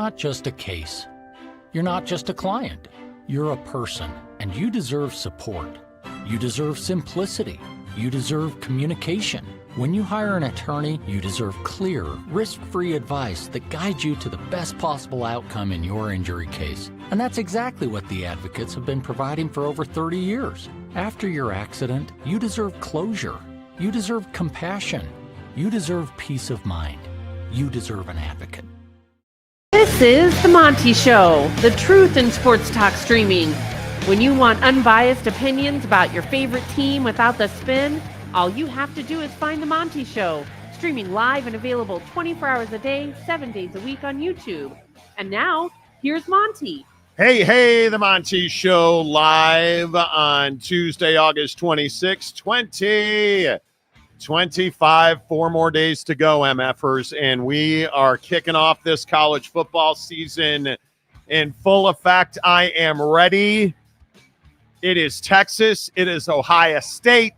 not just a case. You're not just a client. You're a person, and you deserve support. You deserve simplicity. You deserve communication. When you hire an attorney, you deserve clear, risk-free advice that guides you to the best possible outcome in your injury case. And that's exactly what the advocates have been providing for over 30 years. After your accident, you deserve closure. You deserve compassion. You deserve peace of mind. You deserve an advocate. This is The Monty Show, the truth in sports talk streaming. When you want unbiased opinions about your favorite team without the spin, all you have to do is find The Monty Show, streaming live and available 24 hours a day, 7 days a week on YouTube. And now, here's Monty. Hey, The Monty Show live on Tuesday, August 26, 2025. 4 more days to go, MFers, and we are kicking off this college football season in full effect. I am ready. It is Texas. It is Ohio State.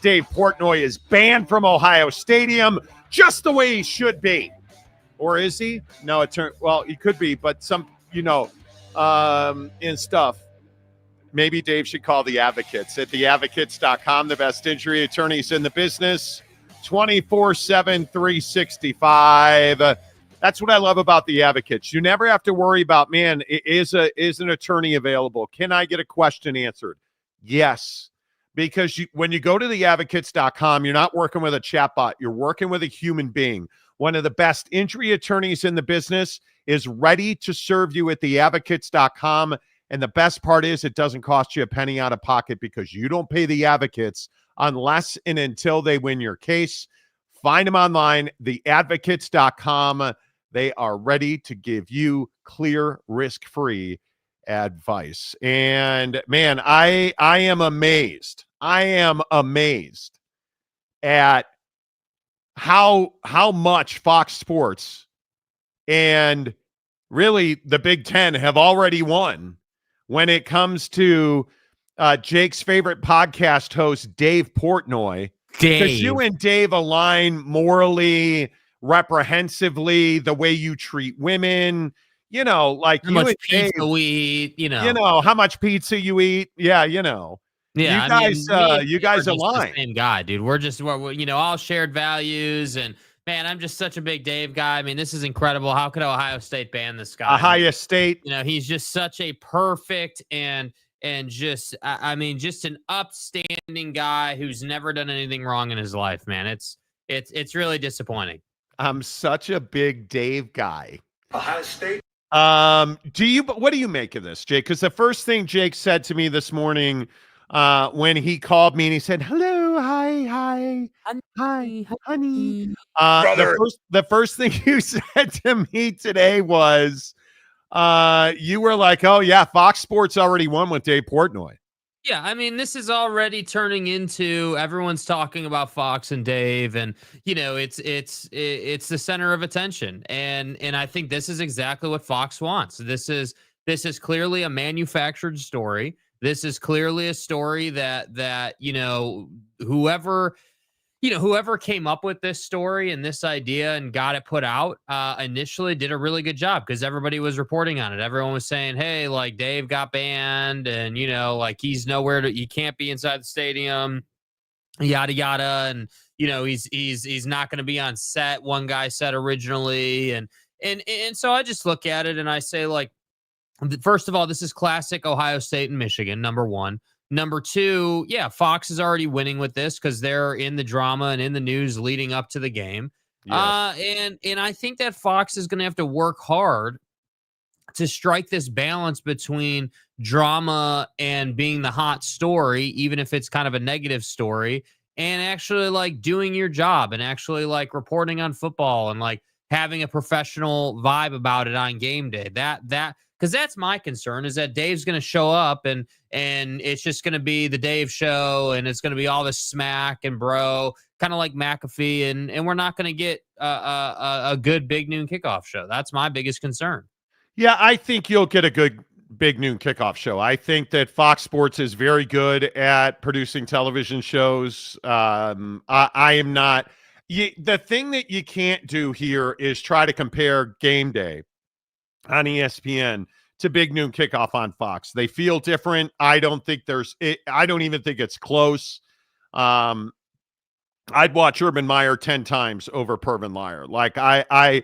Dave Portnoy is banned from Ohio Stadium just the way he should be. Or is he? No, well, he could be, but some, in stuff. Maybe Dave should call the Advocates at theadvocates.com, the best injury attorneys in the business, 24/7, 365. That's what I love about the Advocates. You never have to worry about, man, is an attorney available? Can I get a question answered? Yes. Because when you go to theadvocates.com, you're not working with a chatbot. You're working with a human being. One of the best injury attorneys in the business is ready to serve you at theadvocates.com. And the best part is it doesn't cost you a penny out of pocket because you don't pay the advocates unless and until they win your case. Find them online, theadvocates.com. They are ready to give you clear, risk-free advice. And man, I am amazed. I am amazed at how much Fox Sports and really the Big Ten have already won when it comes to Jake's favorite podcast host, Dave Portnoy. Because you and Dave align morally, reprehensively, the way you treat women. Like how you much and pizza Dave, we eat, how much pizza you eat. Yeah, Yeah, you guys align. The same guy, dude. We're all shared values, and man, I'm just such a big Dave guy. I mean, this is incredible. How could Ohio State ban this guy? Ohio State. He's just such a perfect and just an upstanding guy who's never done anything wrong in his life, man. It's really disappointing. I'm such a big Dave guy. Ohio State. What do you make of this, Jake? Because the first thing Jake said to me this morning when he called me and he said, hello, hi, honey. The first thing you said to me today was you were like, oh yeah, Fox Sports already won with Dave Portnoy. Yeah, I mean, this is already turning into everyone's talking about Fox and Dave, and it's the center of attention, and I think this is exactly what Fox wants. This is clearly a manufactured story. This is clearly a story that whoever came up with this story and this idea and got it put out initially did a really good job because everybody was reporting on it. Everyone was saying, hey, like Dave got banned and, like he's he can't be inside the stadium, yada, yada. And, he's not going to be on set. One guy said originally. And so I just look at it and I say, like, first of all, this is classic Ohio State and Michigan, number one. Number two, yeah, Fox is already winning with this because they're in the drama and in the news leading up to the game. Yes. And I think that Fox is going to have to work hard to strike this balance between drama and being the hot story, even if it's kind of a negative story, and actually like doing your job and actually like reporting on football and like having a professional vibe about it on game day. Because that's my concern, is that Dave's going to show up and it's just going to be the Dave show and it's going to be all this smack and bro, kind of like McAfee, and we're not going to get a good big noon kickoff show. That's my biggest concern. Yeah, I think you'll get a good big noon kickoff show. I think that Fox Sports is very good at producing television shows. I am not. The thing that you can't do here is try to compare game day on ESPN to Big Noon Kickoff on Fox. They feel different. I don't even think it's close. I'd watch Urban Meyer 10 times over Pervin Liar. Like I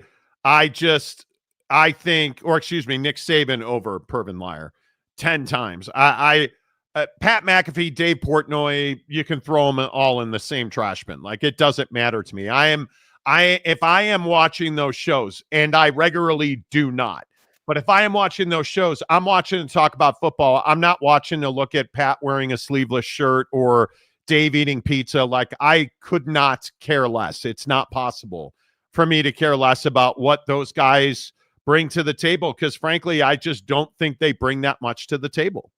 think, or excuse me, Nick Saban over Pervin Liar 10 times. Pat McAfee, Dave Portnoy, you can throw them all in the same trash bin. Like, it doesn't matter to me. If I am watching those shows, and I regularly do not, but if I am watching those shows, I'm watching to talk about football. I'm not watching to look at Pat wearing a sleeveless shirt or Dave eating pizza. Like, I could not care less. It's not possible for me to care less about what those guys bring to the table, because frankly, I just don't think they bring that much to the table.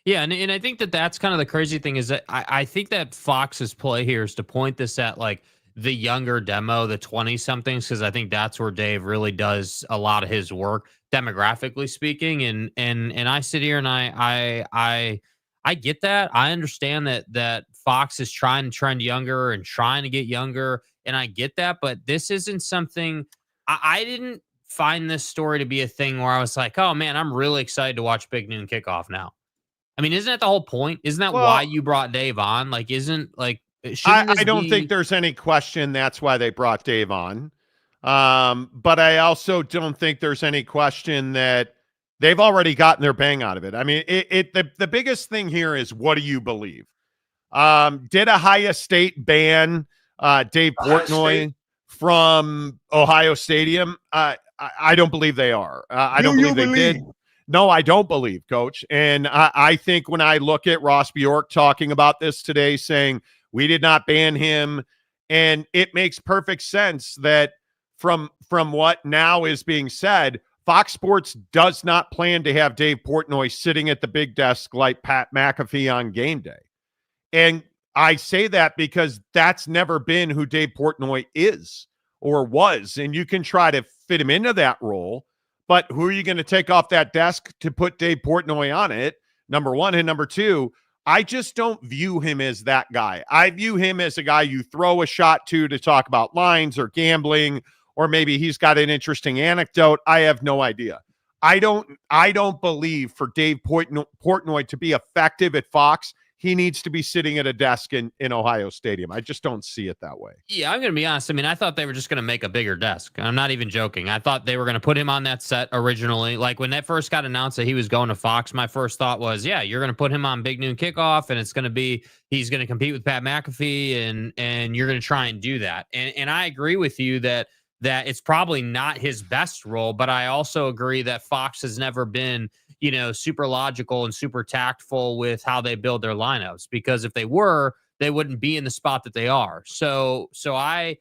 Yeah, and I think that's kind of the crazy thing is that I think that Fox's play here is to point this at like the younger demo, the 20-somethings, because I think that's where Dave really does a lot of his work, demographically speaking. And I sit here and I get that. I understand that Fox is trying to trend younger and trying to get younger, and I get that. But this isn't something I didn't find this story to be a thing where I was like, oh man, I'm really excited to watch Big Noon Kickoff now. I mean, isn't that the whole point? Isn't that why you brought Dave on? Like, I don't think there's any question that's why they brought Dave on. But I also don't think there's any question that they've already gotten their bang out of it. I mean, the biggest thing here is, what do you believe? Did Ohio State ban Dave Portnoy from Ohio Stadium? I don't believe they are. I don't believe they did. No, I don't believe, Coach. And I think when I look at Ross Bjork talking about this today, saying we did not ban him, and it makes perfect sense that from what now is being said, Fox Sports does not plan to have Dave Portnoy sitting at the big desk like Pat McAfee on game day. And I say that because that's never been who Dave Portnoy is or was. And you can try to fit him into that role, but who are you going to take off that desk to put Dave Portnoy on it? Number one. And number two, I just don't view him as that guy. I view him as a guy you throw a shot to talk about lines or gambling, or maybe he's got an interesting anecdote. I have no idea. I don't believe for Dave Portnoy to be effective at Fox, he needs to be sitting at a desk in Ohio Stadium. I just don't see it that way. Yeah, I'm going to be honest. I mean, I thought they were just going to make a bigger desk. I'm not even joking. I thought they were going to put him on that set originally. Like, when that first got announced that he was going to Fox, my first thought was, yeah, you're going to put him on Big Noon Kickoff, and it's going to be, he's going to compete with Pat McAfee, and you're going to try and do that. And I agree with you that it's probably not his best role, but I also agree that Fox has never been, super logical and super tactful with how they build their lineups, because if they were, they wouldn't be in the spot that they are. So I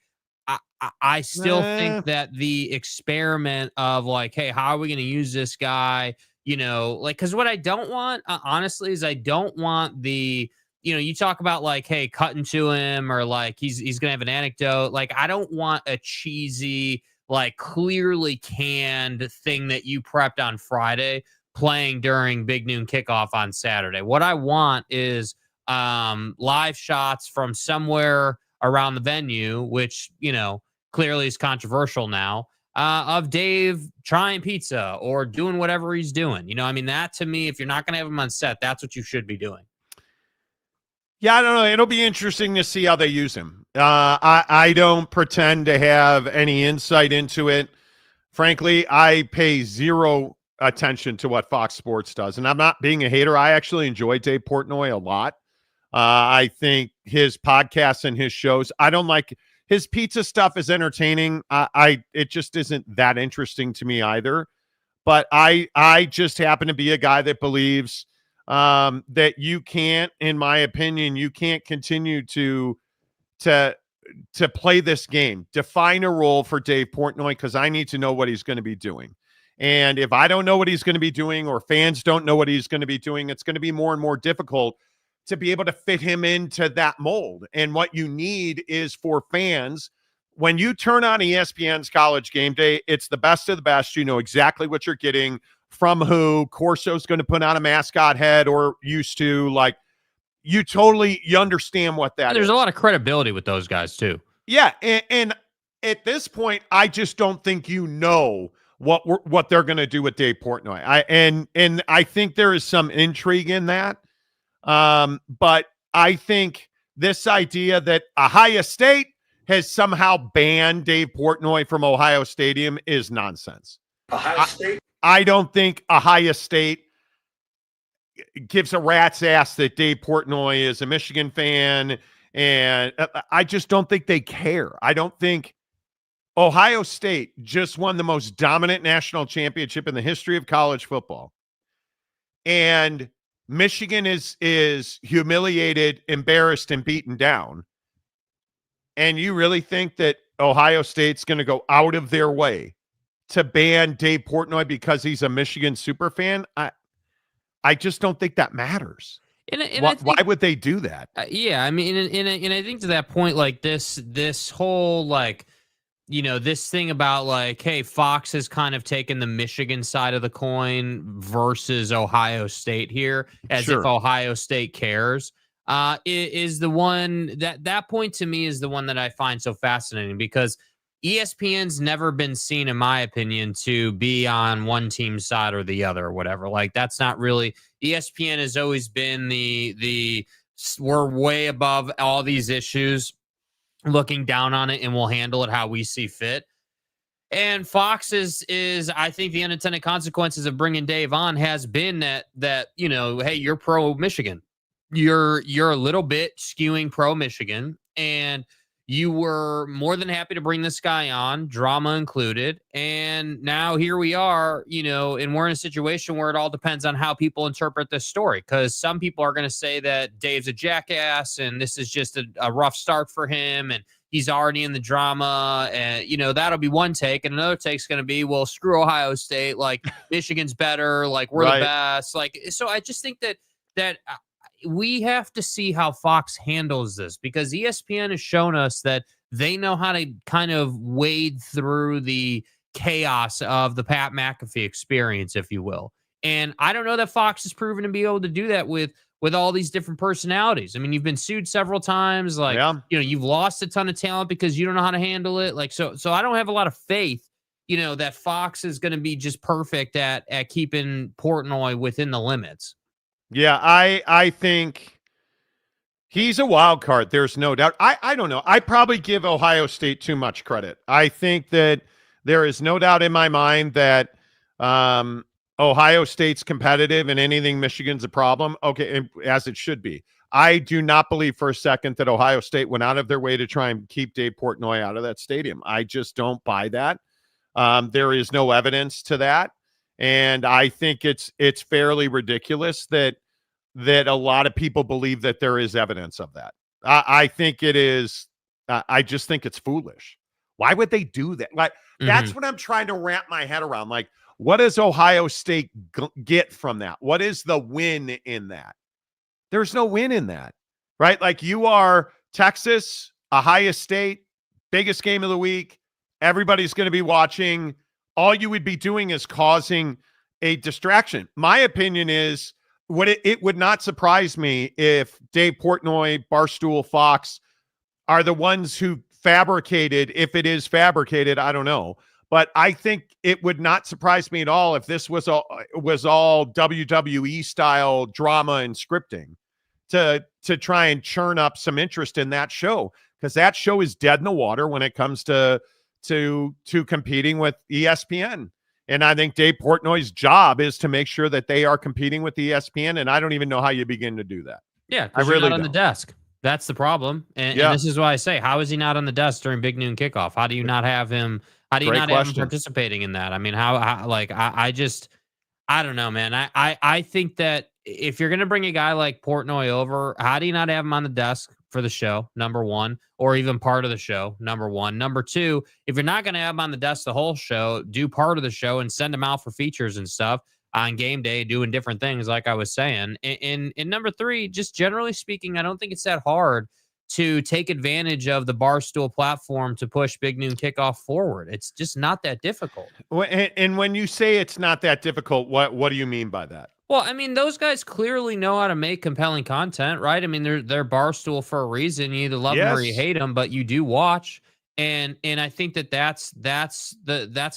still think that the experiment of like, hey, how are we going to use this guy? Because what I don't want, honestly, is I don't want the, you talk about like, hey, cutting to him, or like he's going to have an anecdote. Like, I don't want a cheesy, like clearly canned thing that you prepped on Friday playing during Big Noon Kickoff on Saturday. What I want is live shots from somewhere around the venue, which, clearly is controversial now, of Dave trying pizza or doing whatever he's doing. That to me, if you're not going to have him on set, that's what you should be doing. Yeah, I don't know. It'll be interesting to see how they use him. I don't pretend to have any insight into it. Frankly, I pay zero attention to what Fox Sports does. And I'm not being a hater. I actually enjoy Dave Portnoy a lot. I think his podcasts and his shows, I don't like his pizza stuff is entertaining. It just isn't that interesting to me either. But I just happen to be a guy that believes that you can't, in my opinion, you can't continue to play this game. Define a role for Dave Portnoy, because I need to know what he's going to be doing. And if I don't know what he's going to be doing, or fans don't know what he's going to be doing, it's going to be more and more difficult to be able to fit him into that mold. And what you need is for fans, when you turn on ESPN's College Game Day, it's the best of the best. You know exactly what you're getting from who. Corso's going to put on a mascot head, or used to. Like, you understand what that is. There's a lot of credibility with those guys too. Yeah, and at this point, I just don't think what they're going to do with Dave Portnoy. And I think there is some intrigue in that. But I think this idea that Ohio State has somehow banned Dave Portnoy from Ohio Stadium is nonsense. Ohio State? I don't think Ohio State gives a rat's ass that Dave Portnoy is a Michigan fan, and I just don't think they care. I don't think Ohio State just won the most dominant national championship in the history of college football. And Michigan is humiliated, embarrassed, and beaten down. And you really think that Ohio State's going to go out of their way to ban Dave Portnoy because he's a Michigan super fan? I just don't think that matters. Why would they do that? Yeah, I mean, and I think to that point, like this whole like, this thing about like, hey, Fox has kind of taken the Michigan side of the coin versus Ohio State here, as if Ohio State cares. Is the one that point to me is the one that I find so fascinating, because ESPN's never been seen, in my opinion, to be on one team's side or the other or whatever. Like, that's not really, ESPN has always been the we're way above all these issues, looking down on it, and we'll handle it how we see fit. And Fox is I think the unintended consequences of bringing Dave on has been that hey, you're pro Michigan. You're a little bit skewing pro Michigan, and you were more than happy to bring this guy on, drama included. And now here we are, and we're in a situation where it all depends on how people interpret this story. Because some people are going to say that Dave's a jackass and this is just a rough start for him, and he's already in the drama. And, that'll be one take. And another take's going to be, well, screw Ohio State. Like, Michigan's better. Like, we're the best. Like, so I just think that we have to see how Fox handles this, because ESPN has shown us that they know how to kind of wade through the chaos of the Pat McAfee experience, if you will. And I don't know that Fox has proven to be able to do that with all these different personalities. I mean, you've been sued several times. Like, you've lost a ton of talent because you don't know how to handle it. Like, so I don't have a lot of faith, that Fox is going to be just perfect at keeping Portnoy within the limits. Yeah, I think he's a wild card. There's no doubt. I don't know. I probably give Ohio State too much credit. I think that there is no doubt in my mind that Ohio State's competitive and anything Michigan's a problem. Okay, as it should be. I do not believe for a second that Ohio State went out of their way to try and keep Dave Portnoy out of that stadium. I just don't buy that. There is no evidence to that. And I think it's fairly ridiculous that a lot of people believe that there is evidence of that. I think it is. I just think it's foolish. Why would they do that? Like, that's what I'm trying to wrap my head around. Like, what does Ohio State get from that? What is the win in that? There's no win in that, right? Like, you are Texas, Ohio State, biggest game of the week. Everybody's going to be watching. All you would be doing is causing a distraction. My opinion is, it would not surprise me if Dave Portnoy, Barstool, Fox are the ones who fabricated, if it is fabricated, I don't know. But I think it would not surprise me at all if this was all WWE style drama and scripting to try and churn up some interest in that show, because that show is dead in the water when it comes to competing with ESPN. And I think Dave Portnoy's job is to make sure that they are competing with ESPN, and I don't even know how you begin to do that. Yeah, because you're not on the desk. That's the problem. And this is why I say, how is he not on the desk during Big Noon Kickoff? How do you not have him? How do you not have him participating in that? I mean, I don't know, man. I think that if you're going to bring a guy like Portnoy over, how do you not have him on the desk for the show, number one, or even part of the show, number one? Number two, if you're not going to have him on the desk the whole show, do part of the show and send him out for features and stuff on game day, doing different things, like I was saying. And number three, just generally speaking, I don't think it's that hard to take advantage of the Barstool platform to push Big Noon Kickoff forward. It's just not that difficult. And when you say it's not that difficult, what do you mean by that? Well, I mean, those guys clearly know how to make compelling content, right? I mean, they're Barstool for a reason. You either love them or you hate them, but you do watch. And I think that's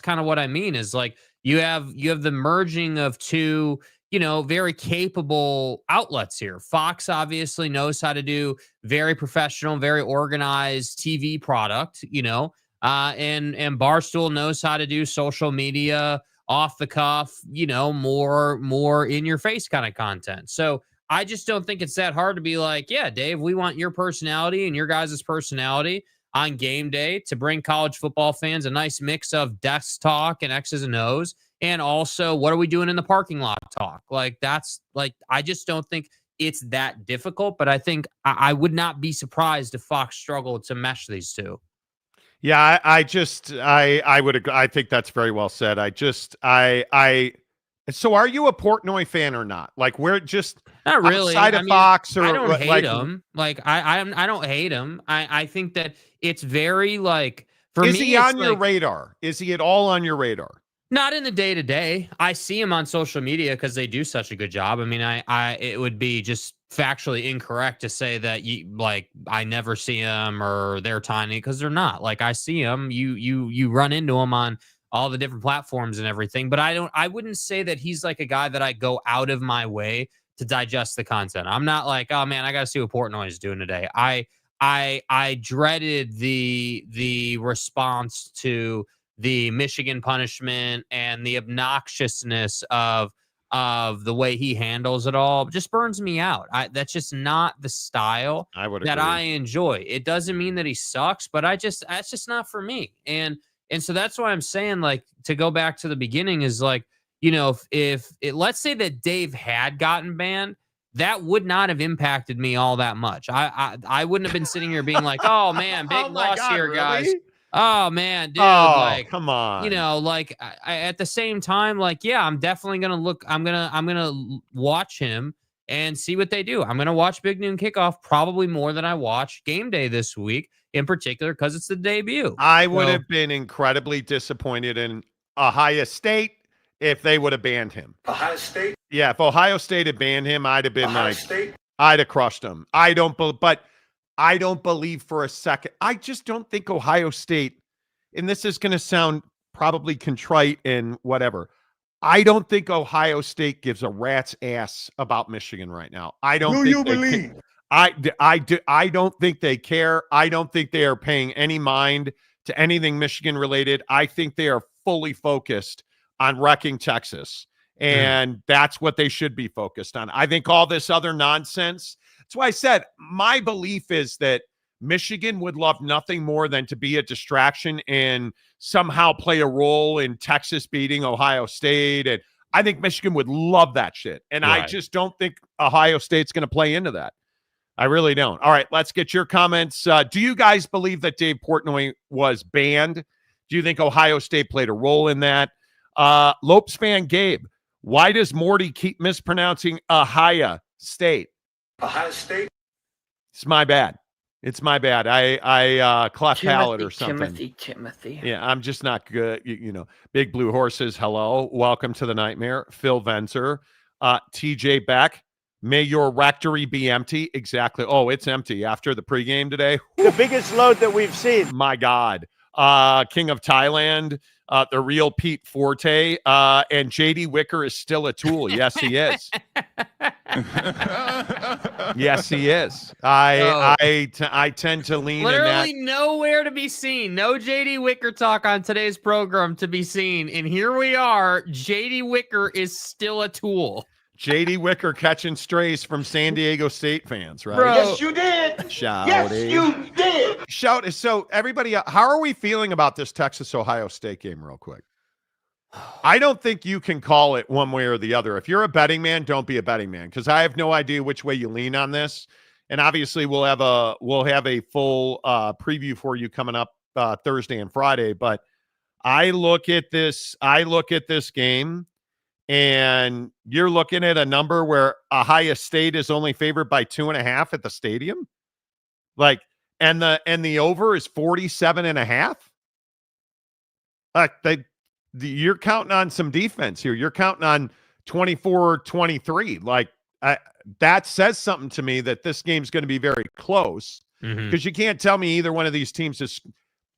kind of what I mean is like you have the merging of two, very capable outlets here. Fox obviously knows how to do very professional, very organized TV product, and Barstool knows how to do social media, off the cuff, more in your face kind of content. So I just don't think it's that hard to be like, yeah, Dave, we want your personality and your guys' personality on game day to bring college football fans a nice mix of desk talk and X's and O's. And also, what are we doing in the parking lot talk? Like, that's like, I just don't think it's that difficult, but I think I would not be surprised if Fox struggled to mesh these two. Yeah, I would agree. I think that's very well said. So are you a Portnoy fan or not? Like, we're just not really outside of Fox, or I don't hate like, him. Like, I don't hate him. I think that it's very like, for me, is he on your radar? Is he at all on your radar? Not in the day to day. I see him on social media because they do such a good job. I mean, it would be just factually incorrect to say that I never see them or they're tiny, because they're not. Like, I see them. You run into them on all the different platforms and everything. But I wouldn't say that he's like a guy that I go out of my way to digest the content. I'm not like, oh man, I got to see what Portnoy is doing today. I dreaded the response to the Michigan punishment and the obnoxiousness of the way he handles it all. It just burns me out. That's just not the style that I enjoy. It doesn't mean that he sucks, but that's just not for me. And so that's why I'm saying, like, to go back to the beginning is like, if let's say that Dave had gotten banned, that would not have impacted me all that much. I wouldn't have been sitting here being like, oh man, big loss here, really? guys. Oh man, dude, like, come on. Like, I at the same time, like, yeah, I'm definitely gonna look. I'm gonna watch him and see what they do. I'm gonna watch Big Noon Kickoff probably more than I watch Game Day this week, in particular because it's the debut. I would have been incredibly disappointed in Ohio State if they would have banned him. Ohio State? Yeah, if Ohio State had banned him, I'd have been I'd have crushed him. But I don't believe for a second. I just don't think Ohio State, and this is going to sound probably contrite and whatever, I don't think Ohio State gives a rat's ass about Michigan right now. I don't think you believe? I don't think they care. I don't think they are paying any mind to anything Michigan related. I think they are fully focused on wrecking Texas, and that's what they should be focused on. I think all this other nonsense. That's why I said my belief is that Michigan would love nothing more than to be a distraction and somehow play a role in Texas beating Ohio State. And I think Michigan would love that shit. And right. I just don't think Ohio State's going to play into that. I really don't. All right, let's get your comments. Do you guys believe that Dave Portnoy was banned? Do you think Ohio State played a role in that? Lopes fan Gabe, why does Morty keep mispronouncing Ohio State? Ohio State? It's my bad. It's my bad. I cleft palate or something. Timothy. Yeah, I'm just not good. Big Blue Horses, hello. Welcome to the nightmare. Phil Venzer. TJ Beck. May your rectory be empty. Exactly. Oh, it's empty after the pregame today. The biggest load that we've seen. My God. King of Thailand, the real Pete Forte, and JD Wicker is still a tool. Yes, he is. Yes, he is. I tend to lean literally in that. Nowhere to be seen. No JD Wicker talk on today's program to be seen. And here we are. JD Wicker is still a tool. JD Wicker catching strays from San Diego State fans, right? Bro. Yes, you did. Shout Yes, you did. Shout. So everybody, how are we feeling about this Texas-Ohio State game real quick? I don't think you can call it one way or the other. If you're a betting man, don't be a betting man, because I have no idea which way you lean on this. And obviously we'll have a full preview for you coming up Thursday and Friday. But I look at this game, and you're looking at a number where Ohio State is only favored by 2.5 at the stadium. Like, and the over is 47.5. You're counting on some defense here. You're counting on 24-23. Like, that says something to me that this game's going to be very close, because you can't tell me either one of these teams is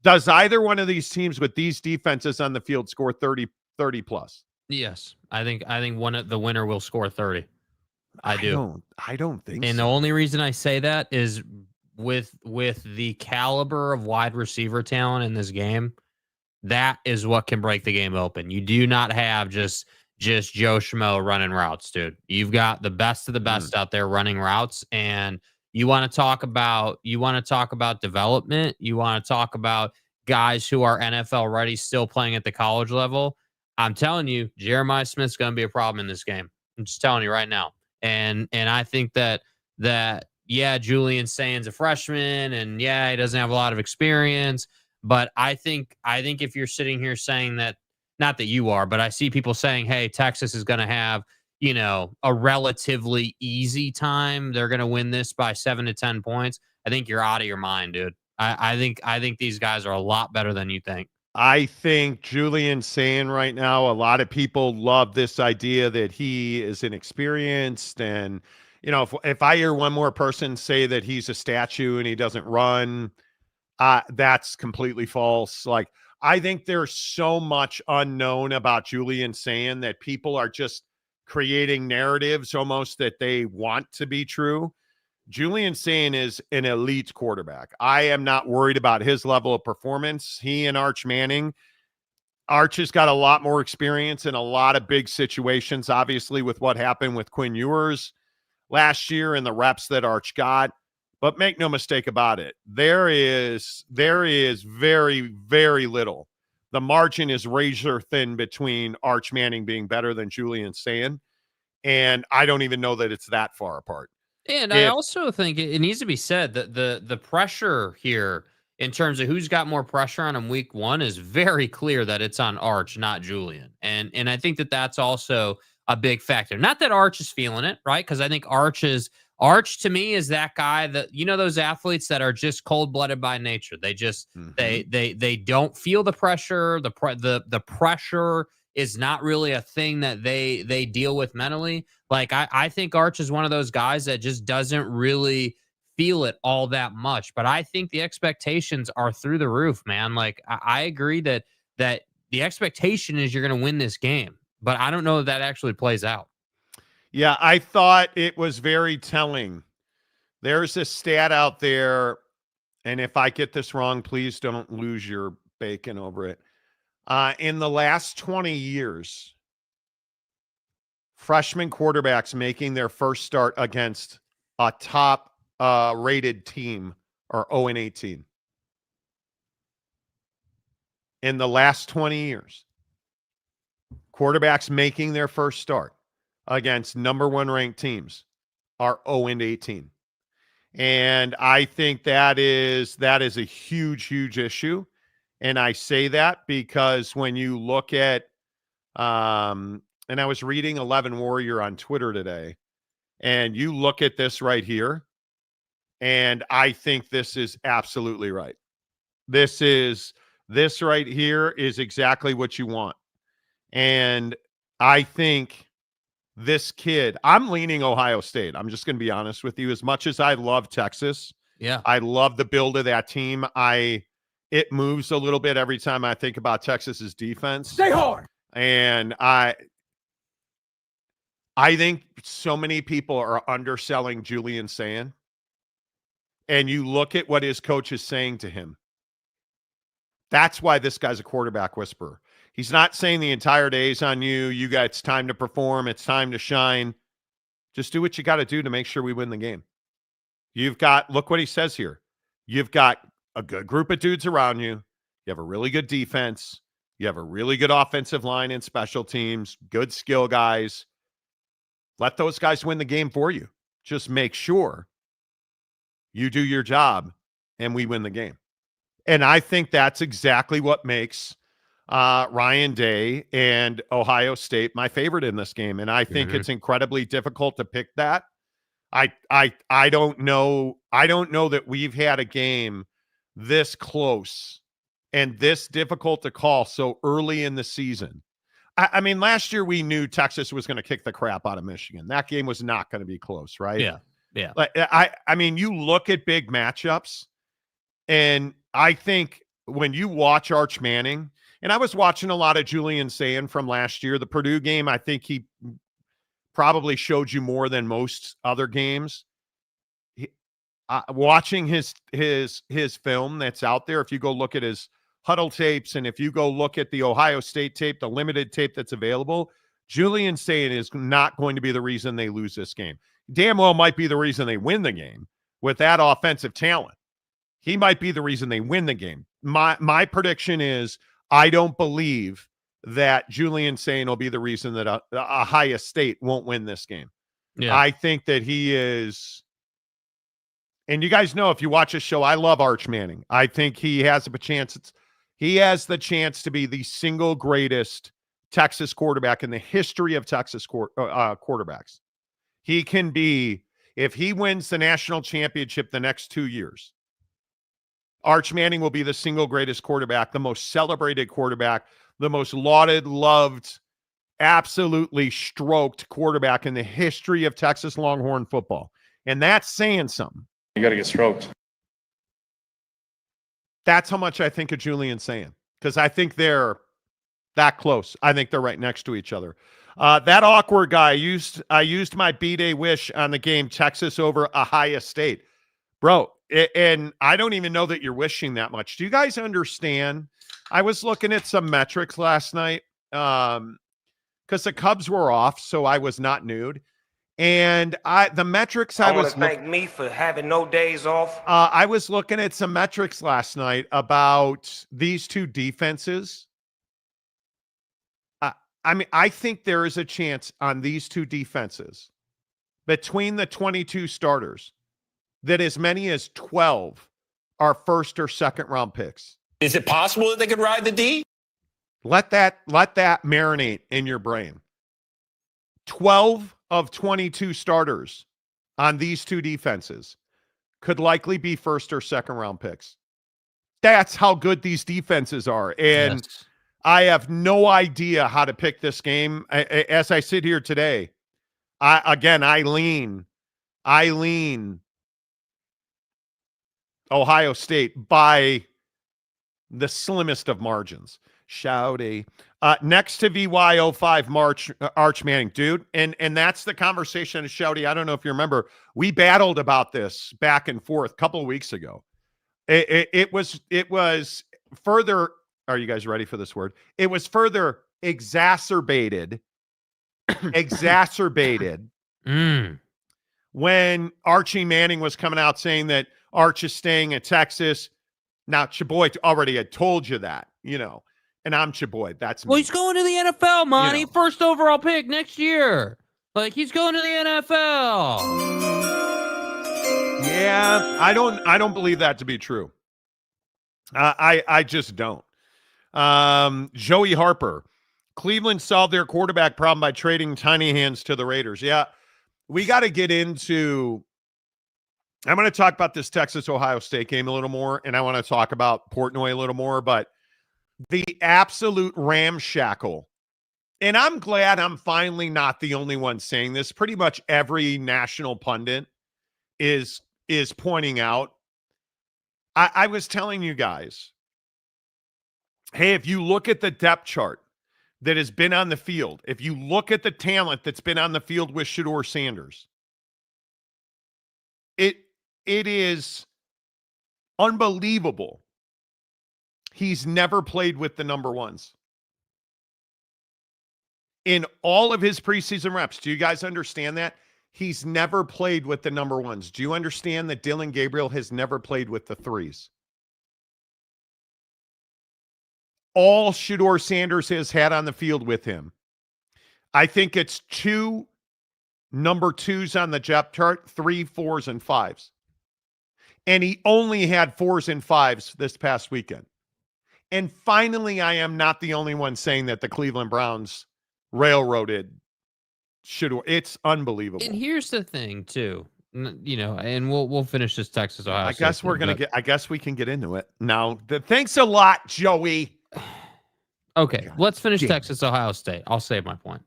Does either one of these teams with these defenses on the field score 30 plus? Yes, I think the winner will score 30. I do. I don't think And so. the only reason I say that is with the caliber of wide receiver talent in this game, that is what can break the game open. You do not have just Joe Schmo running routes, dude. You've got the best of the best out there running routes, and you want to talk about development. You want to talk about guys who are NFL ready, still playing at the college level. I'm telling you, Jeremiah Smith's going to be a problem in this game. I'm just telling you right now. And I think that yeah, Julian Sain's a freshman, and yeah, he doesn't have a lot of experience. But I think if you're sitting here saying that, not that you are, but I see people saying, hey, Texas is going to have, a relatively easy time. They're going to win this by 7 to 10 points. I think you're out of your mind, dude. I think these guys are a lot better than you think. I think Julian's saying right now, a lot of people love this idea that he is inexperienced. And, if I hear one more person say that he's a statue and he doesn't run, that's completely false. Like, I think there's so much unknown about Julian saying that people are just creating narratives almost that they want to be true. Julian Sain is an elite quarterback. I am not worried about his level of performance. He and Arch Manning. Arch has got a lot more experience in a lot of big situations, obviously, with what happened with Quinn Ewers last year and the reps that Arch got. But make no mistake about it, there is very, very little. The margin is razor thin between Arch Manning being better than Julian Sain, and I don't even know that it's that far apart. And I also think it needs to be said that the pressure here in terms of who's got more pressure on him week one is very clear that it's on Arch, not Julian. And I think that that's also a big factor. Not that Arch is feeling it, right? Because I think Arch to me is that guy that, those athletes that are just cold-blooded by nature. They just they don't feel the pressure. The pressure is not really a thing that they deal with mentally. Like, I think Arch is one of those guys that just doesn't really feel it all that much. But I think the expectations are through the roof, man. Like, I agree that the expectation is you're going to win this game. But I don't know if that actually plays out. Yeah, I thought it was very telling. There's a stat out there, and if I get this wrong, please don't lose your bacon over it. In the last 20 years, freshman quarterbacks making their first start against a top rated team are 0-18. In the last 20 years, quarterbacks making their first start against number one ranked teams are 0-18. And I think that is a huge, huge issue. And I say that because when you look at, and I was reading 11 Warrior on Twitter today, and you look at this right here, and I think this is absolutely right. This right here is exactly what you want. And I think this kid, I'm leaning Ohio State. I'm just going to be honest with you. As much as I love Texas, I love the build of that team. It moves a little bit every time I think about Texas's defense. Stay hard. And I think so many people are underselling Julian Sain. And you look at what his coach is saying to him. That's why this guy's a quarterback whisperer. He's not saying the entire day's on you. You got, it's time to perform. It's time to shine. Just do what you got to do to make sure we win the game. You've got, look what he says here. You've got a good group of dudes around you. You have a really good defense. You have a really good offensive line and special teams, good skill guys. Let those guys win the game for you. Just make sure you do your job and we win the game. And I think that's exactly what makes Ryan Day and Ohio State my favorite in this game. And I think it's incredibly difficult to pick that. I don't know. I don't know that we've had a game this close and this difficult to call so early in the season. I mean, last year we knew Texas was going to kick the crap out of Michigan. That game was not going to be close, right? Yeah. Like, I mean, you look at big matchups, and I think when you watch Arch Manning, and I was watching a lot of Julian Sayin from last year, the Purdue game, I think he probably showed you more than most other games. Watching his film that's out there, if you go look at his huddle tapes and if you go look at the Ohio State tape, the limited tape that's available, Julian Sayin is not going to be the reason they lose this game. Damn well might be the reason they win the game with that offensive talent. He might be the reason they win the game. My prediction is I don't believe that Julian Sayin will be the reason that Ohio State won't win this game. Yeah. I think that he is, and you guys know if you watch his show, I love Arch Manning. I think he has a chance. He has the chance to be the single greatest Texas quarterback in the history of Texas quarterbacks. He can be, if he wins the national championship the next 2 years, Arch Manning will be the single greatest quarterback, the most celebrated quarterback, the most lauded, loved, absolutely stroked quarterback in the history of Texas Longhorn football. And that's saying something. You got to get stroked. That's how much I think of Julian Sayin, because I think they're that close. I think they're right next to each other. That awkward guy, I used my B-Day wish on the game Texas over Ohio State. Bro, and I don't even know that you're wishing that much. Do you guys understand? I was looking at some metrics last night because the Cubs were off, so I was not nude. And the metrics I was thank me for having no days off. I was looking at some metrics last night about these two defenses. I mean, I think there is a chance on these two defenses between the 22 starters that as many as 12 are first or second round picks. Is it possible that they could ride the D? Let that marinate in your brain. 12 of 22 starters on these two defenses could likely be first or second round picks. That's how good these defenses are. And Yes. I have no idea how to pick this game. As I sit here today, I lean Ohio State by the slimmest of margins. Shouty. Next to VY05 Arch Manning, dude. And that's the conversation of Shouty. I don't know if you remember. We battled about this back and forth a couple of weeks ago. It was further. Are you guys ready for this word? It was further exacerbated when Archie Manning was coming out saying that Arch is staying at Texas. Now, Chaboy already had told you that, and I'm Chaboy. That's me. Well, he's going to the NFL, Monty. You know. First overall pick next year. Like, he's going to the NFL. Yeah, I don't believe that to be true. I just don't. Joey Harper, Cleveland solved their quarterback problem by trading tiny hands to the Raiders. Yeah, we got to get into, I'm going to talk about this Texas-Ohio State game a little more, and I want to talk about Portnoy a little more, but the absolute ramshackle, and I'm glad I'm finally not the only one saying this. Pretty much every national pundit is pointing out. I was telling you guys, hey, if you look at the depth chart that has been on the field, if you look at the talent that's been on the field with Shedeur Sanders, it is unbelievable. He's never played with the number ones. In all of his preseason reps, do you guys understand that? He's never played with the number ones. Do you understand that Dylan Gabriel has never played with the threes? All Shedeur Sanders has had on the field with him, I think it's 2 number 2s on the depth chart, 3 4s and 5s. And he only had 4s and 5s this past weekend. And finally, I am not the only one saying that the Cleveland Browns railroaded Shedeur. It's unbelievable. And here's the thing, too. And we'll finish this Texas Ohio. I guess we're gonna get. I guess we can get into it now. Thanks a lot, Joey. Okay, let's finish Texas Ohio State. I'll save my point.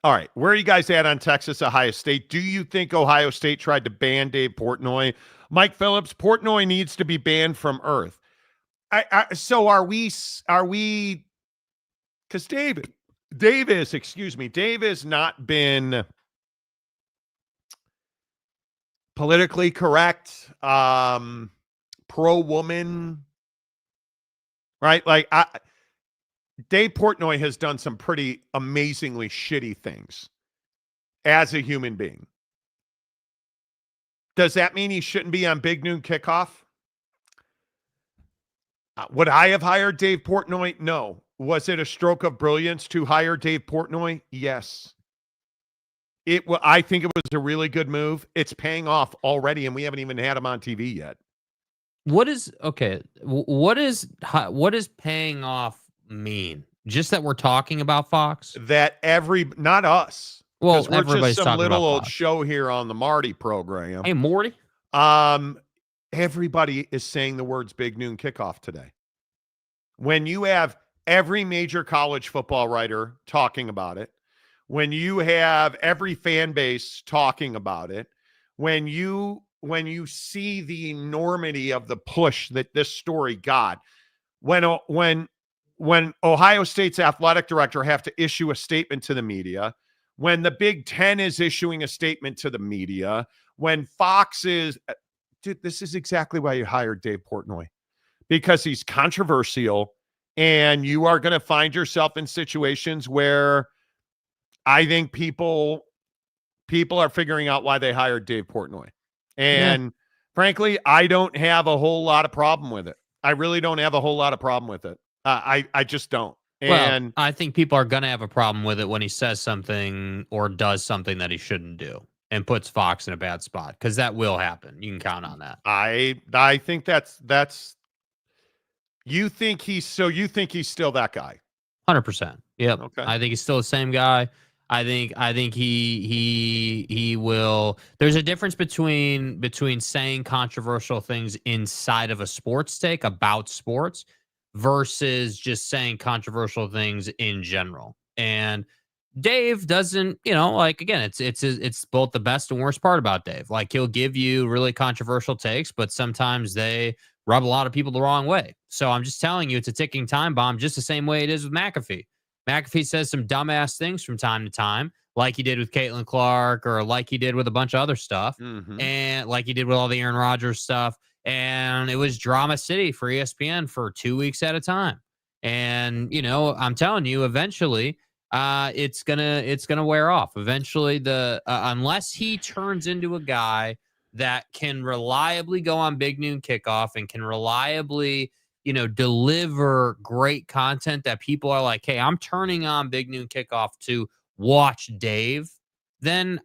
All right, where are you guys at on Texas Ohio State? Do you think Ohio State tried to ban Dave Portnoy? Mike Phillips, Portnoy needs to be banned from Earth. So are we, because Dave has not been politically correct, pro-woman, right? Like, Dave Portnoy has done some pretty amazingly shitty things as a human being. Does that mean he shouldn't be on Big Noon Kickoff? Would I have hired Dave Portnoy? No. Was it a stroke of brilliance to hire Dave Portnoy? Yes. I think it was a really good move. It's paying off already, and we haven't even had him on TV yet. What is paying off mean? Just that we're talking about Fox? That not us. Well, we're everybody's just some talking little about old Fox. show here on the Marty program. Hey, Morty. Everybody is saying the words Big Noon Kickoff today. When you have every major college football writer talking about it, when you have every fan base talking about it, when you see the enormity of the push that this story got, when Ohio State's athletic director have to issue a statement to the media, when the Big Ten is issuing a statement to the media, when Fox is, dude, this is exactly why you hired Dave Portnoy, because he's controversial, and you are going to find yourself in situations where I think people are figuring out why they hired Dave Portnoy. And frankly, I don't have a whole lot of problem with it. I really don't have a whole lot of problem with it. I just don't. And well, I think people are going to have a problem with it when he says something or does something that he shouldn't do and puts Fox in a bad spot, because that will happen. You can count on that. I think that's you think he's still that guy. 100%. Yep. Okay. I think he's still the same guy. I think he will. There's a difference between saying controversial things inside of a sports take about sports versus just saying controversial things in general. And Dave doesn't, like, again, it's both the best and worst part about Dave. Like, he'll give you really controversial takes, but sometimes they rub a lot of people the wrong way. So I'm just telling you, it's a ticking time bomb, just the same way it is with McAfee. McAfee says some dumbass things from time to time, like he did with Caitlin Clark, or like he did with a bunch of other stuff, and like he did with all the Aaron Rodgers stuff. And it was drama city for ESPN for 2 weeks at a time. And, I'm telling you, eventually it's gonna wear off. Eventually, unless he turns into a guy that can reliably go on Big Noon Kickoff and can reliably, deliver great content that people are like, hey, I'm turning on Big Noon Kickoff to watch Dave, then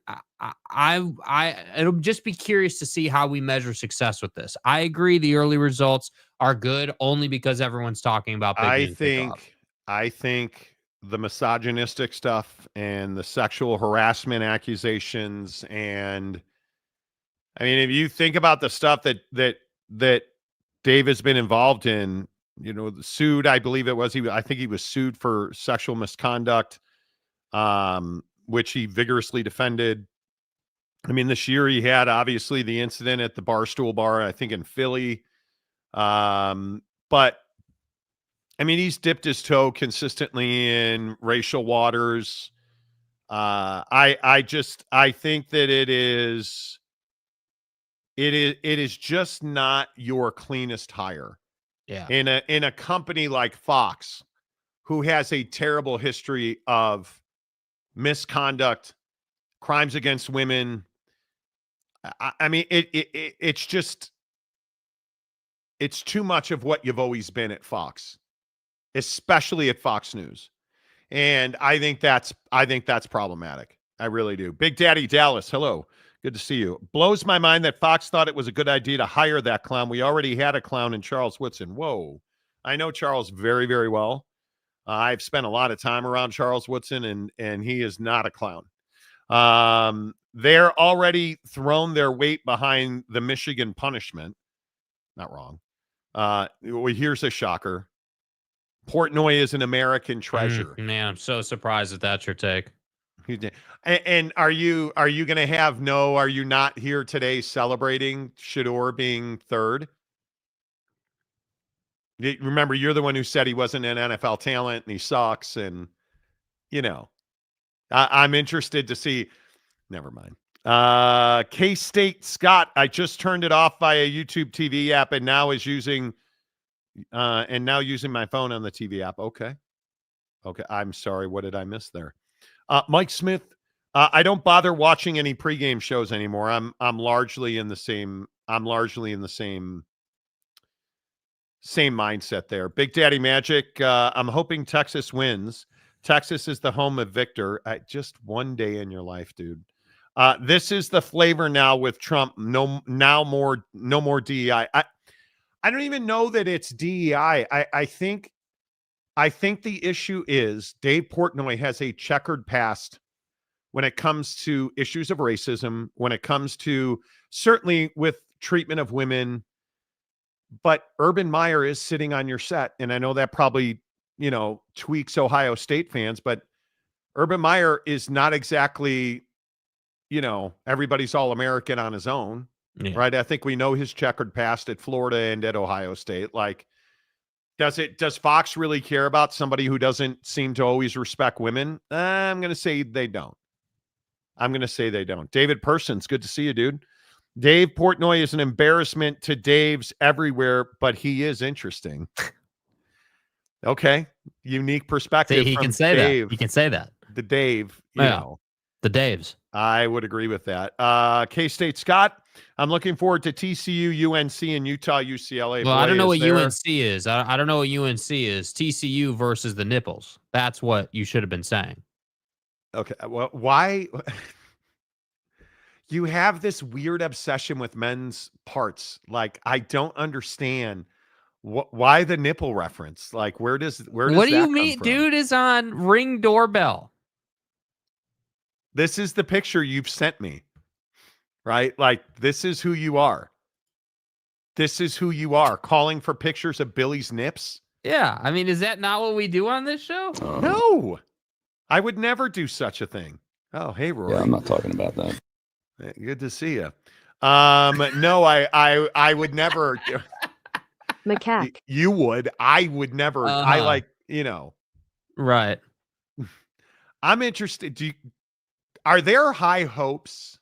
it'll just be curious to see how we measure success with this. I agree the early results are good only because everyone's talking about Big Noon Kickoff. I think the misogynistic stuff and the sexual harassment accusations, and I mean, if you think about the stuff that Dave has been involved in, sued, I believe it was, I think he was sued for sexual misconduct, which he vigorously defended. I mean, this year he had obviously the incident at the Barstool bar, I think in Philly. But I mean, he's dipped his toe consistently in racial waters. I think that it is just not your cleanest hire. Yeah. In a company like Fox, who has a terrible history of misconduct, crimes against women. I mean, it's too much of what you've always been at Fox, especially at Fox News. And I think that's problematic. I really do. Big Daddy Dallas, hello. Good to see you. Blows my mind that Fox thought it was a good idea to hire that clown. We already had a clown in Charles Woodson. Whoa. I know Charles very, very well. I've spent a lot of time around Charles Woodson, and he is not a clown. They're already thrown their weight behind the Michigan punishment. Not wrong. Well, here's a shocker. Portnoy is an American treasure. Man, I'm so surprised that that's your take. And are you going to have are you not here today celebrating Shador being third? Remember, you're the one who said he wasn't an NFL talent and he sucks. And, I'm interested to see. Never mind. K-State Scott, I just turned it off via YouTube TV app and now using my phone on the TV app. Okay. I'm sorry. What did I miss there? Mike Smith, I don't bother watching any pregame shows anymore. I'm largely in the same same mindset there. Big Daddy Magic, I'm hoping Texas wins. Texas is the home of Victor. Just one day in your life, dude. This is the flavor now with Trump. No more DEI. I don't even know that it's DEI. I think the issue is Dave Portnoy has a checkered past when it comes to issues of racism, when it comes to certainly with treatment of women. But Urban Meyer is sitting on your set, and I know that probably, tweaks Ohio State fans, but Urban Meyer is not exactly, everybody's All-American on his own, right? I think we know his checkered past at Florida and at Ohio State. Like, does Fox really care about somebody who doesn't seem to always respect women? I'm going to say they don't. David Persons, good to see you, dude. Dave Portnoy is an embarrassment to Dave's everywhere, but he is interesting. Okay. Unique perspective. See, he can say Dave. that. He can say that. The Dave, you know. The Daves. I would agree with that. K-State Scott, I'm looking forward to TCU, UNC, and Utah, UCLA. Well, I don't know what UNC is. I don't know what UNC is. TCU versus the nipples. That's what you should have been saying. Okay. Well, why? You have this weird obsession with men's parts. Like, I don't understand why the nipple reference. Like, where does what do you mean? Dude is on Ring Doorbell. This is the picture you've sent me, right? Like, this is who you are. Calling for pictures of Billy's nips. Yeah. I mean, is that not what we do on this show? No, I would never do such a thing. Oh, hey, Rory. Yeah, I'm not talking about that. Good to see you. No, I would never. Macaque. You would. I would never. I like, Right. I'm interested. Are there high hopes?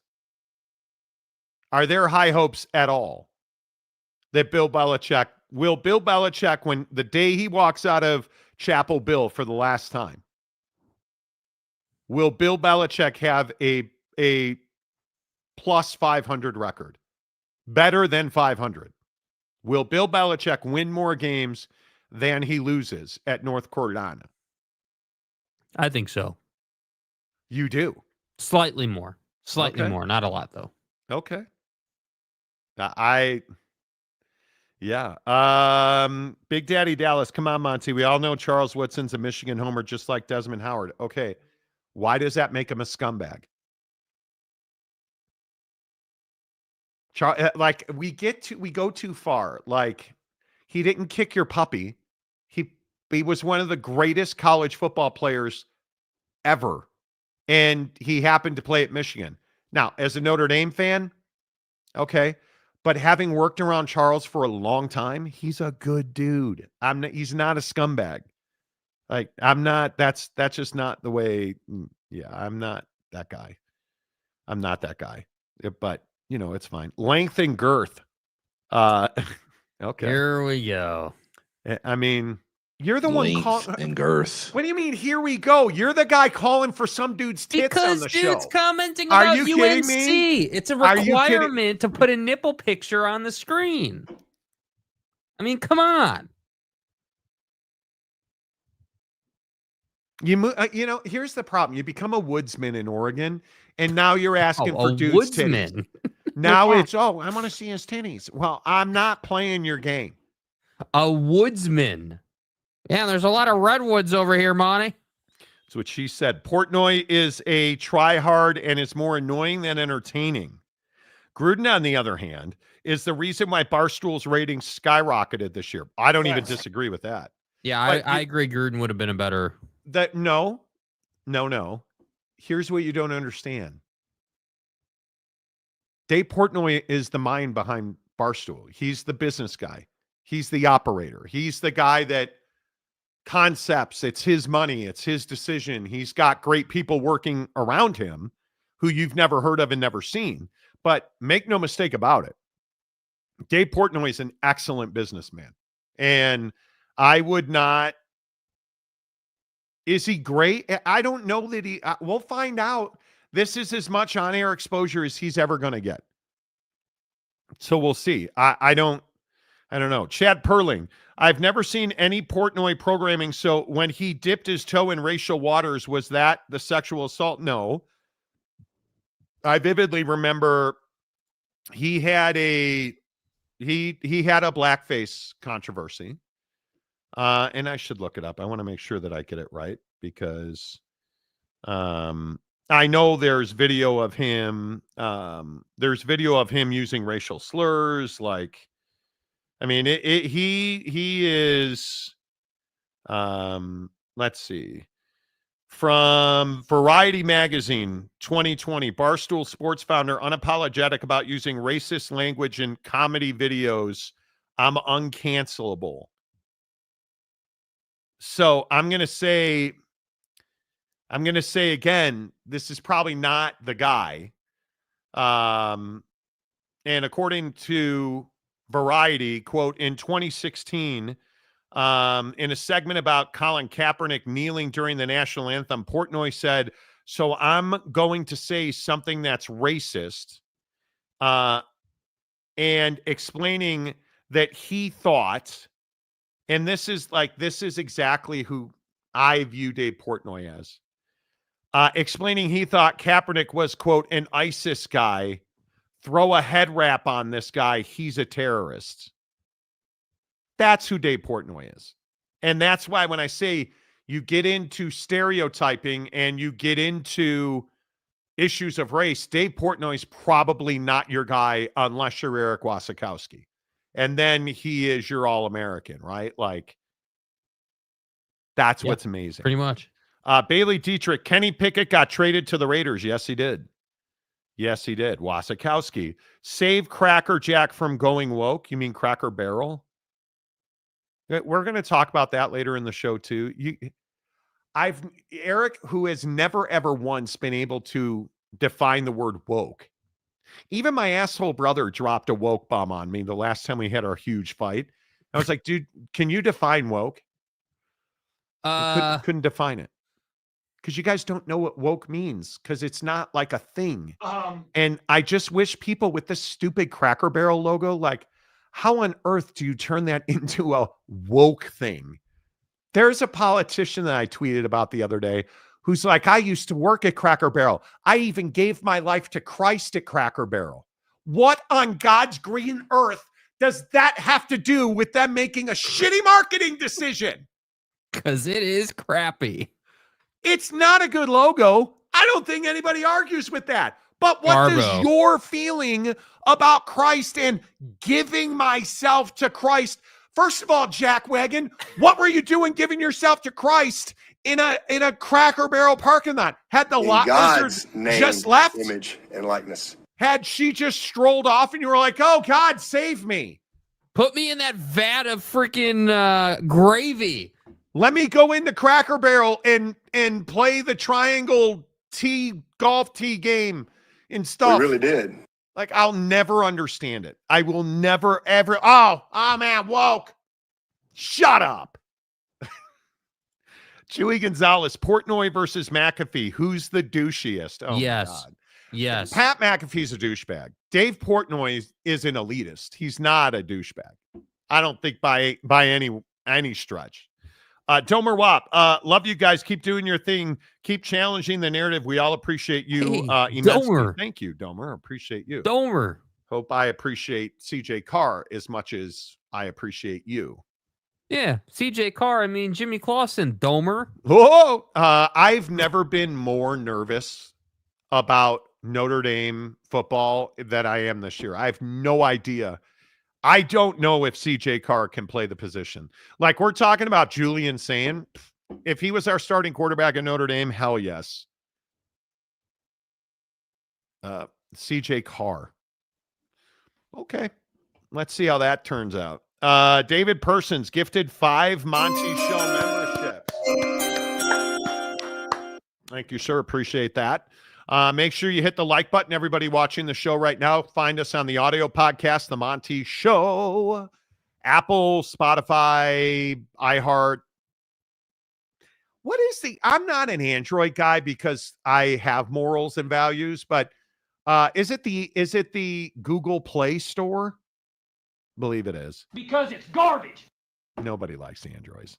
Are there high hopes at all that Bill Belichick, when the day he walks out of Chapel Bill for the last time, will Bill Belichick have a plus 500 record? Better than 500? Will Bill Belichick win more games than he loses at North Carolina? I think so. You do? Slightly more. More. Not a lot, though. Okay. Big Daddy Dallas, come on, Monty. We all know Charles Woodson's a Michigan homer just like Desmond Howard. Okay. Why does that make him a scumbag? Like, we go too far. Like, he didn't kick your puppy. He was one of the greatest college football players ever. And he happened to play at Michigan. Now, as a Notre Dame fan, okay, but having worked around Charles for a long time, he's a good dude. He's not a scumbag. Like, I'm not, that's just not the way. Yeah, I'm not that guy. But, it's fine. Length and girth. Okay. Here we go. I mean, you're the one calling. And girth. What do you mean, here we go? You're the guy calling for some dude's tits on the show. Because dude's commenting about Are you kidding UNC. me? It's a requirement to put a nipple picture on the screen. I mean, come on. Here's the problem. You become a woodsman in Oregon, and now you're asking for dude's titties. Now it's, I want to see his titties. Well, I'm not playing your game. A woodsman. Yeah, there's a lot of redwoods over here, Monty. That's what she said. Portnoy is a try-hard and is more annoying than entertaining. Gruden, on the other hand, is the reason why Barstool's ratings skyrocketed this year. I don't even disagree with that. Yeah, I agree. Gruden would have been a better. No. Here's what you don't understand. Dave Portnoy is the mind behind Barstool. He's the business guy. He's the operator. He's the guy that concepts. It's his money. It's his decision. He's got great people working around him who you've never heard of and never seen. But make no mistake about it, Dave Portnoy is an excellent businessman. And I would not. Is he great? I don't know that he. We'll find out. This is as much on-air exposure as he's ever going to get. So we'll see. I don't know. Chad Perling. I've never seen any Portnoy programming. So when he dipped his toe in racial waters, was that the sexual assault? No. I vividly remember he had a blackface controversy. And I should look it up. I want to make sure that I get it right because I know there's video of him. There's video of him using racial slurs. Like, I mean, he is. Let's see. From Variety Magazine, 2020, Barstool Sports founder unapologetic about using racist language in comedy videos. I'm uncancelable. So I'm going to say again, this is probably not the guy. And according to Variety, quote, in 2016, in a segment about Colin Kaepernick kneeling during the national anthem, Portnoy said, so I'm going to say something that's racist, and explaining that he thought, and this is exactly who I view Dave Portnoy as, explaining he thought Kaepernick was, quote, an ISIS guy. Throw a head wrap on this guy. He's a terrorist. That's who Dave Portnoy is. And that's why when I say you get into stereotyping and you get into issues of race, Dave Portnoy's probably not your guy unless you're Eric Wasikowski. And then he is your All-American, right? Like, that's what's amazing. Pretty much. Bailey Dietrich, Kenny Pickett got traded to the Raiders. Yes, he did. Yes, he did. Wasikowski. Save Cracker Jack from going woke. You mean Cracker Barrel? We're going to talk about that later in the show, too. Eric, who has never, ever once been able to define the word woke. Even my asshole brother dropped a woke bomb on me the last time we had our huge fight. I was like, dude, can you define woke? Couldn't define it. Because you guys don't know what woke means, because it's not like a thing. And I just wish people with this stupid Cracker Barrel logo, like, how on earth do you turn that into a woke thing? There's a politician that I tweeted about the other day who's like, I used to work at Cracker Barrel. I even gave my life to Christ at Cracker Barrel. What on God's green earth does that have to do with them making a shitty marketing decision? Because it is crappy. It's not a good logo. I don't think anybody argues with that. But what does your feeling about Christ and giving myself to Christ? First of all, Jack Wagon, what were you doing giving yourself to Christ in a Cracker Barrel parking lot? Had the lot lizard just left? Image and likeness. Had she just strolled off and you were like, oh, God, save me. Put me in that vat of freaking gravy. Let me go into Cracker Barrel and play the triangle golf tee game and stuff. We really did. Like, I'll never understand it. I will never, ever. Oh, man, woke. Shut up. Chewy Gonzalez, Portnoy versus McAfee. Who's the douchiest? Oh, yes. God. Yes. Pat McAfee's a douchebag. Dave Portnoy is an elitist. He's not a douchebag. I don't think by any stretch. Domer Wap, love you guys. Keep doing your thing. Keep challenging the narrative. We all appreciate you immensely. Domer. Thank you, Domer. Appreciate you. Domer. Hope I appreciate CJ Carr as much as I appreciate you. Yeah, CJ Carr. I mean, Jimmy Clausen. Domer. Oh, I've never been more nervous about Notre Dame football than I am this year. I have no idea. I don't know if CJ Carr can play the position. Like, we're talking about Julian saying, if he was our starting quarterback at Notre Dame, hell yes. CJ Carr. Okay. Let's see how that turns out. David Persons gifted 5 Monty Show memberships. Thank you, sir. Appreciate that. Make sure you hit the like button. Everybody watching the show right now, find us on the audio podcast, The Monty Show, Apple, Spotify, iHeart. What is I'm not an Android guy because I have morals and values, but is it the Google Play Store? Believe it is. Because it's garbage. Nobody likes Androids.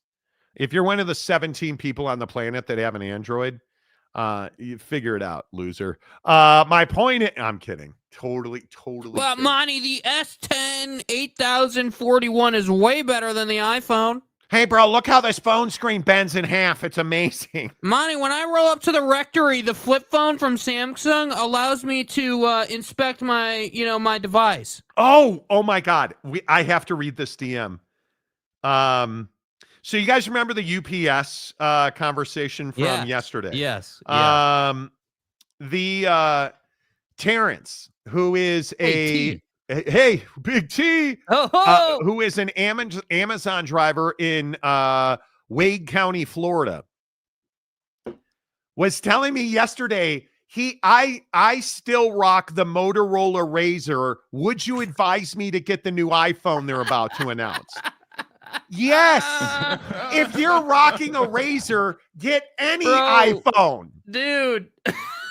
If you're one of the 17 people on the planet that have an Android, you figure it out, loser. My point I'm kidding. Totally Well, kidding. Monty, the S10 8041 is way better than the iPhone. Hey, bro, look how this phone screen bends in half. It's amazing. Monty, when I roll up to the rectory, the flip phone from Samsung allows me to inspect my, my device. Oh my God. I have to read this DM. So you guys remember the UPS conversation from yesterday? Yes. The Terrence, who is Big Big T, who is an Amazon driver in Wade County, Florida, was telling me yesterday I still rock the Motorola Razr. Would you advise me to get the new iPhone they're about to announce? Yes. If you're rocking a Razr, get any iPhone. Dude.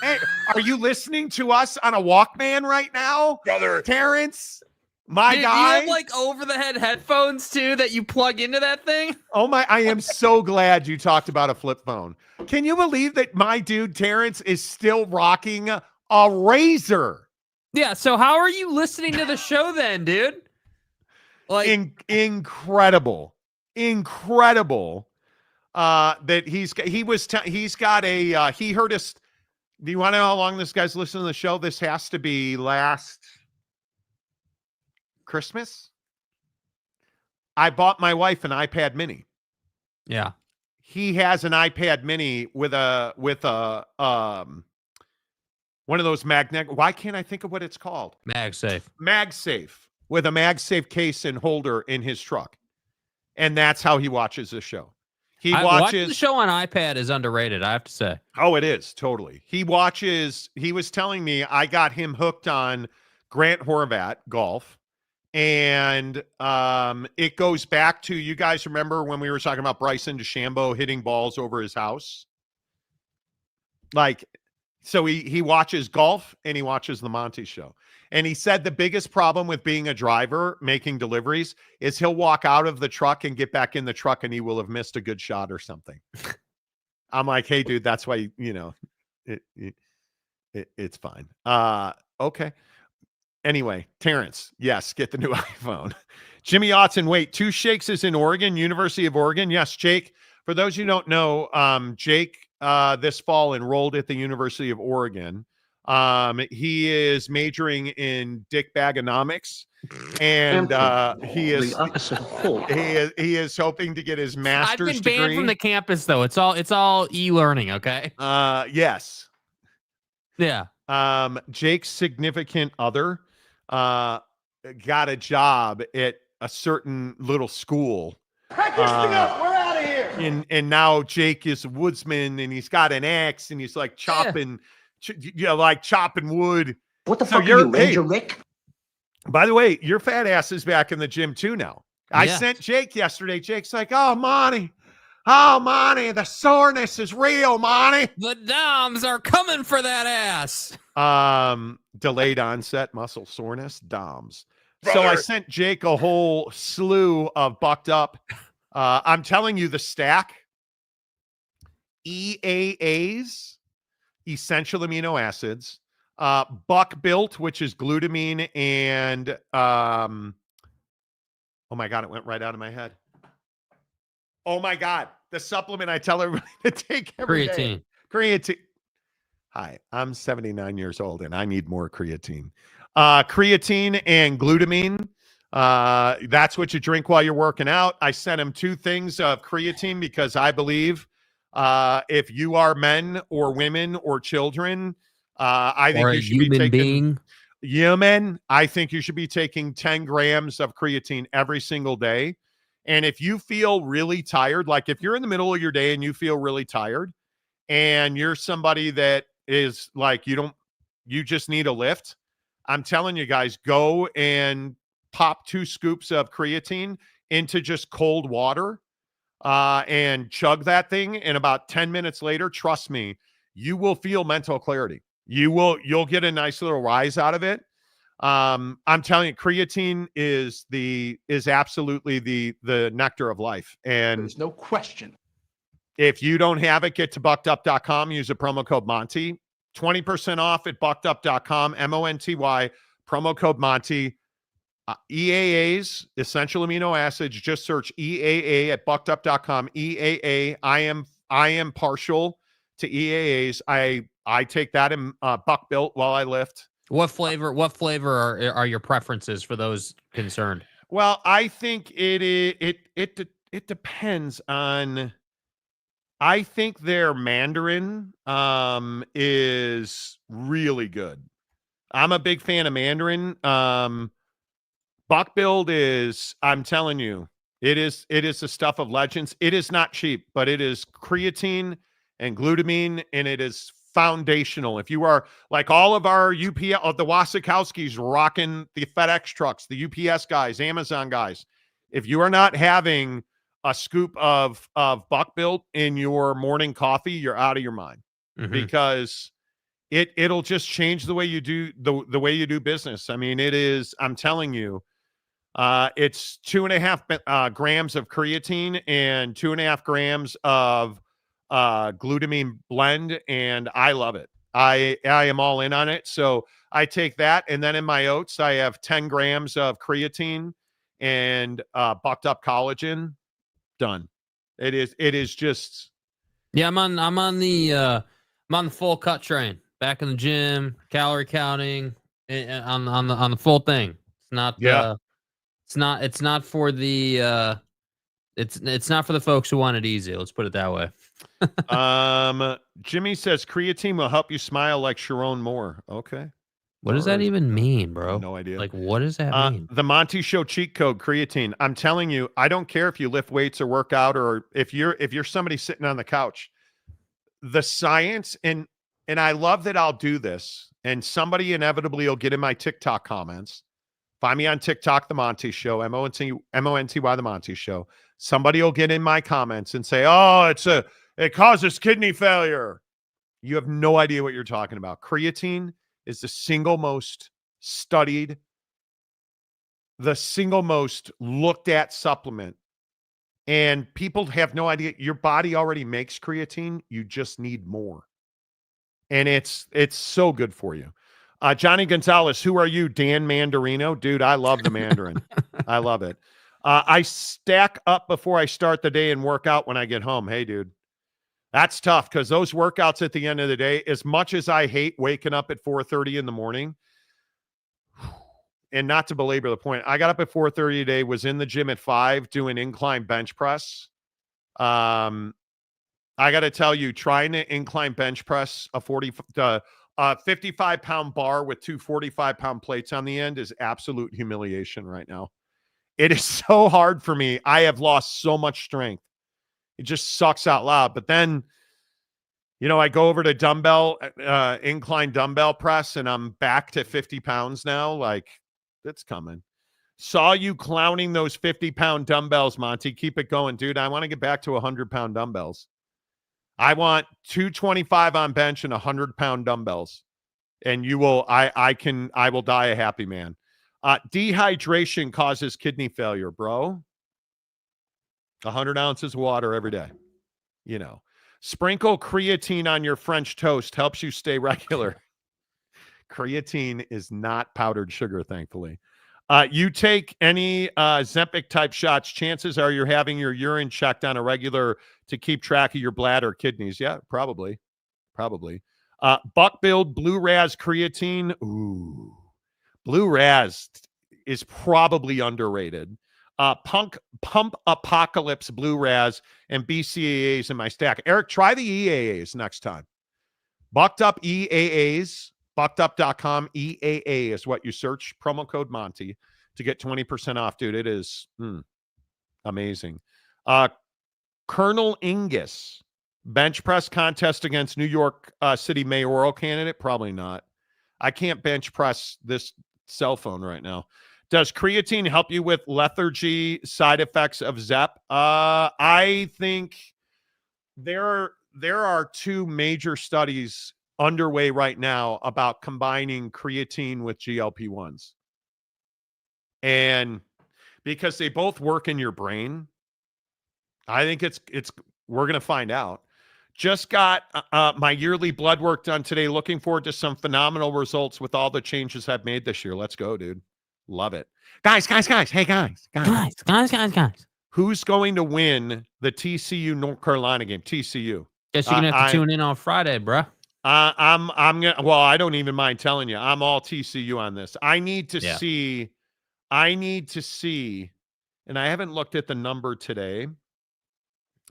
Hey, are you listening to us on a Walkman right now? Brother. Terrence, my Dude, guy. you have over-the-head headphones too that you plug into that thing? Oh my, I am so glad you talked about a flip phone. Can you believe that my dude Terrence is still rocking a Razr? Yeah, so how are you listening to the show then, dude? Like incredible. That he heard us. Do you want to know how long this guy's listening to the show? This has to be last Christmas. I bought my wife an iPad mini. Yeah. He has an iPad mini with a one of those magnetic. Why can't I think of what it's called? MagSafe. MagSafe, with a MagSafe case and holder in his truck. And that's how he watches the show. Watching the show on iPad is underrated, I have to say. Oh, it is, totally. He was telling me I got him hooked on Grant Horvat golf. And it goes back to, you guys remember when we were talking about Bryson DeChambeau hitting balls over his house? So he watches golf and he watches the Monty Show. And he said the biggest problem with being a driver making deliveries is he'll walk out of the truck and get back in the truck and he will have missed a good shot or something. I'm like, hey, dude, that's why, it's fine. Okay. Anyway, Terrence, yes, get the new iPhone. Jimmy Otson, wait, 2 Shakes is in Oregon, University of Oregon. Yes, Jake. For those who don't know, Jake this fall enrolled at the University of Oregon. He is majoring in dickbagonomics, and he is hoping to get his master's degree. I've been banned from the campus though. It's all e-learning, okay? Yes. Yeah. Jake's significant other got a job at a certain little school. Pack this thing up. We're out of here. And now Jake is a woodsman, and he's got an axe, and he's like chopping wood. What the fuck are you, Ranger Rick? By the way, your fat ass is back in the gym too now. I sent Jake yesterday. Jake's like, oh, Monty, the soreness is real, Monty. The DOMs are coming for that ass. Delayed onset muscle soreness, DOMs. Brother. So I sent Jake a whole slew of bucked up. I'm telling you, the stack, EAAs, essential amino acids, buck built, which is glutamine, and oh my God, it went right out of my head. Oh my God, the supplement I tell everybody to take every day. Creatine. Hi, I'm 79 years old and I need more creatine. Creatine and glutamine. That's what you drink while you're working out. I sent him 2 things of creatine because I believe if you are men or women or children, I think you should be taking. human, I think you should be taking 10 grams of creatine every single day. And if you feel really tired, like if you're in the middle of your day and you feel really tired and you're somebody that is like, you just need a lift, I'm telling you guys, go and pop 2 scoops of creatine into just cold water and chug that thing. And about 10 minutes later, trust me, you will feel mental clarity. You'll get a nice little rise out of it. I'm telling you, creatine is absolutely the nectar of life. And There's no question. if you don't have it, get to buckedup.com, use the promo code Monty. 20% off at buckedup.com, MONTY, promo code Monty. EAAs, essential amino acids, just search EAA at buckedup.com. EAA, I am partial to EAAs. I take that in Buck Built while I lift. What flavor are your preferences for those concerned? Well, I think it depends on. I think their Mandarin is really good. I'm a big fan of Mandarin. Buck Build is, I'm telling you, it is the stuff of legends. It is not cheap, but it is creatine and glutamine, and it is foundational. If you are like all of our UPS, the Wasikowskis rocking the FedEx trucks, the UPS guys, Amazon guys, if you are not having a scoop of Buck Built in your morning coffee, you're out of your mind. Because it'll just change the way you do the way you do business. I mean, it is, I'm telling you, it's 2.5 grams of creatine and 2.5 grams of glutamine blend, and I love it. I am all in on it. So I take that, and then in my oats, I have 10 grams of creatine and bucked up collagen. Done. It is just. Yeah, I'm on the full cut train. Back in the gym, calorie counting, on the full thing. It's not. It's not for the. It's not for the folks who want it easy. Let's put it that way. Jimmy says creatine will help you smile like Sharon Moore. Okay. What does that even mean, bro? No idea. Like, what does that mean? The Monty Show cheat code, creatine. I'm telling you, I don't care if you lift weights or work out, or if you're somebody sitting on the couch. The science, and I love that I'll do this, and somebody inevitably will get in my TikTok comments. Find me on TikTok, The Monty Show, MONTY, The Monty Show. Somebody will get in my comments and say, oh, it causes kidney failure. You have no idea what you're talking about. Creatine is the single most studied, the single most looked at supplement. And people have no idea. Your body already makes creatine. You just need more. And it's so good for you. Johnny Gonzalez, who are you? Dan Mandarino? Dude, I love the Mandarin. I love it. I stack up before I start the day and work out when I get home. Hey, dude. That's tough because those workouts at the end of the day, as much as I hate waking up at 4:30 in the morning, and not to belabor the point, I got up at 4:30 today, was in the gym at 5 doing incline bench press. I got to tell you, trying to incline bench press a 55-pound bar with 2 45-pound plates on the end is absolute humiliation right now. It is so hard for me. I have lost so much strength. It just sucks out loud. But then, I go over to incline dumbbell press, and I'm back to 50 pounds now. Like, it's coming. Saw you clowning those 50-pound dumbbells, Monty. Keep it going, dude. I want to get back to 100-pound dumbbells. I want 225 on bench and 100-pound dumbbells. And I will die a happy man. Dehydration causes kidney failure, bro. 100 ounces of water every day. Sprinkle creatine on your French toast. Helps you stay regular. Creatine is not powdered sugar, thankfully. You take any Zempic type shots, chances are you're having your urine checked on a regular to keep track of your bladder, kidneys. Yeah, probably. Buck Build Blue Raz creatine. Ooh. Blue Raz is probably underrated. Pump Apocalypse Blue Raz and BCAAs in my stack. Eric, try the EAAs next time. Bucked up EAAs Buckedup.com, EAA is what you search. Promo code Monty to get 20% off, dude. It is amazing. Colonel Ingus, bench press contest against New York City mayoral candidate? Probably not. I can't bench press this cell phone right now. Does creatine help you with lethargy, side effects of ZEP? I think there are two major studies underway right now about combining creatine with GLP-1s. And because they both work in your brain, I think we're going to find out. Just got my yearly blood work done today. Looking forward to some phenomenal results with all the changes I've made this year. Let's go, dude. Love it. Guys. Hey, guys. Who's going to win the TCU North Carolina game? TCU. Guess you're going to have to tune in on Friday, bro. I'm going to, well, I don't even mind telling you. I'm all TCU on this. I need to see, and I haven't looked at the number today.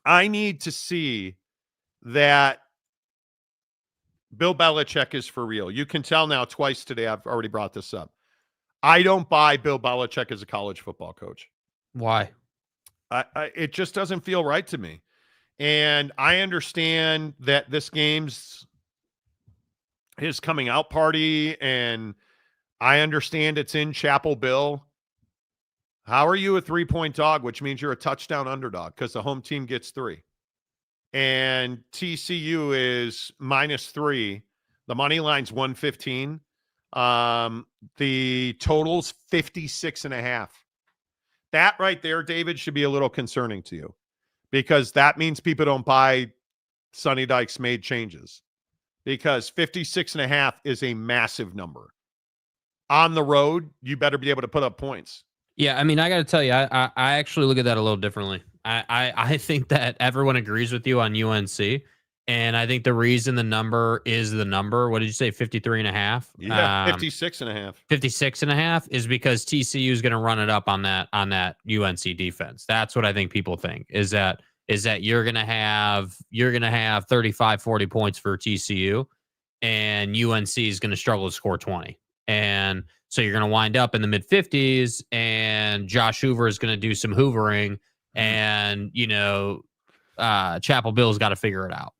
I need to see that Bill Belichick is for real. You can tell now twice today. I've already brought this up. I don't buy Bill Belichick as a college football coach. Why? It just doesn't feel right to me. And I understand that this game's his coming out party, and I understand it's in Chapel Bill. How are you a 3-point dog, which means you're a touchdown underdog because the home team gets 3? And TCU is -3. The money line's 115. The total's 56.5. That right there, David, should be a little concerning to you because that means people don't buy Sonny Dykes made changes because 56.5 is a massive number. On the road, you better be able to put up points. Yeah, I mean, I got to tell you, I actually look at that a little differently. I think that everyone agrees with you on UNC, and I think the reason the number is the number, what did you say, 53.5? Yeah, 56.5. 56.5 is because TCU is going to run it up on that UNC defense. That's what I think people think is that you're going to have 35, 40 points for TCU, and UNC is going to struggle to score 20. And so you're going to wind up in the mid 50s, and Josh Hoover is going to do some hoovering, and Chapel Bill's got to figure it out.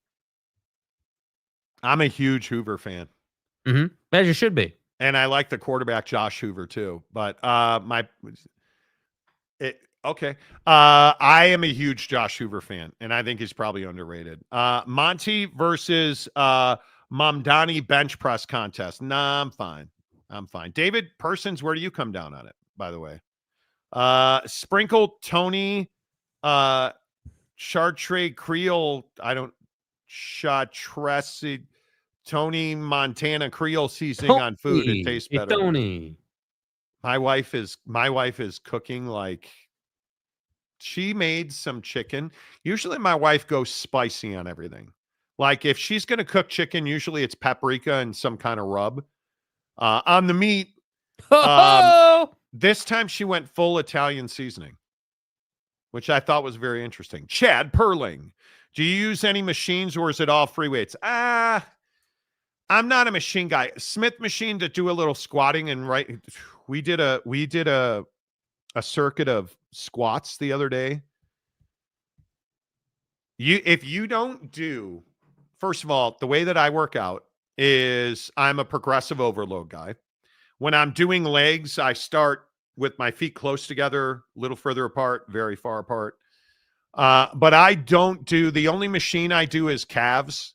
I'm a huge Hoover fan. As you should be. And I like the quarterback Josh Hoover too. But I am a huge Josh Hoover fan, and I think he's probably underrated. Monty versus Mamdani bench press contest. Nah, I'm fine. David Persons, where do you come down on it, by the way? Sprinkle Tony Chartre Creole. Tony Montana Creole seasoning on food. It tastes better. Tony. My wife is cooking like she made some chicken. Usually my wife goes spicy on everything. Like if she's going to cook chicken, usually it's paprika and some kind of rub. On the meat, this time she went full Italian seasoning, which I thought was very interesting. Chad Perling, do you use any machines or is it all free weights? I'm not a machine guy. Smith machine to do a little squatting and right. We did a circuit of squats the other day. If you don't do, first of all, the way that I work out is I'm a progressive overload guy. When I'm doing legs, I start with my feet close together, a little further apart, very far apart. But I don't do, the only machine I do is calves.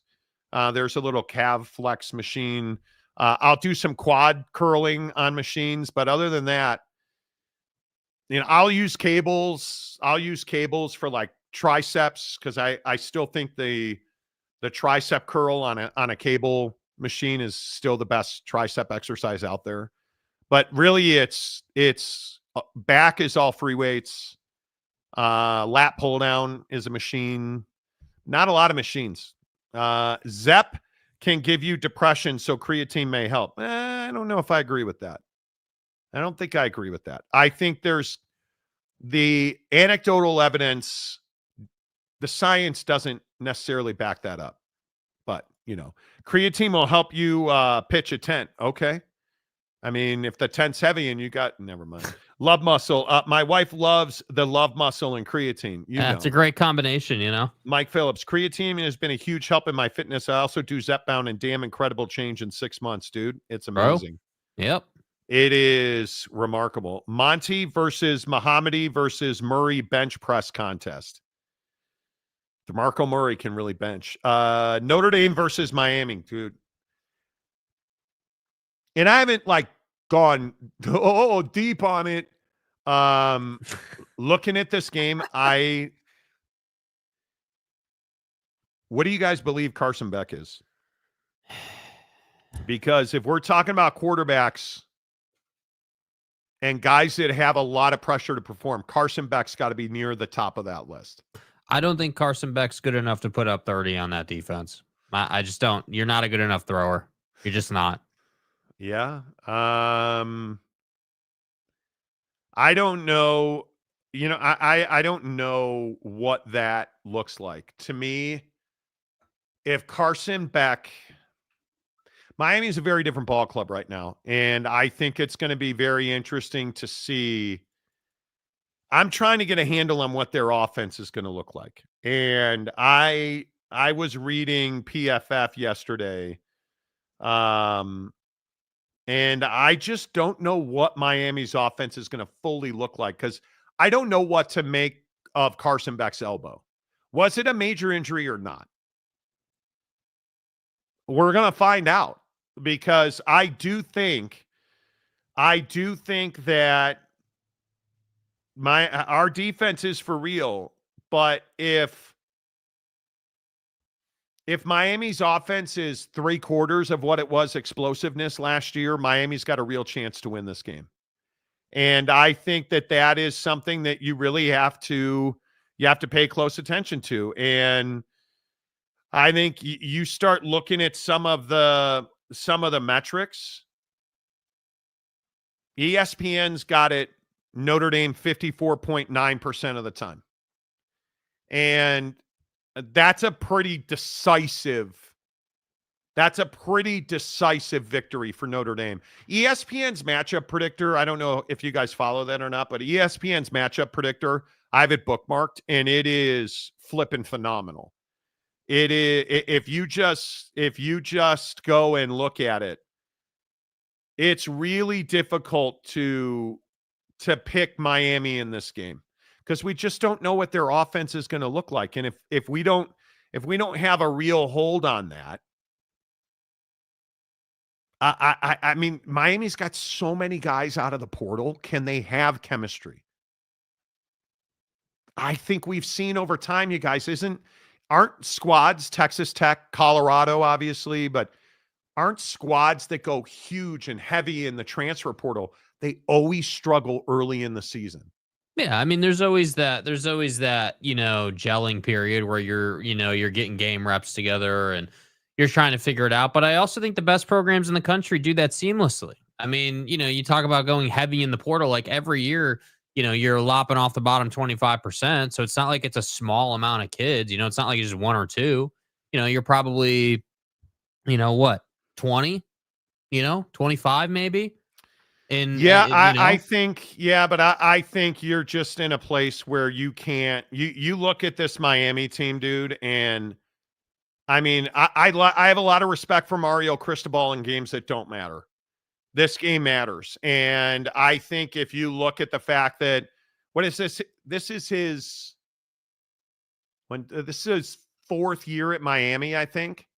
There's a little calf flex machine. I'll do some quad curling on machines, but other than that, I'll use cables. I'll use cables for like triceps because I still think the tricep curl on a cable machine is still the best tricep exercise out there. But really it's back is all free weights. Lat pull down is a machine. Not a lot of machines. ZEP can give you depression, so creatine may help. I don't know if I agree with that. I don't think I agree with that. I think there's the anecdotal evidence. The science doesn't necessarily back that up. But, Creatine will help you pitch a tent. Okay. I mean, if the tent's heavy and you got, never mind. Love muscle. My wife loves the love muscle and creatine. It's a great combination, Mike Phillips, creatine has been a huge help in my fitness. I also do Zepbound and damn incredible change in 6 months, dude. It's amazing. Yep. It is remarkable. Monty versus Muhammadi versus Murray bench press contest. DeMarco Murray can really bench. Notre Dame versus Miami, dude. And I haven't gone deep on it. Looking at this game, what do you guys believe Carson Beck is? Because if we're talking about quarterbacks and guys that have a lot of pressure to perform, Carson Beck's got to be near the top of that list. I don't think Carson Beck's good enough to put up 30 on that defense. I just don't. You're not a good enough thrower. You're just not. Yeah. I don't know. I don't know what that looks like. To me, if Carson Beck, Miami is a very different ball club right now. And I think it's going to be very interesting to see. I'm trying to get a handle on what their offense is going to look like. And I was reading PFF yesterday. And I just don't know what Miami's offense is going to fully look like because I don't know what to make of Carson Beck's elbow. Was it a major injury or not? We're going to find out because I do think that our defense is for real, but if Miami's offense is 3/4 of what it was explosiveness last year, Miami's got a real chance to win this game. And I think that is something that you really have to pay close attention to. And I think you start looking at some of the metrics. ESPN's got it Notre Dame 54.9% of the time. And that's a pretty decisive victory for Notre Dame. ESPN's matchup predictor, I don't know if you guys follow that or not, but ESPN's matchup predictor, I have it bookmarked, and it is flipping phenomenal. It is, if you just go and look at it, it's really difficult to pick Miami in this game because we just don't know what their offense is going to look like. And if we don't have a real hold on that, I mean, Miami's got so many guys out of the portal. Can they have chemistry? I think we've seen over time, you guys, aren't squads, Texas Tech, Colorado, obviously, but aren't squads that go huge and heavy in the transfer portal. They always struggle early in the season. Yeah, I mean, there's always that, gelling period where you're getting game reps together and you're trying to figure it out. But I also think the best programs in the country do that seamlessly. I mean, you talk about going heavy in the portal, like every year, you're lopping off the bottom 25%. So it's not like it's a small amount of kids, it's not like it's just one or two, you're probably, 20, 25 maybe. I think you're just in a place where you can't, you look at this Miami team, dude. And I mean, I have a lot of respect for Mario Cristobal in games that don't matter. This game matters. And I think if you look at the fact that, what is this? This is his fourth year at Miami, I think.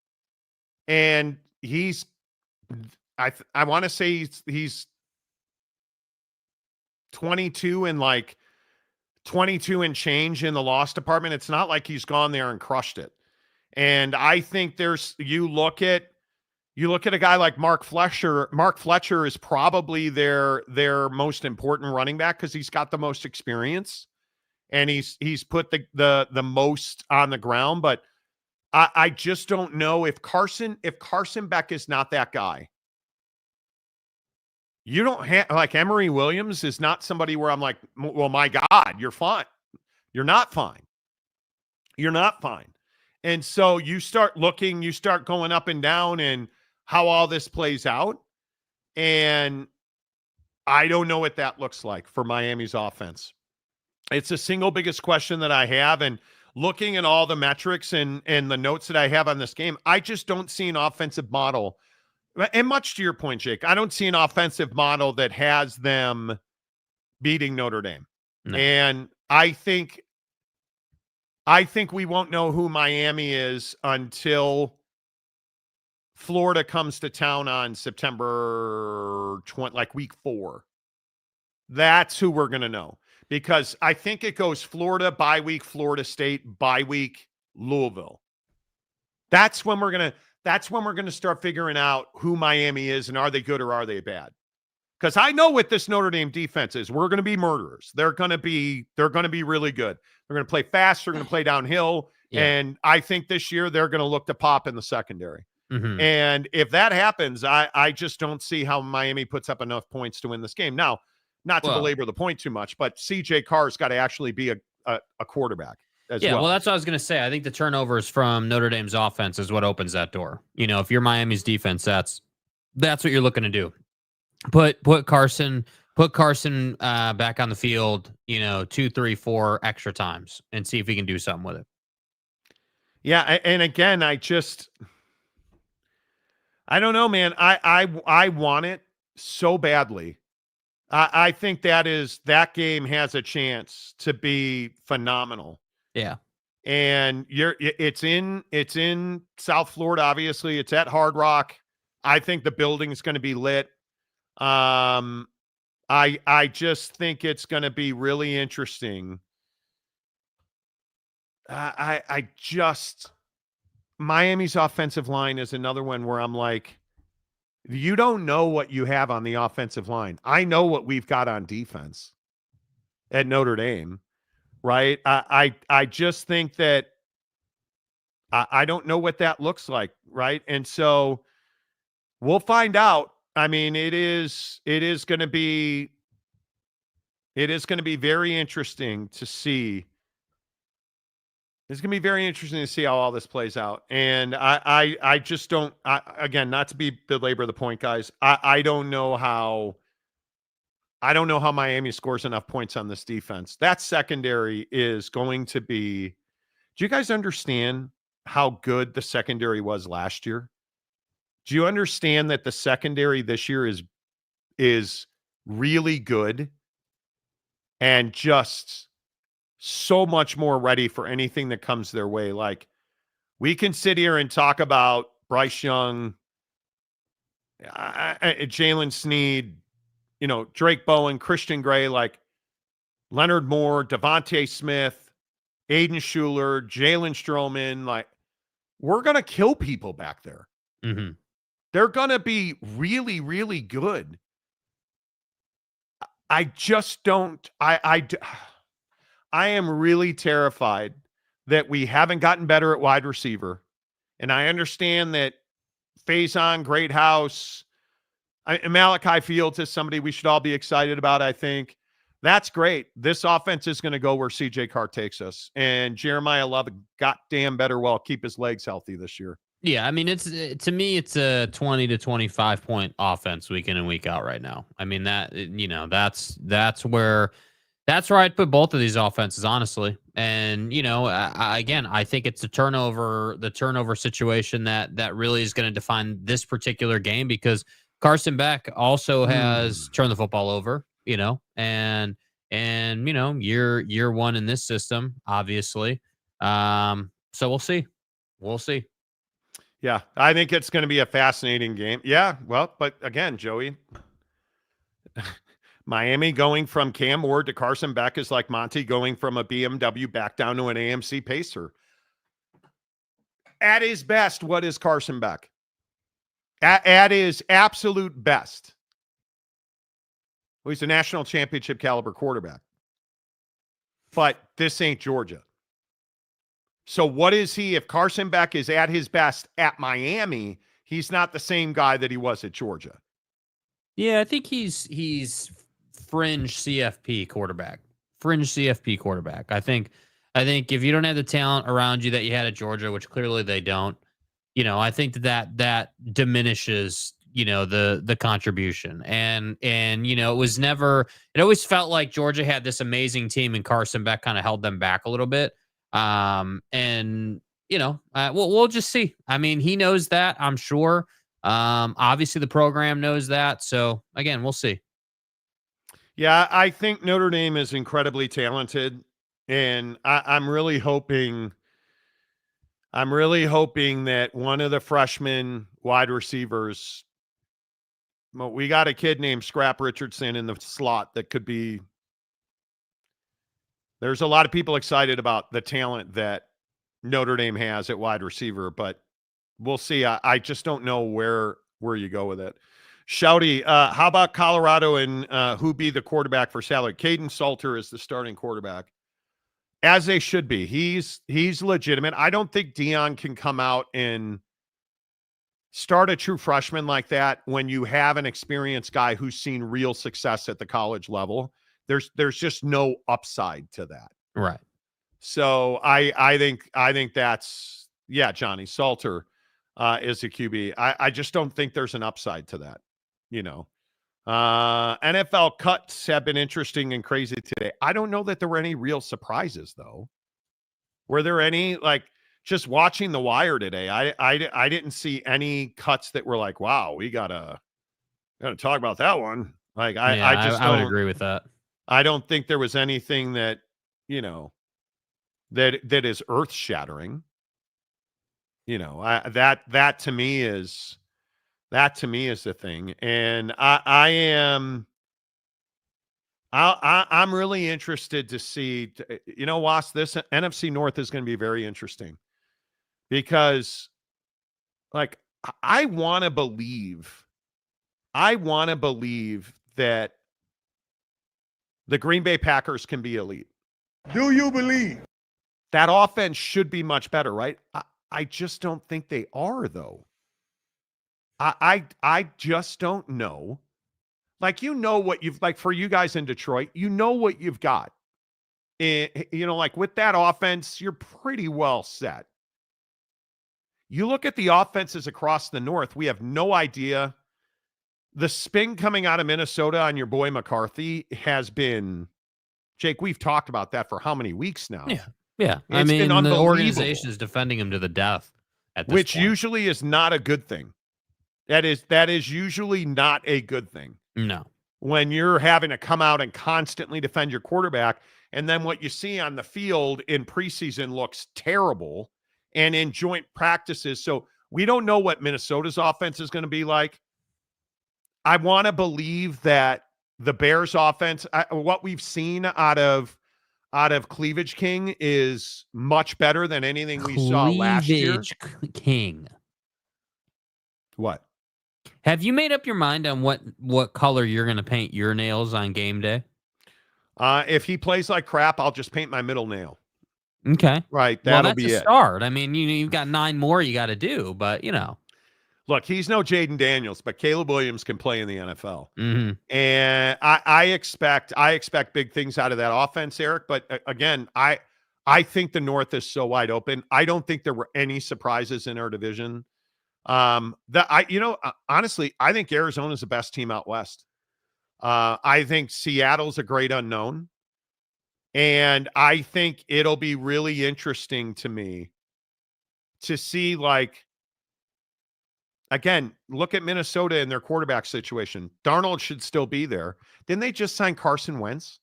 And I want to say he's 22 and 22 and change in the loss department. It's not like he's gone there and crushed it. And I think you look at a guy like Mark Fletcher. Mark Fletcher is probably their most important running back because he's got the most experience and he's put the most on the ground. But I just don't know if Carson Beck is not that guy. You don't have, Emory Williams is not somebody where I'm like, well, my God, you're fine. You're not fine. You're not fine. And so you start looking, you start going up and down and how all this plays out. And I don't know what that looks like for Miami's offense. It's the single biggest question that I have. And looking at all the metrics and the notes that I have on this game, I just don't see an offensive model. And much to your point, Jake, I don't see an offensive model that has them beating Notre Dame. No. And I think we won't know who Miami is until Florida comes to town on September 20, like week 4. That's who we're going to know, because I think it goes Florida, bye week, Florida State, bye week, Louisville. That's when we're going to start figuring out who Miami is and are they good or are they bad? Because I know what this Notre Dame defense is. We're going to be murderers. They're going to be really good. They're going to play fast. They're going to play downhill. Yeah. And I think this year they're going to look to pop in the secondary. Mm-hmm. And if that happens, I just don't see how Miami puts up enough points to win this game. Now, not to belabor the point too much, but CJ Carr's got to actually be a quarterback as well. Well, that's what I was going to say. I think the turnovers from Notre Dame's offense is what opens that door. You know, if you're Miami's defense, that's what you're looking to do. Put Carson back on the field, 2, 3, 4 extra times and see if he can do something with it. Yeah, and again, I don't know, man. I want it so badly. I think that game has a chance to be phenomenal. Yeah. And it's in South Florida, obviously. It's at Hard Rock. I think the building is going to be lit. I just think it's going to be really interesting. Miami's offensive line is another one where I'm like, you don't know what you have on the offensive line. I know what we've got on defense at Notre Dame, right? I just think that I don't know what that looks like, right? And so we'll find out. I mean, it is going to be very interesting to see. It's going to be very interesting to see how all this plays out. And I just don't, again, not to belabor the point, guys. I don't know how Miami scores enough points on this defense. That secondary is going to be, do you guys understand how good the secondary was last year? Do you understand that the secondary this year is really good and just so much more ready for anything that comes their way? Like, we can sit here and talk about Bryce Young, Jalen Sneed, Drake Bowen, Christian Gray, like Leonard Moore, Devontae Smith, Aiden Schuler, Jalen Stroman. Like, we're going to kill people back there. Mm-hmm. They're going to be really, really good. I just don't. I am really terrified that we haven't gotten better at wide receiver. And I understand that Faison, Greathouse, Malachi Fields is somebody we should all be excited about, I think. That's great. This offense is going to go where CJ Carr takes us. And Jeremiah Love goddamn better well keep his legs healthy this year. Yeah, I mean, to me, it's a 20 to 25 point offense week in and week out right now. I mean, that's where I'd put both of these offenses, honestly. And, again, I think it's the turnover situation that really is going to define this particular game, because Carson Beck also has turned the football over, and year one in this system, obviously. So we'll see. Yeah, I think it's going to be a fascinating game. Yeah, well, but again, Joey, Miami going from Cam Ward to Carson Beck is like Monty going from a BMW back down to an AMC Pacer. At his best, what is Carson Beck? At his absolute best, well, he's a national championship caliber quarterback. But this ain't Georgia. So what is he? If Carson Beck is at his best at Miami, he's not the same guy that he was at Georgia. Yeah, I think he's fringe CFP quarterback. I think I think if you don't have the talent around you that you had at Georgia, which clearly they don't, I think that diminishes, the contribution. And it always felt like Georgia had this amazing team and Carson Beck kind of held them back a little bit. We'll just see. I mean, he knows that, I'm sure. Obviously the program knows that. So again, we'll see. Yeah, I think Notre Dame is incredibly talented, and I'm really hoping that one of the freshman wide receivers, well, we got a kid named Scrap Richardson in the slot that could be. There's a lot of people excited about the talent that Notre Dame has at wide receiver, but we'll see. I just don't know where you go with it. Shouty, how about Colorado and who be the quarterback for Salad? Caden Salter is the starting quarterback, as they should be. He's legitimate. I don't think Dion can come out and start a true freshman like that when you have an experienced guy who's seen real success at the college level. There's just no upside to that. Right. So I think that's, Johnny Salter is a QB. I just don't think there's an upside to that. NFL cuts have been interesting and crazy today. I don't know that there were any real surprises, though. Were there any, just watching The Wire today? I didn't see any cuts that were like, wow, we gotta talk about that one. I would agree with that. I don't think there was anything that that is earth shattering. That to me is the thing. And I'm really interested to see, Was, this NFC North is going to be very interesting because I want to believe that the Green Bay Packers can be elite. Do you believe? That offense should be much better, right? I just don't think they are, though. I just don't know. What you've, for you guys in Detroit, what you've got. With that offense, you're pretty well set. You look at the offenses across the North, we have no idea. The spin coming out of Minnesota on your boy McCarthy has been, Jake, we've talked about that for how many weeks now? Yeah. It's been the organization is defending him to the death at this which point. Usually is not a good thing. That is usually not a good thing. No. When you're having to come out and constantly defend your quarterback, and then what you see on the field in preseason looks terrible, and in joint practices. So we don't know what Minnesota's offense is going to be like. I want to believe that the Bears offense, what we've seen out of Cleavage King, is much better than anything we saw last year. Cleavage King. What? Have you made up your mind on what color you're going to paint your nails on game day? If he plays like crap, I'll just paint my middle nail. Okay. Right. That'll be be a it. Start. I mean, you've got 9 more you got to do, but Look, he's no Jaden Daniels, but Caleb Williams can play in the NFL. Mm-hmm. And I expect big things out of that offense, Eric. But again, I think the North is so wide open. I don't think there were any surprises in our division. Honestly, I think Arizona's the best team out west. I think Seattle's a great unknown. And I think it'll be really interesting to me to see, again, look at Minnesota and their quarterback situation. Darnold should still be there. Didn't they just sign Carson Wentz?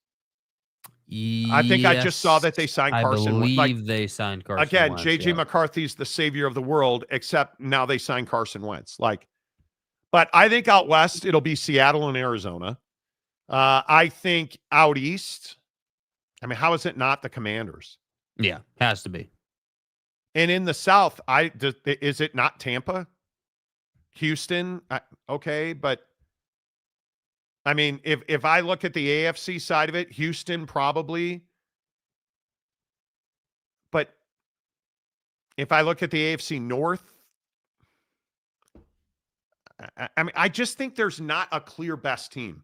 Yes, I think I just saw that they signed Carson Wentz. I believe they signed Carson again, Wentz. J.J. McCarthy's the savior of the world, except now they signed Carson Wentz. But I think out west, it'll be Seattle and Arizona. I think out east, how is it not the Commanders? Yeah, has to be. And in the South, is it not Tampa? Houston? Okay, but if I look at the AFC side of it, Houston probably. But if I look at the AFC North, I just think there's not a clear best team.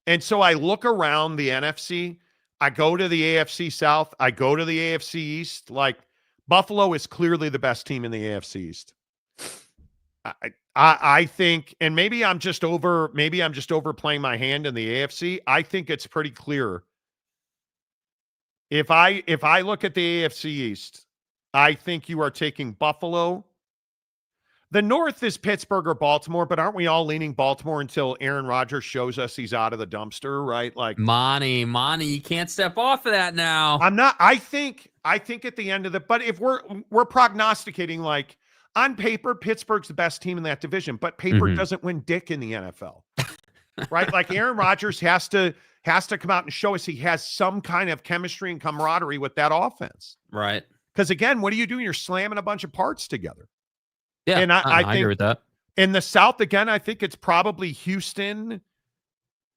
And so I look around the NFC. I go to the AFC South. I go to the AFC East. Like, Buffalo is clearly the best team in the AFC East. I think, and maybe I'm just overplaying my hand in the AFC. I think it's pretty clear. If I look at the AFC East, I think you are taking Buffalo. The North is Pittsburgh or Baltimore, but aren't we all leaning Baltimore until Aaron Rodgers shows us he's out of the dumpster, right? Like, Monty, you can't step off of that now. I'm not. I think at the end of but if we're prognosticating, like, on paper, Pittsburgh's the best team in that division, but paper doesn't win dick in the NFL, right? Like, Aaron Rodgers has to come out and show us he has some kind of chemistry and camaraderie with that offense, right? Because again, what are you doing? You're slamming a bunch of parts together. Yeah, and I agree with that. In the South, again, I think it's probably Houston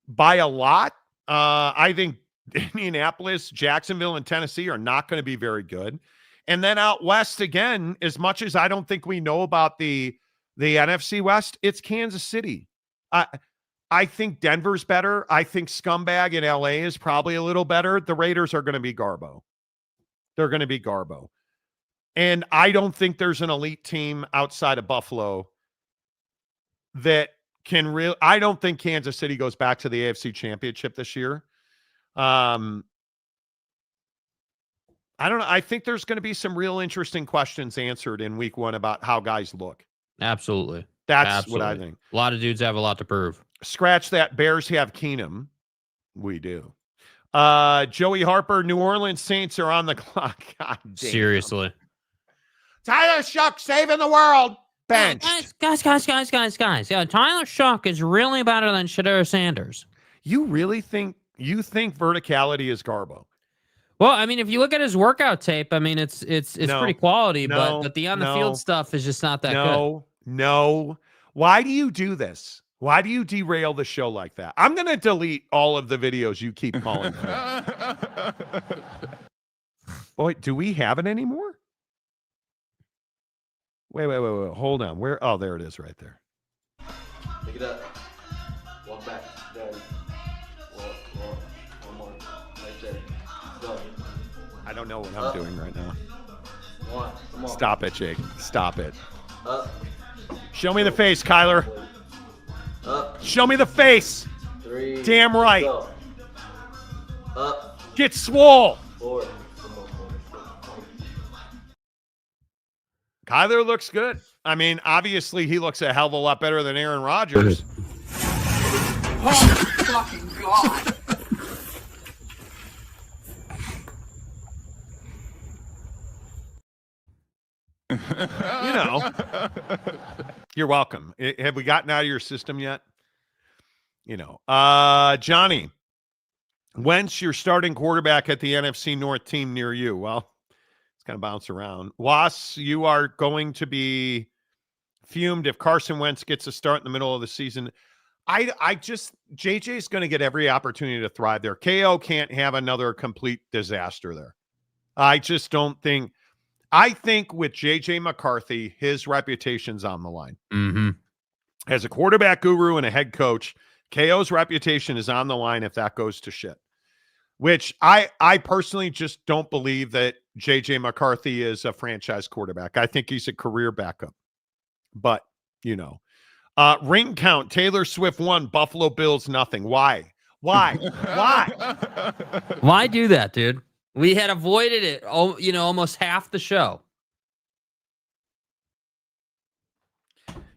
by a lot. I think Indianapolis, Jacksonville, and Tennessee are not going to be very good. And then out West, again, as much as I don't think we know about the NFC West, it's Kansas City. I think Denver's better. I think Scumbag in LA is probably a little better. The Raiders are going to be Garbo. They're going to be Garbo. And I don't think there's an elite team outside of Buffalo that can really. I don't think Kansas City goes back to the AFC Championship this year. I don't know. I think there's going to be some real interesting questions answered in week 1 about how guys look. Absolutely. That's what I think. A lot of dudes have a lot to prove. Scratch that. Bears have Keenum. We do. Joey Harper, New Orleans Saints are on the clock. God damn. Seriously. Tyler Shuck saving the world. Bench. Guys. Yeah, Tyler Shuck is really better than Shedeur Sanders. You really think verticality is Garbo? Well, I mean, if you look at his workout tape, I mean, it's pretty quality, but the on the field stuff is just not that good. No. Why do you do this? Why do you derail the show like that? I'm going to delete all of the videos you keep calling for. Boy, do we have it anymore? Wait. Hold on. Where? Oh, there it is right there. Pick it up. Walk back. Down. Walk. One more. Right there. Go. I don't know what I'm doing right now. One. Come on. Stop it, Jake. Stop it. Up. Show me the face, Kyler. Up. Show me the face. 3. Damn right. Go. Up. Get swole. 4. Kyler looks good. I mean, obviously, he looks a hell of a lot better than Aaron Rodgers. Oh, fucking God. You know. You're welcome. Have we gotten out of your system yet? You know. Johnny, Wentz, your starting quarterback at the NFC North team near you. Well, it's going to bounce around. Was, you are going to be fumed if Carson Wentz gets a start in the middle of the season. JJ is going to get every opportunity to thrive there. KO can't have another complete disaster there. I just don't think. I think with JJ McCarthy, his reputation's on the line. Mm-hmm. As a quarterback guru and a head coach, KO's reputation is on the line if that goes to shit. Which I personally just don't believe that JJ McCarthy is a franchise quarterback. I think he's a career backup. But, you know. Ring count, Taylor Swift 1, Buffalo Bills nothing. Why? Why do that, dude? We had avoided it, almost half the show.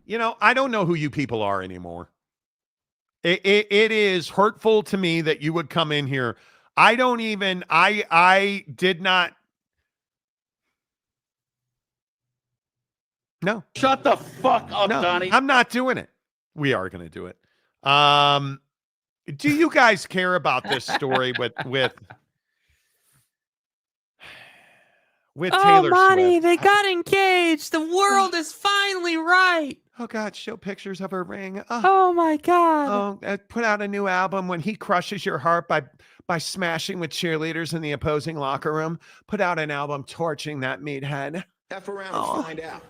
You know, I don't know who you people are anymore. It is hurtful to me that you would come in here. I did not. No. Shut the fuck up, Donnie. I'm not doing it. We are going to do it. Do you guys care about this story with Taylor Monty, Swift? they got engaged. The world is finally right. Oh, God, show pictures of her ring. Oh my God. Oh, put out a new album when he crushes your heart by smashing with cheerleaders in the opposing locker room. Put out an album torching that meathead. F around and find out.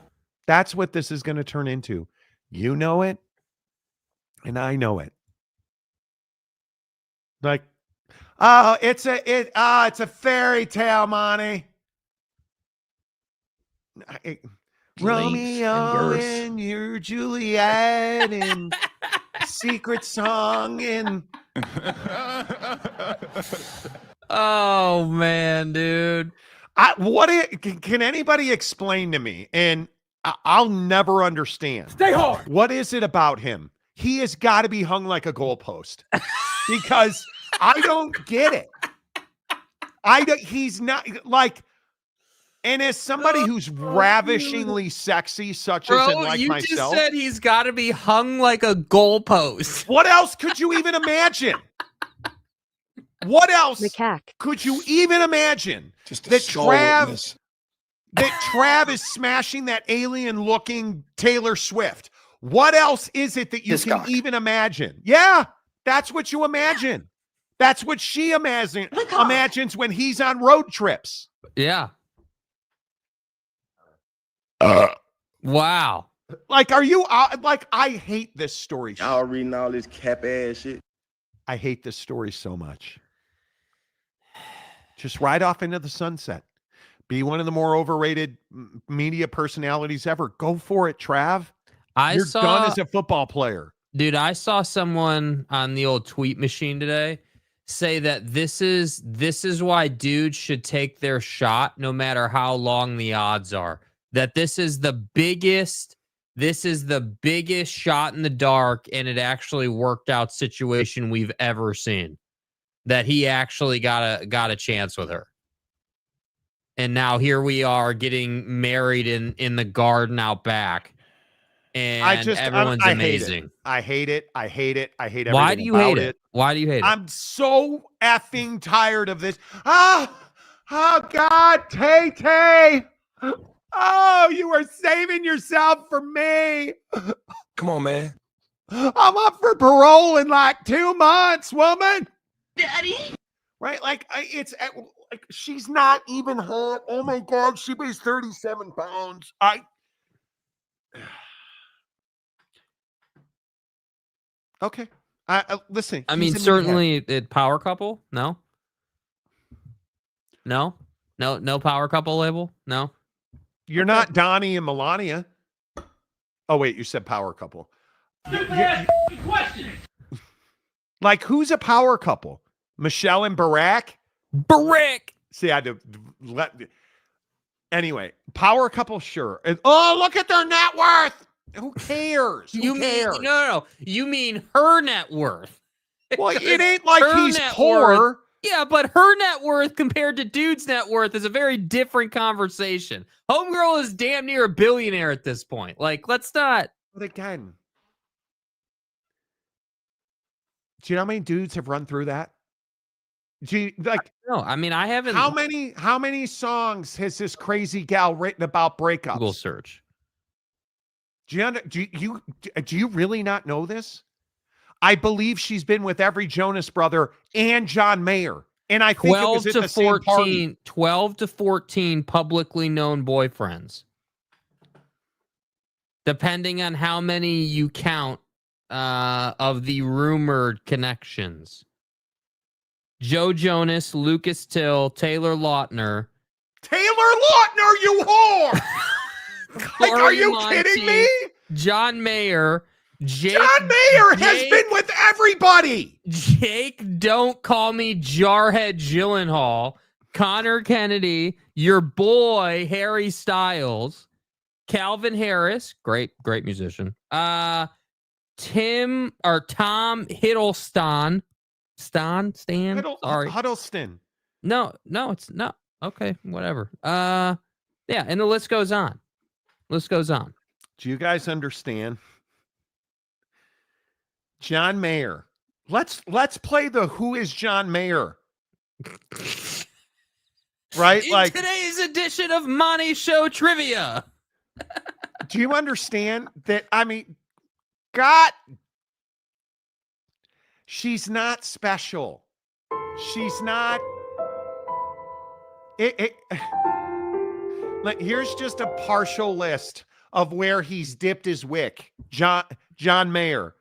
That's what this is going to turn into. You know it, and I know it. Like, Oh, it's a fairy tale, Monty. Romeo and your Juliet and secret song and Oh man, dude. Can anybody explain to me? And I'll never understand. Stay hard. What is it about him? He has got to be hung like a goalpost because I don't get it. He's not like, and as somebody who's ravishingly sexy, such as in like you myself, just said he's got to be hung like a goalpost. what else could you even imagine? What else Macaque. could you even imagine Just that Trav is smashing that alien-looking Taylor Swift? What else is it that you can even imagine? Yeah, that's what you imagine. That's what she imagines when he's on road trips. Yeah. Wow. Like, are you like? I hate this story. Y'all reading all this cap ass shit. I hate this story so much. Just ride off into the sunset. Be one of the more overrated media personalities ever. Go for it, Trav. You're done as a football player. Dude, I saw someone on the old tweet machine today say that this is why dudes should take their shot no matter how long the odds are. That this is the biggest shot in the dark, and it actually worked out situation we've ever seen. That he actually got a chance with her. And now here we are getting married in the garden out back. And everyone's amazing. I hate it. I hate it. I hate everything. Why do you hate it? Why do you hate it? I'm so effing tired of this. Oh God, Tay. Oh, you were saving yourself for me. Come on, man. I'm up for parole in like 2 months, woman. Daddy. Right? Like, it's like she's not even hot. Oh my God, she weighs 37 pounds. Okay. Listen. I mean, certainly power couple. No power couple label. No. You're not Donnie and Melania. Oh wait, you said power couple. Question. Like, who's a power couple? Michelle and Barack? See, I had to anyway, power couple, sure. Oh, look at their net worth. Who cares? Who cares? No. You mean her net worth. Well, it ain't like he's poor. Yeah, but her net worth compared to dude's net worth is a very different conversation. Homegirl is damn near a billionaire at this point. Like, let's not. But again, do you know how many dudes have run through that? No, I mean, I haven't. How many songs has this crazy gal written about breakups? Google search. Do you really not know this? I believe she's been with every Jonas brother and John Mayer. And I think 12 to 14, 12 to 14 publicly known boyfriends. Depending on how many you count of the rumored connections. Joe Jonas, Lucas Till, Taylor Lautner. Taylor Lautner, you whore! Like, are you kidding me? John Mayer. John Mayer has been with everybody. Jake, don't call me Jarhead Gyllenhaal. Connor Kennedy, your boy Harry Styles, Calvin Harris, great musician. Tom Hiddleston. Huddleston. No, it's not. Okay, whatever. Yeah, and the list goes on. Do you guys understand? John Mayer. Let's play the Who is John Mayer? Right? In like today's edition of Monty Show Trivia. Do you understand that? I mean, God, she's not special. She's not. Here's just a partial list of where he's dipped his wick. John Mayer.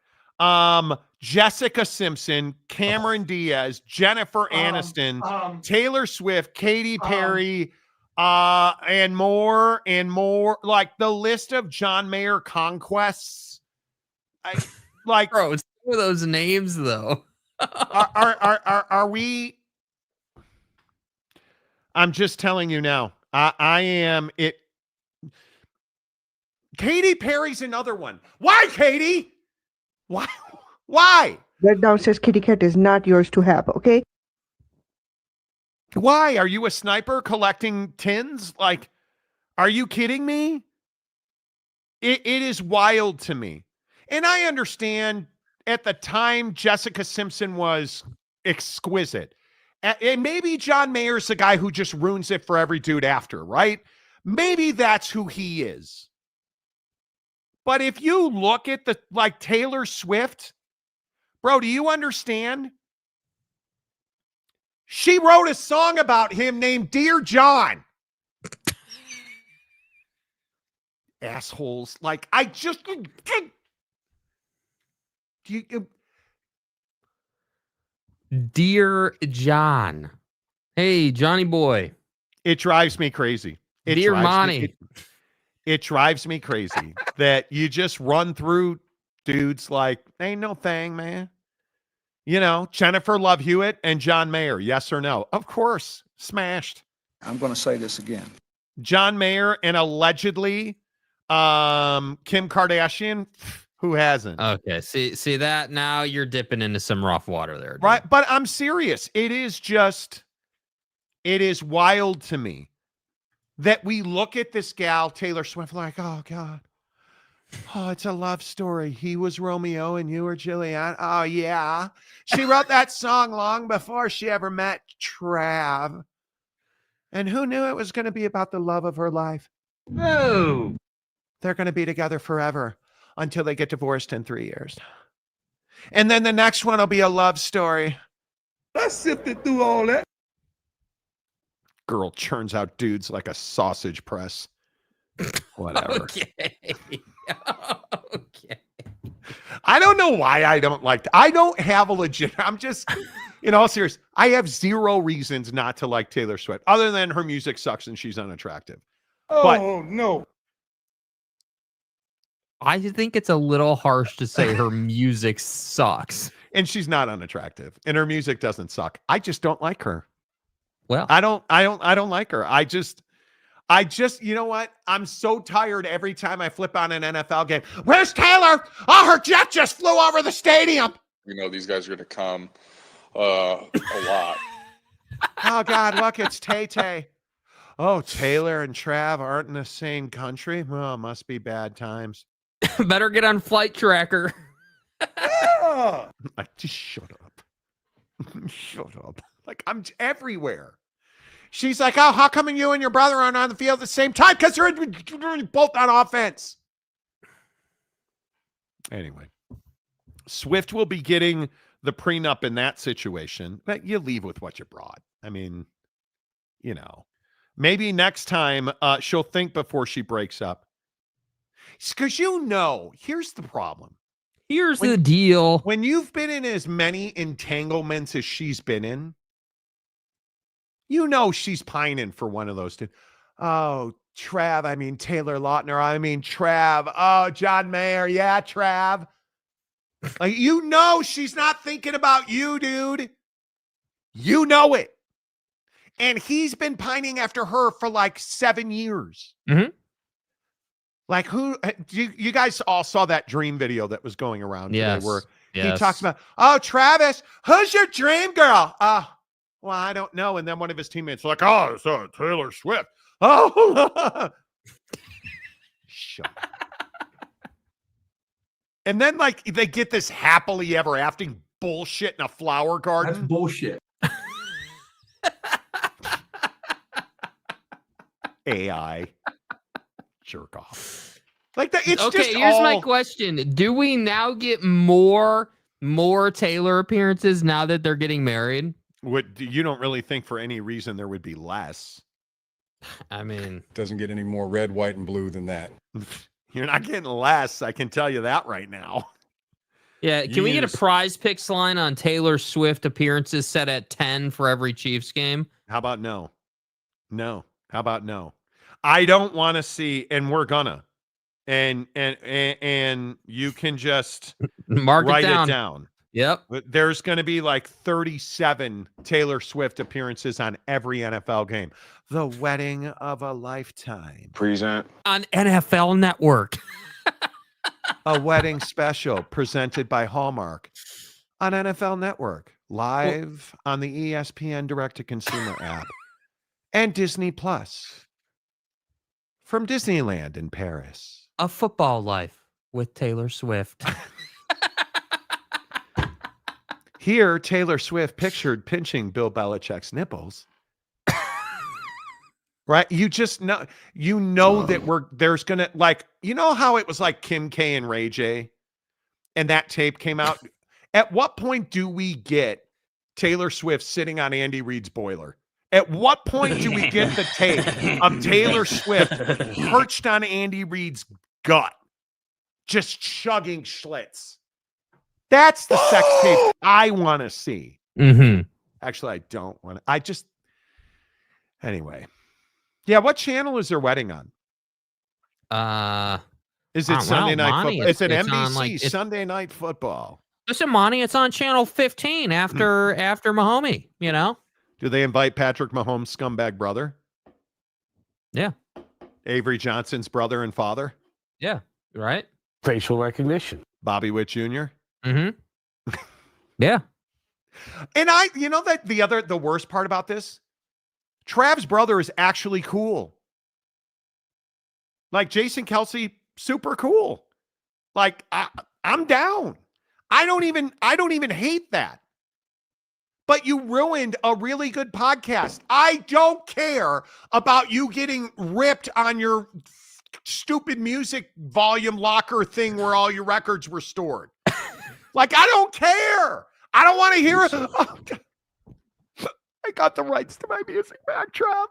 Jessica Simpson, Cameron Diaz, Jennifer Aniston, Taylor Swift, Katy Perry, and more and more. Like the list of John Mayer conquests. Bro, it's some of those names though. are we? I'm just telling you now. I am it. Katy Perry's another one. Why, Katy? Why? Why? That downstairs kitty cat is not yours to have, okay? Why? Are you a sniper collecting tins? Like, are you kidding me? It is wild to me. And I understand at the time Jessica Simpson was exquisite. And maybe John Mayer's the guy who just ruins it for every dude after, right? Maybe that's who he is. But if you look at Taylor Swift, bro, do you understand? She wrote a song about him named Dear John. Assholes. Like, I just... Dear John. Hey, Johnny boy. It drives me crazy. Dear Monty. It drives me crazy that you just run through dudes like, ain't no thing, man. You know, Jennifer Love Hewitt and John Mayer, yes or no? Of course, smashed. I'm going to say this again. John Mayer and allegedly Kim Kardashian, who hasn't? Okay, see that now you're dipping into some rough water there. Dude. Right, but I'm serious. It is wild to me that we look at this gal, Taylor Swift, like, oh, God. Oh, it's a love story. He was Romeo and you were Juliet. Oh, yeah. She wrote that song long before she ever met Trav. And who knew it was going to be about the love of her life? No. They're going to be together forever until they get divorced in 3 years. And then the next one will be a love story. I sifted through all that. Girl churns out dudes like a sausage press. Whatever. Okay. Okay. I don't know why I don't like. I don't have a legit. I'm just, in all seriousness, I have zero reasons not to like Taylor Swift, other than her music sucks and she's unattractive. Oh, no. I think it's a little harsh to say her music sucks. And she's not unattractive, and her music doesn't suck. I just don't like her. Well, I don't like her. I just, you know what? I'm so tired every time I flip on an NFL game. Where's Taylor? Oh, her jet just flew over the stadium. You know, these guys are going to come a lot. Oh, God, look, it's Tay-Tay. Oh, Taylor and Trav aren't in the same country? Well, must be bad times. better get on Flight Tracker. Just shut up. Shut up. Like, I'm everywhere. She's like, oh, how come you and your brother aren't on the field at the same time? Because you're both on offense. Anyway, Swift will be getting the prenup in that situation, but you leave with what you brought. I mean, you know, maybe next time she'll think before she breaks up. Because here's the problem. Here's the deal. When you've been in as many entanglements as she's been in, you know she's pining for one of those two. Oh, Trav, I mean Taylor Lautner, I mean Trav. Oh, John Mayer, yeah, Trav. Like, you know she's not thinking about you, dude. You know it. And he's been pining after her for like 7 years. Mm-hmm. Like, who, you guys all saw that dream video that was going around today where he talks about, oh, Travis, who's your dream girl? Well, I don't know. And then one of his teammates like, oh, it's Taylor Swift. Oh, shut up. And then, like, they get this happily ever after bullshit in a flower garden. That's bullshit. AI. Jerk off. Like that. It's okay, just here's my question. Do we now get more Taylor appearances now that they're getting married? You don't really think for any reason there would be less? I mean, doesn't get any more red, white, and blue than that. You're not getting less. I can tell you that right now. Yeah, can we get a prize picks line on Taylor Swift appearances set at 10 for every Chiefs game? How about no? No. How about no? I don't want to see, and we're gonna. And you can just write it down. Yep. There's going to be like 37 Taylor Swift appearances on every NFL game. The wedding of a lifetime. Present. On NFL Network. A wedding special presented by Hallmark on NFL Network. Live on the ESPN direct-to-consumer app. And Disney Plus. From Disneyland in Paris. A Football Life with Taylor Swift. Here, Taylor Swift pictured pinching Bill Belichick's nipples. Right? You just know, that there's going to, like, you know how it was like Kim K and Ray J and that tape came out? At what point do we get Taylor Swift sitting on Andy Reid's boiler? At what point do we get the tape of Taylor Swift perched on Andy Reid's gut, just chugging Schlitz? That's the sex tape I want to see. Mm-hmm. Actually, I don't want to. Anyway. Yeah, what channel is their wedding on? Is it Sunday Night Football? It's an NBC Sunday Night Football. Listen, Monty, it's on channel 15 after Mahomie, you know? Do they invite Patrick Mahomes' scumbag brother? Yeah. Avery Johnson's brother and father? Yeah, right? Facial recognition. Bobby Witt Jr.? Mm-hmm. Yeah. And the worst part about this, Trav's brother is actually cool. Like Jason Kelce, super cool. Like I'm down. I don't even hate that. But you ruined a really good podcast. I don't care about you getting ripped on your stupid music volume locker thing where all your records were stored. Like, I don't care. I don't want to hear it. Oh, I got the rights to my music back, Trav.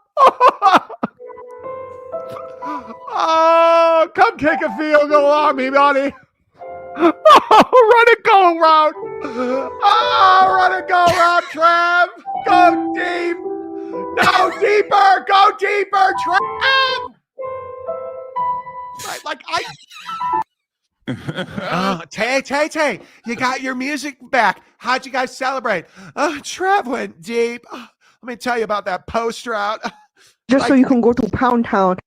Oh, come kick a field goal on me, buddy. Oh, run and go route. Oh, run and go route, Trav. Go deep. No, deeper. Go deeper, Trav. Tay, you got your music back. How'd you guys celebrate? Trev went deep. Let me tell you about that post route. Just so you can go to Pound Town.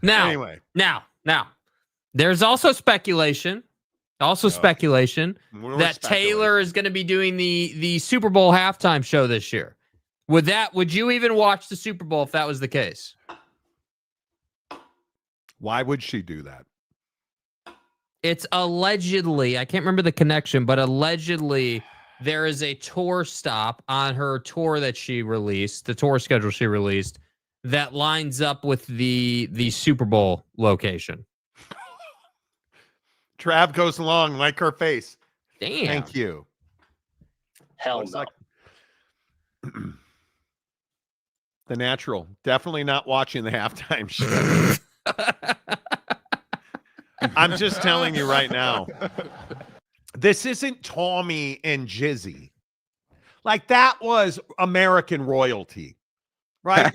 Now, there's also speculation that Taylor is going to be doing the Super Bowl halftime show this year. Would you even watch the Super Bowl if that was the case? Why would she do that? It's allegedly, I can't remember the connection, but allegedly there is a tour stop on her tour that she released, the tour schedule she released, that lines up with the Super Bowl location. Trav goes along like her face. Damn. Thank you. Hell no. The Natural. Definitely not watching the halftime show. I'm just telling you right now. This isn't Tommy and Jizzy. Like, that was American royalty. Right?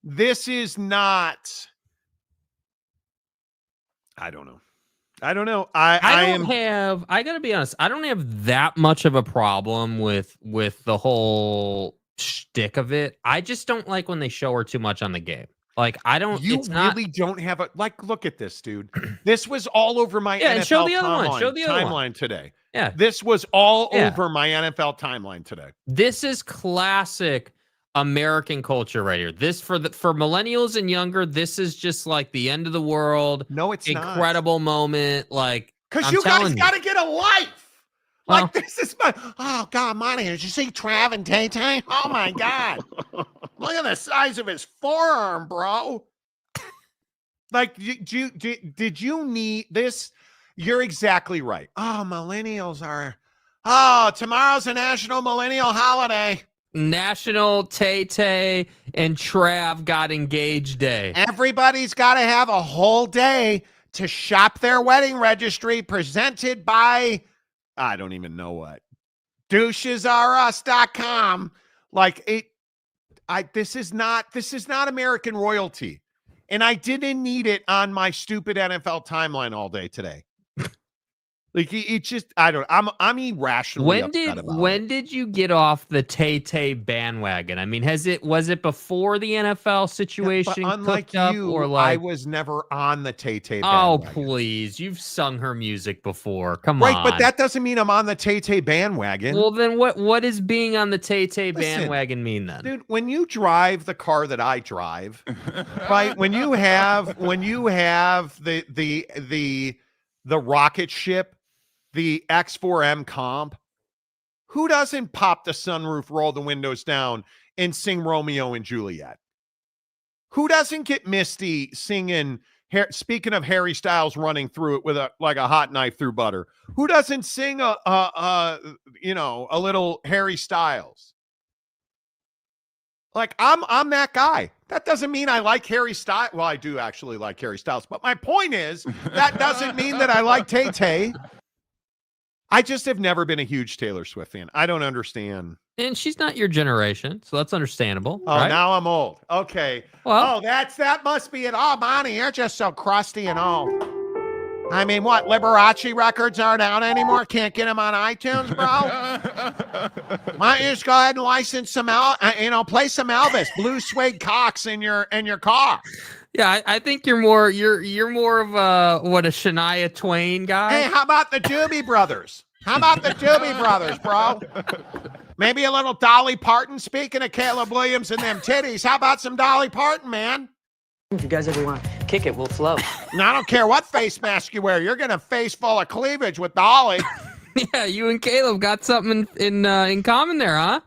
This is not. I don't know. I gotta be honest, I don't have that much of a problem with the whole shtick of it. I just don't like when they show her too much on the game. Like, I don't. You really don't have a look at this, dude. This was all over my NFL timeline today. Yeah, this was all over my NFL timeline today. This is classic American culture right here. This for millennials and younger. This is just like the end of the world. No, it's incredible moment. Like, because you guys got to get a life. Like, this is God, Monty, did you see Trav and Tay-Tay? Oh my God. Look at the size of his forearm, bro. Like, did you need this? You're exactly right. Oh, millennials are. Oh, tomorrow's a national millennial holiday. National Tay-Tay and Trav got engaged day. Everybody's got to have a whole day to shop their wedding registry, presented by, I don't even know what, douchesrus.com. This is not American royalty. And I didn't need it on my stupid NFL timeline all day today. I'm irrationally upset about when did you get off the Tay-Tay bandwagon? I mean, was it before the NFL situation? Yeah, but unlike you, I was never on the Tay-Tay bandwagon. Oh, please. You've sung her music before. Come on. Right, but that doesn't mean I'm on the Tay-Tay bandwagon. Well, then what does being on the Tay-Tay bandwagon mean then? Dude, when you drive the car that I drive, right? When you have the rocket ship, the X4M comp, who doesn't pop the sunroof, roll the windows down, and sing Romeo and Juliet? Who doesn't get misty singing, speaking of Harry Styles running through it with a hot knife through butter? Who doesn't sing a little Harry Styles? I'm that guy. That doesn't mean I like Harry Styles. Well, I do actually like Harry Styles, but my point is that doesn't mean that I like Tay-Tay. I just have never been a huge Taylor Swift fan. I don't understand. And she's not your generation, so that's understandable. Oh, right? Now I'm old. Okay. Well, that must be it. Oh, Monty, you're just so crusty and old. I mean, what? Liberace records aren't out anymore? Can't get them on iTunes, bro? Why don't you just go ahead and license some, play some Elvis, Blue Suede Cox in your car? Yeah, I think you're more of a Shania Twain guy. Hey, how about the Doobie Brothers? Bro? Maybe a little Dolly Parton. Speaking of Caleb Williams and them titties, how about some Dolly Parton, man? If you guys ever want to kick it, we'll flow. Now, I don't care what face mask you wear. You're gonna face full of cleavage with Dolly. Yeah, you and Caleb got something in common there, huh?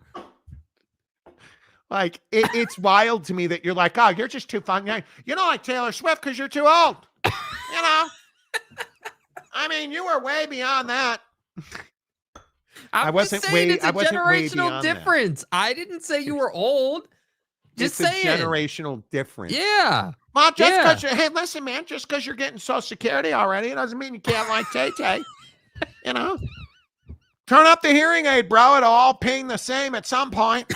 It's wild to me that you're like, oh, you're just too fun. You don't like Taylor Swift because you're too old. I mean, you were way beyond that. I wasn't saying it's a generational difference. That. I didn't say you were old. Just it's saying. A generational difference. Yeah. Well, because hey, listen, man, just because you're getting Social Security already, it doesn't mean you can't like Tay-Tay. Turn up the hearing aid, bro. It'll all ping the same at some point.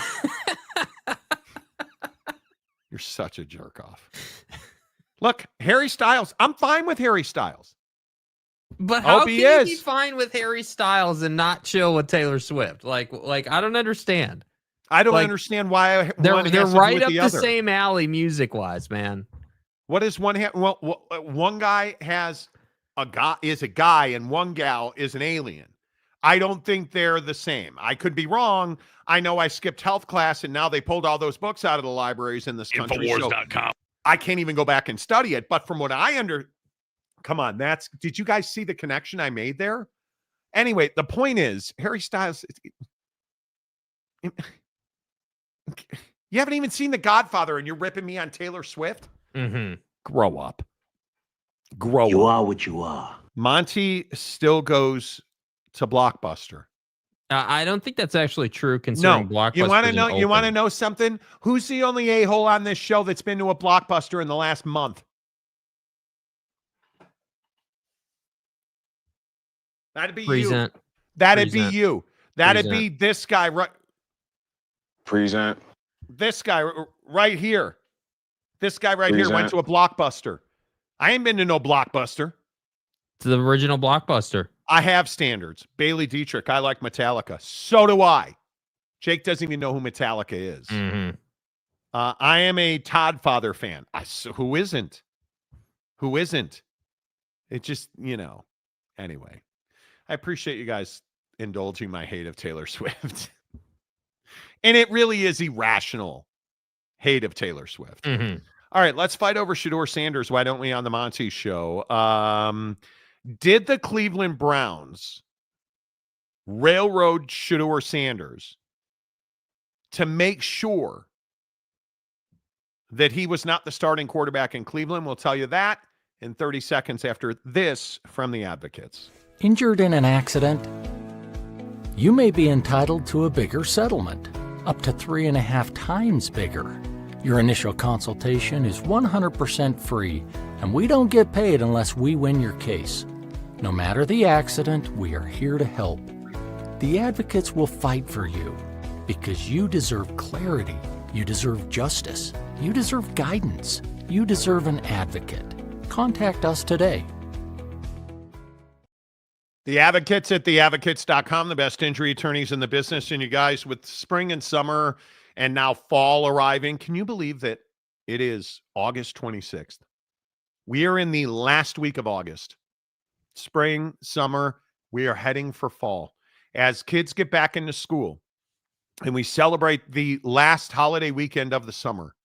You're such a jerk off. Look, Harry Styles. I'm fine with Harry Styles. But how can you be fine with Harry Styles and not chill with Taylor Swift? Like I don't understand. I don't understand why they're right up the same alley music wise, man. What is one? Well, one guy is a guy and one gal is an alien. I don't think they're the same. I could be wrong. I know I skipped health class and now they pulled all those books out of the libraries in this country. Infowars.com. I can't even go back and study it. But from what I come on, did you guys see the connection I made there? Anyway, the point is, Harry Styles, you haven't even seen The Godfather and you're ripping me on Taylor Swift? Mm-hmm. Grow up. You are what you are. Monty still goes to Blockbuster. I don't think that's actually true considering Blockbuster. You want to know? You want to know something? Who's the only a-hole on this show that's been to a Blockbuster in the last month? That'd be you. That'd be you. That'd be this guy right. Present. This guy right here. This guy right here went to a Blockbuster. I ain't been to no Blockbuster. It's the original Blockbuster. I have standards. Bailey Dietrich. I like Metallica. So do I. Jake doesn't even know who Metallica is. Mm-hmm. I am a Todd Father fan. Who isn't? Who isn't? It just, Anyway, I appreciate you guys indulging my hate of Taylor Swift. And it really is irrational hate of Taylor Swift. Mm-hmm. All right, let's fight over Shedeur Sanders. Why don't we on the Monty Show? Did the Cleveland Browns railroad Shedeur Sanders to make sure that he was not the starting quarterback in Cleveland? We'll tell you that in 30 seconds after this from the Advocates. Injured in an accident? You may be entitled to a bigger settlement. up to 3.5 times bigger. Your initial consultation is 100% free, and we don't get paid unless we win your case. No matter the accident, we are here to help. The advocates will fight for you because you deserve clarity, you deserve justice, you deserve guidance, you deserve an advocate. Contact us today. The Advocates at theadvocates.com, the best injury attorneys in the business. And you guys, with spring and summer and now fall arriving, can you believe that it is August 26th? We are in the last week of August. Spring, summer, we are heading for fall. As kids get back into school and we celebrate the last holiday weekend of the summer,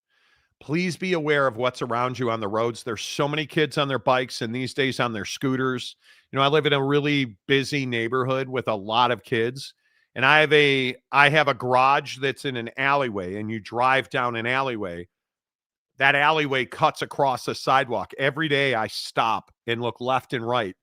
please be aware of what's around you on the roads. There's so many kids on their bikes and these days on their scooters. You know, I live in a really busy neighborhood with a lot of kids, and I have a garage that's in an alleyway, and you drive down an alleyway. That alleyway cuts across a sidewalk. Every day I stop and look left and right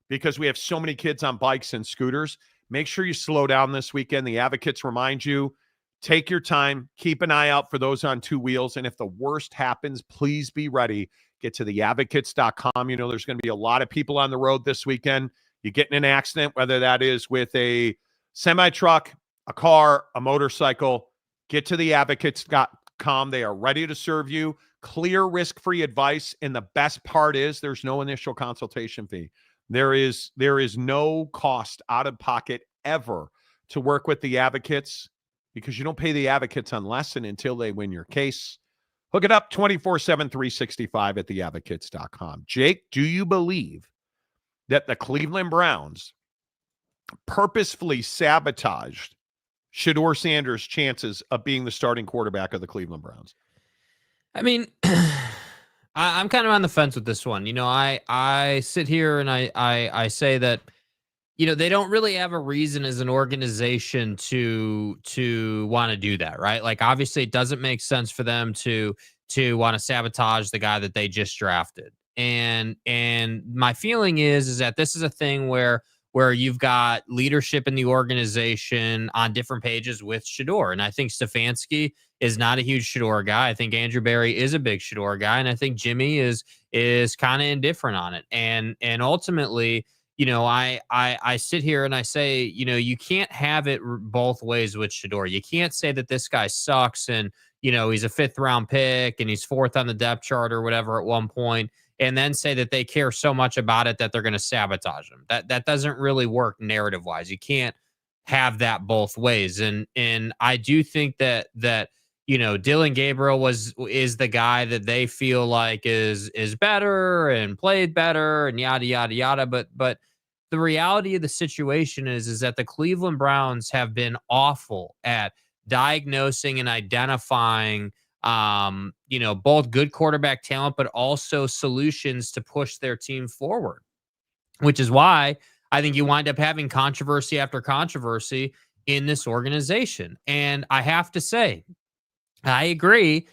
because we have so many kids on bikes and scooters. Make sure you slow down this weekend. The advocates remind you, take your time, keep an eye out for those on two wheels. And if the worst happens, please be ready. Get to theadvocates.com. You know, there's going to be a lot of people on the road this weekend. You get in an accident, whether that is with a semi-truck, a car, a motorcycle, get to theadvocates.com. They are ready to serve you. Clear, risk-free advice. And the best part is there's no initial consultation fee. There is no cost out of pocket ever to work with the advocates, because you don't pay the advocates unless and until they win your case. Hook it up 24/7, 365 at theadvocates.com. Jake, do you believe that the Cleveland Browns purposefully sabotaged Shedeur Sanders' chances of being the starting quarterback of the Cleveland Browns? I mean, I'm kind of on the fence with this one. You know, I sit here and I say that, you know, they don't really have a reason as an organization to want to do that, right? Like, obviously it doesn't make sense for them to want to sabotage the guy that they just drafted. And my feeling is that this is a thing where you've got leadership in the organization on different pages with Shedeur. And I think Stefanski is not a huge Shedeur guy. I think Andrew Berry is a big Shedeur guy. And I think Jimmy is kind of indifferent on it. And ultimately, you know, I sit here and I say, you know, you can't have it both ways with Shedeur. You can't say that this guy sucks and, you know, he's a 5th round pick and he's 4th on the depth chart or whatever at one point, and then say that they care so much about it that they're going to sabotage him. That doesn't really work narrative wise. You can't have that both ways. And I do think that you know, Dylan Gabriel is the guy that they feel like is better and played better and yada yada yada. But the reality of the situation is that the Cleveland Browns have been awful at diagnosing and identifying, you know, both good quarterback talent, but also solutions to push their team forward, which is why I think you wind up having controversy after controversy in this organization. And I have to say, I agree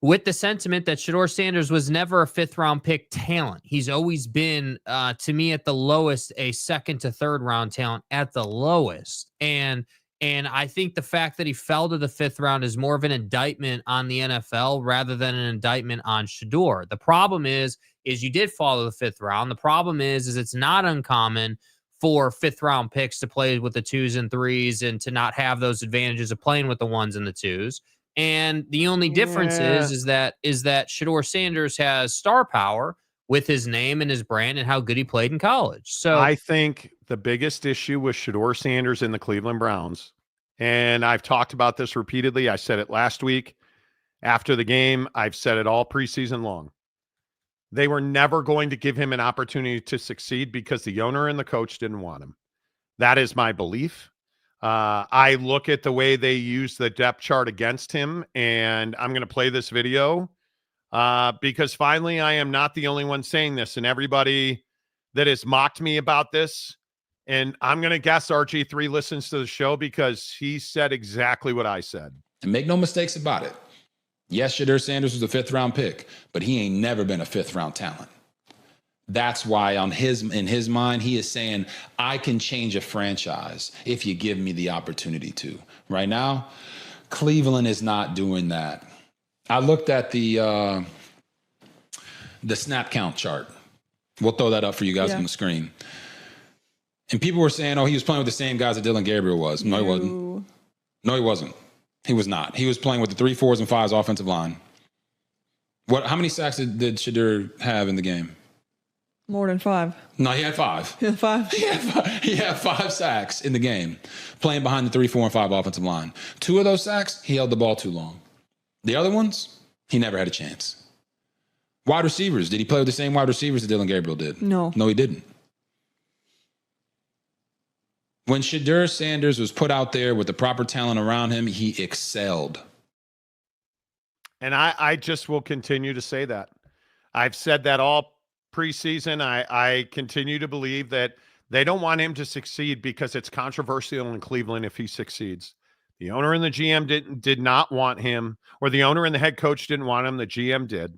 with the sentiment that Shedeur Sanders was never a 5th round pick talent. He's always been, to me, at the lowest, a 2nd to 3rd round talent at the lowest. And I think the fact that he fell to the 5th round is more of an indictment on the NFL rather than an indictment on Shedeur. The problem is you did fall to the 5th round. The problem is it's not uncommon for 5th round picks to play with the 2s and 3s and to not have those advantages of playing with the 1s and the 2s. And the only difference is that Shedeur Sanders has star power with his name and his brand and how good he played in college. So I think the biggest issue with Shedeur Sanders and the Cleveland Browns, and I've talked about this repeatedly. I said it last week after the game. I've said it all preseason long. They were never going to give him an opportunity to succeed because the owner and the coach didn't want him. That is my belief. I look at the way they use the depth chart against him, and I'm going to play this video because finally I am not the only one saying this, and everybody that has mocked me about this, and I'm going to guess RG3 listens to the show because he said exactly what I said. And make no mistakes about it. Yes, Shedeur Sanders was a 5th round pick, but he ain't never been a 5th round talent. That's why in his mind, he is saying, I can change a franchise if you give me the opportunity to. Right now, Cleveland is not doing that. I looked at the snap count chart. We'll throw that up for you guys on the screen. And people were saying, oh, he was playing with the same guys that Dylan Gabriel was. No, he wasn't. No, he wasn't. He was not. He was playing with the 3, 4s, and 5s offensive line. How many sacks did Shedeur have in the game? More than 5. No, he had 5. He had 5? He had 5 sacks in the game, playing behind the 3, 4, and 5 offensive line. 2 of those sacks, he held the ball too long. The other ones, he never had a chance. Wide receivers, did he play with the same wide receivers that Dylan Gabriel did? No. No, he didn't. When Shedeur Sanders was put out there with the proper talent around him, he excelled. And I just will continue to say that. I've said that all preseason. I continue to believe that they don't want him to succeed because it's controversial in Cleveland if he succeeds. The owner and the GM did not want him, or the owner and the head coach didn't want him. The GM did.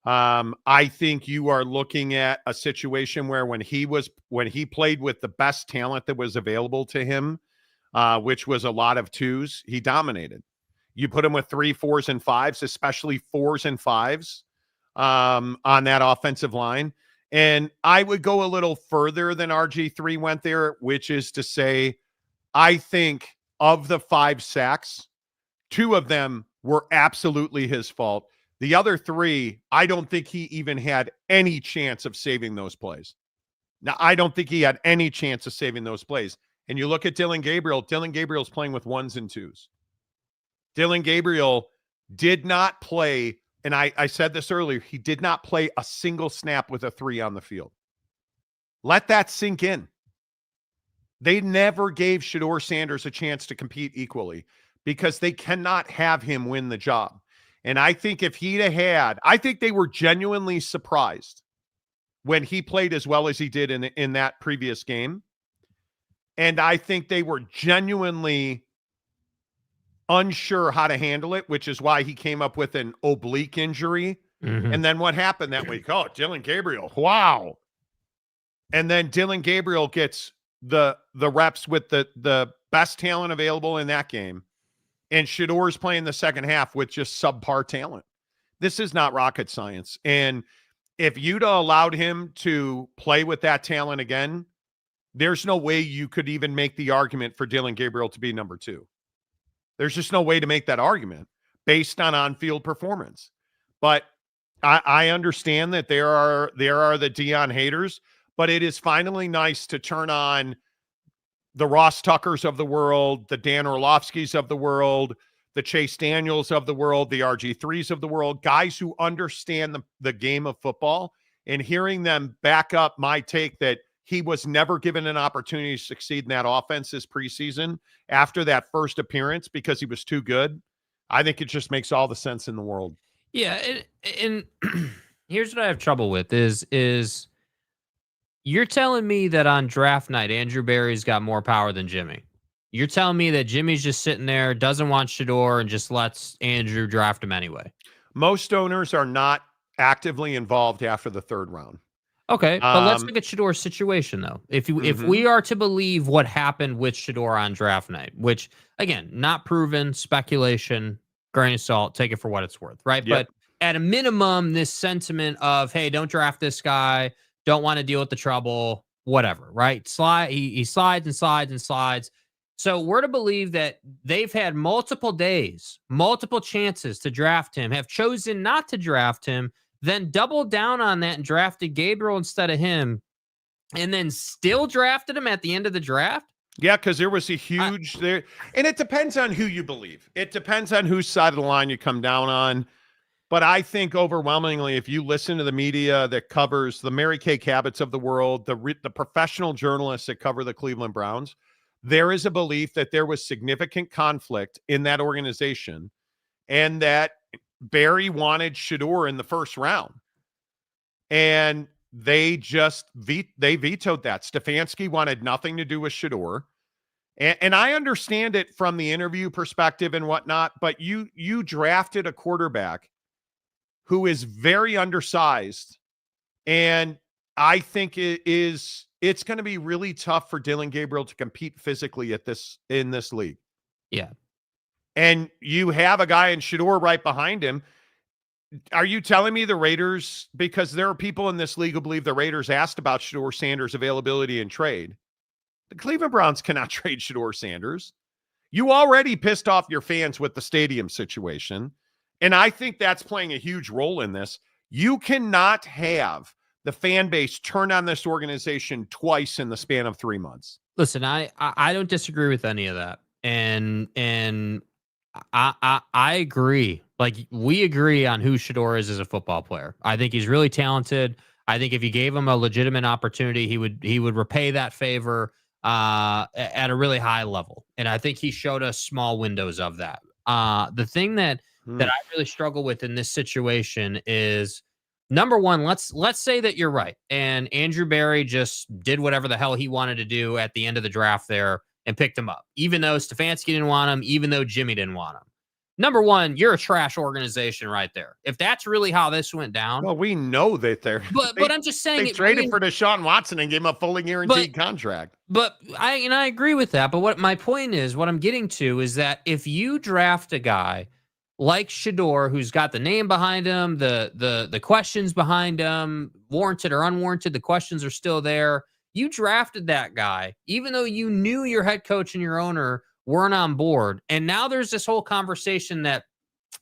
I think you are looking at a situation where when he played with the best talent that was available to him, which was a lot of 2s, he dominated. You put him with 3, 4s, and 5s, especially 4s and 5s on that offensive line. And I would go a little further than RG3 went there, which is to say, I think of the 5 sacks, 2 of them were absolutely his fault. The other 3, I don't think he even had any chance of saving those plays. Now, I don't think he had any chance of saving those plays. And you look at Dylan Gabriel's playing with 1s and 2s. Dylan Gabriel did not play, and I said this earlier, he did not play a single snap with a 3 on the field. Let that sink in. They never gave Shedeur Sanders a chance to compete equally because they cannot have him win the job. And I think if he'd had, I think they were genuinely surprised when he played as well as he did in that previous game. And I think they were genuinely unsure how to handle it, which is why he came up with an oblique injury. Mm-hmm. And then what happened that week? Oh, Dylan Gabriel. Wow. And then Dylan Gabriel gets the reps with the best talent available in that game. And Shedeur's playing the second half with just subpar talent. This is not rocket science. And if you'd allowed him to play with that talent again, there's no way you could even make the argument for Dylan Gabriel to be number 2. There's just no way to make that argument based on on-field performance. But I understand that there are the Deion haters, but it is finally nice to turn on the Ross Tuckers of the world, the Dan Orlovskis of the world, the Chase Daniels of the world, the RG3s of the world, guys who understand the game of football, and hearing them back up my take that he was never given an opportunity to succeed in that offense this preseason after that first appearance because he was too good. I think it just makes all the sense in the world. Yeah, and here's what I have trouble with is you're telling me that on draft night, Andrew Berry's got more power than Jimmy. You're telling me that Jimmy's just sitting there, doesn't want Shedeur, and just lets Andrew draft him anyway. Most owners are not actively involved after the 3rd round. Okay, but let's look at Shedeur's situation, though. If we are to believe what happened with Shedeur on draft night, which, again, not proven, speculation, grain of salt, take it for what it's worth, right? Yep. But at a minimum, this sentiment of, hey, don't draft this guy, don't want to deal with the trouble, whatever, right? He slides and slides and slides. So we're to believe that they've had multiple days, multiple chances to draft him, have chosen not to draft him, then doubled down on that and drafted Gabriel instead of him, and then still drafted him at the end of the draft? Yeah, because there was a huge there. And it depends on who you believe. It depends on whose side of the line you come down on. But I think overwhelmingly, if you listen to the media that covers the Mary Kay Cabotts of the world, the professional journalists that cover the Cleveland Browns, there is a belief that there was significant conflict in that organization and that Barry wanted Shedeur in the first round. And they just vetoed that. Stefanski wanted nothing to do with Shedeur. And I understand it from the interview perspective and whatnot, but you drafted a quarterback who is very undersized. And I think it's going to be really tough for Dylan Gabriel to compete physically in this league. Yeah. and you have a guy in Shedeur right behind him. Are you telling me the Raiders, because there are people in this league who believe the Raiders asked about Shedeur Sanders' availability in trade? The Cleveland Browns cannot trade Shedeur Sanders. You already pissed off your fans with the stadium situation, and I think that's playing a huge role in this. You cannot have the fan base turn on this organization twice in the span of 3 months. Listen, I don't disagree with any of that, and I agree. Like, we agree on who Shedeur is as a football player. I think he's really talented. I think if you gave him a legitimate opportunity, he would repay that favor at a really high level. And I think he showed us small windows of that. The thing that I really struggle with in this situation is, number one, let's say that you're right, and Andrew Berry just did whatever the hell he wanted to do at the end of the draft there and picked him up, even though Stefanski didn't want him, even though Jimmy didn't want him. Number one, you're a trash organization right there. If that's really how this went down. Well, we know that but I'm just saying, they traded for Deshaun Watson and gave him a fully guaranteed contract. But I agree with that. But what my point is, what I'm getting to is that if you draft a guy like Shedeur, who's got the name behind him, the questions behind him, warranted or unwarranted, the questions are still there. You drafted that guy, even though you knew your head coach and your owner weren't on board. And now there's this whole conversation that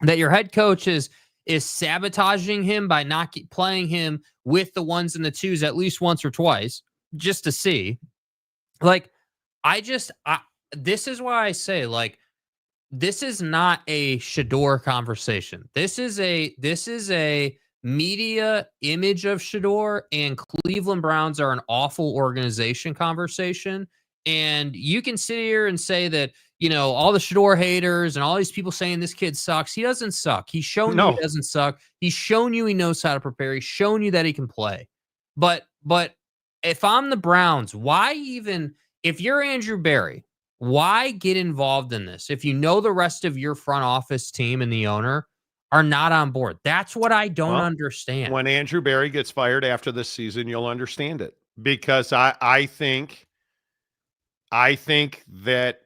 your head coach is sabotaging him by not playing him with the ones and the twos at least once or twice, just to see. Like, this is why I say, like, this is not a Shedeur conversation. This is a media image of Shedeur and Cleveland Browns are an awful organization conversation. And you can sit here and say that, you know, all the Shedeur haters and all these people saying this kid sucks. He doesn't suck. He's shown you he doesn't suck. He's shown you he knows how to prepare. He's shown you that he can play. But if I'm the Browns, why even, if you're Andrew Berry, why get involved in this if you know the rest of your front office team and the owner are not on board? That's what I don't understand. When Andrew Berry gets fired after this season, you'll understand it, because I think that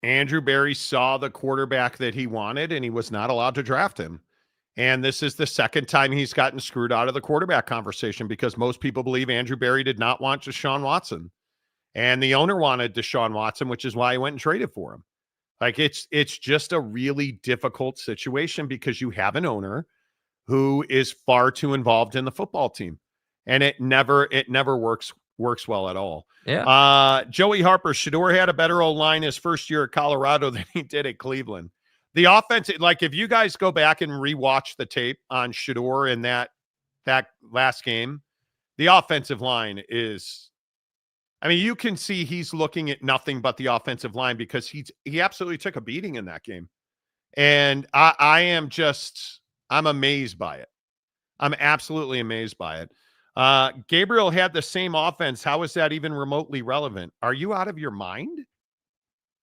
Andrew Berry saw the quarterback that he wanted and he was not allowed to draft him. And this is the second time he's gotten screwed out of the quarterback conversation, because most people believe Andrew Berry did not want Deshaun Watson. And the owner wanted Deshaun Watson, which is why he went and traded for him. Like, it's just a really difficult situation, because you have an owner who is far too involved in the football team, and it never works well at all. Yeah. Joey Harper, Shedeur had a better O-line his first year at Colorado than he did at Cleveland. The offense, like, if you guys go back and rewatch the tape on Shedeur in that last game, the offensive line is, I mean, you can see he's looking at nothing but the offensive line, because he absolutely took a beating in that game. And I'm amazed by it. I'm absolutely amazed by it. Gabriel had the same offense. How is that even remotely relevant? Are you out of your mind?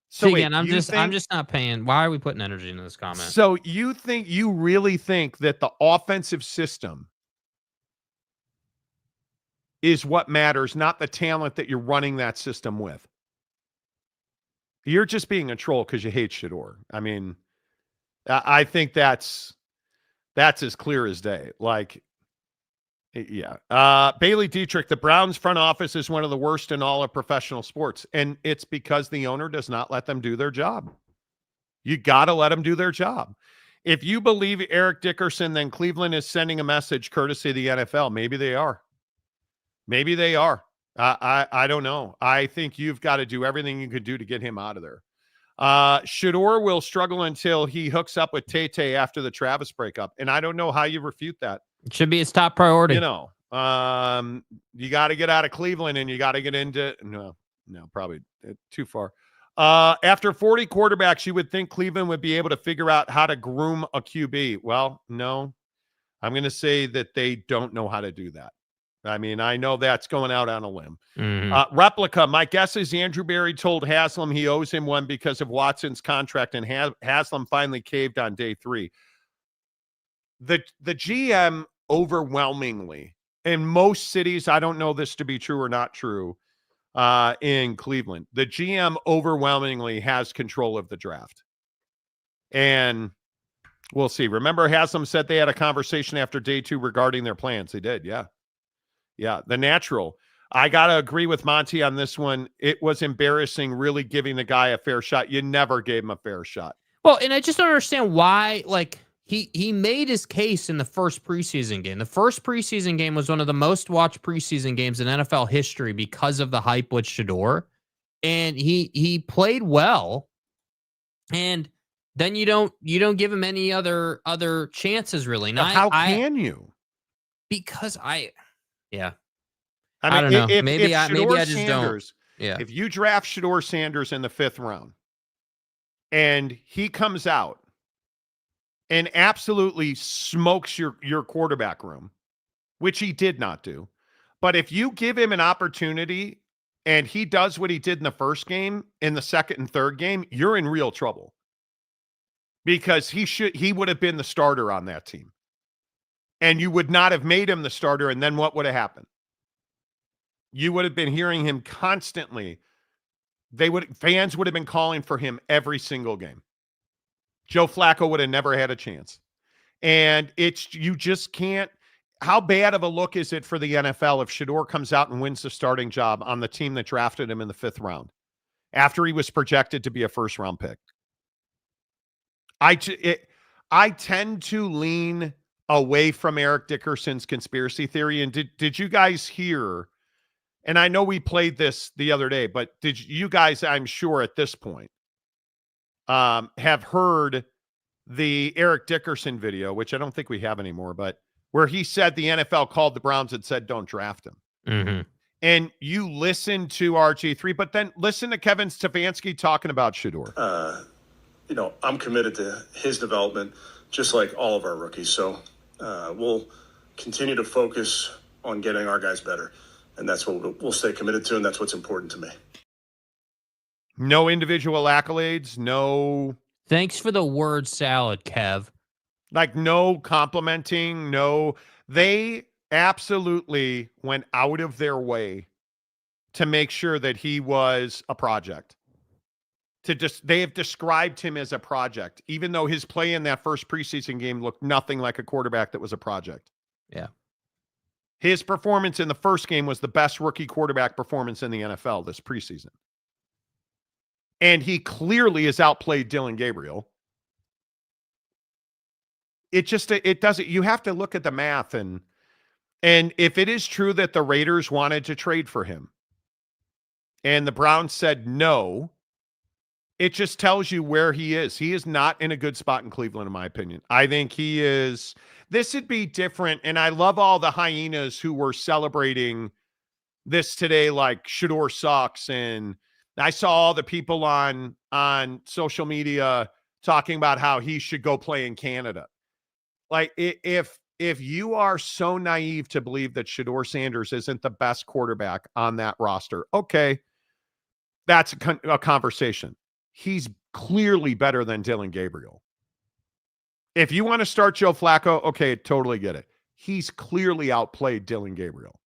So again, I'm just not paying. Why are we putting energy into this comment? So you really think that the offensive system is what matters, not the talent that you're running that system with? You're just being a troll because you hate Shedeur. I mean, I think that's as clear as day. Like, yeah. Bailey Dietrich, the Browns front office is one of the worst in all of professional sports, and it's because the owner does not let them do their job. You got to let them do their job. If you believe Eric Dickerson, then Cleveland is sending a message courtesy of the NFL. Maybe they are. Maybe they are. I don't know. I think you've got to do everything you could do to get him out of there. Shedeur will struggle until he hooks up with Tay after the Travis breakup, and I don't know how you refute that. It should be his top priority. You know, you got to get out of Cleveland, and you got to get into no, probably too far. After 40 quarterbacks, you would think Cleveland would be able to figure out how to groom a QB. Well, no, I'm going to say that they don't know how to do that. I mean, I know that's going out on a limb. Mm-hmm. Replica, my guess is Andrew Berry told Haslam he owes him one because of Watson's contract, and Haslam finally caved on day 3. The GM overwhelmingly, in most cities, I don't know this to be true or not true, in Cleveland, the GM overwhelmingly has control of the draft. And we'll see. Remember, Haslam said they had a conversation after day 2 regarding their plans. They did, yeah. Yeah, the natural. I got to agree with Monty on this one. It was embarrassing really giving the guy a fair shot. You never gave him a fair shot. Well, and I just don't understand why, like, he made his case in the first preseason game. The first preseason game was one of the most watched preseason games in NFL history because of the hype with Shedeur. And he played well. And then you don't give him any other chances, really. Now, how can you? Because yeah. I don't know. Maybe I just Sanders, don't. Yeah. If you draft Shedeur Sanders in the 5th round and he comes out and absolutely smokes your quarterback room, which he did not do. But if you give him an opportunity and he does what he did in the first game, in the second and third game, you're in real trouble. Because he would have been the starter on that team. And you would not have made him the starter, and then what would have happened? You would have been hearing him constantly. Fans would have been calling for him every single game. Joe Flacco would have never had a chance. And you just can't. How bad of a look is it for the NFL if Shedeur comes out and wins the starting job on the team that drafted him in the 5th round after he was projected to be a first-round pick? I tend to lean away from Eric Dickerson's conspiracy theory. And did you guys hear? And I know we played this the other day, but did you guys, I'm sure at this point, have heard the Eric Dickerson video, which I don't think we have anymore, but where he said the NFL called the Browns and said, don't draft him. Mm-hmm. And you listen to RG3, but then listen to Kevin Stefanski talking about Shedeur. I'm committed to his development, just like all of our rookies. So we'll continue to focus on getting our guys better. And that's what we'll stay committed to, and that's what's important to me. No individual accolades, no... Thanks for the word salad, Kev. Like, no complimenting, no... They absolutely went out of their way to make sure that he was a project. They have described him as a project, even though his play in that first preseason game looked nothing like a quarterback that was a project. Yeah. His performance in the first game was the best rookie quarterback performance in the NFL this preseason. And he clearly has outplayed Dylan Gabriel. It doesn't, you have to look at the math and if it is true that the Raiders wanted to trade for him and the Browns said no, it just tells you where he is. He is not in a good spot in Cleveland, in my opinion. I think he is. This would be different. And I love all the hyenas who were celebrating this today, like Shedeur sucks. And I saw all the people on social media talking about how he should go play in Canada. Like, if you are so naive to believe that Shedeur Sanders isn't the best quarterback on that roster, okay, that's a conversation. He's clearly better than Dylan Gabriel. If you want to start Joe Flacco, okay, totally get it. He's clearly outplayed Dylan Gabriel.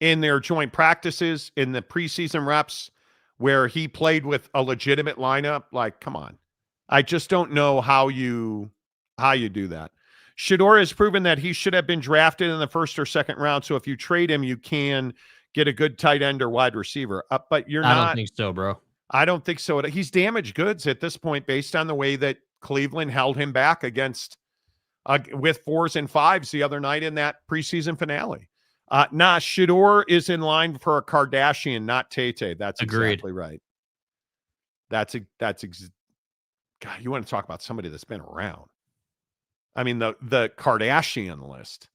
In their joint practices, in the preseason reps, where he played with a legitimate lineup, like, come on. I just don't know how you do that. Shedeur has proven that he should have been drafted in the 1st or 2nd round, so if you trade him, you can get a good tight end or wide receiver. But you're not. I don't think so, bro. I don't think so. He's damaged goods at this point based on the way that Cleveland held him back against with 4s and 5s the other night in that preseason finale. Shedeur is in line for a Kardashian, not Tay-Tay. That's Agreed. Exactly right. God, you want to talk about somebody that's been around. I mean, the Kardashian list.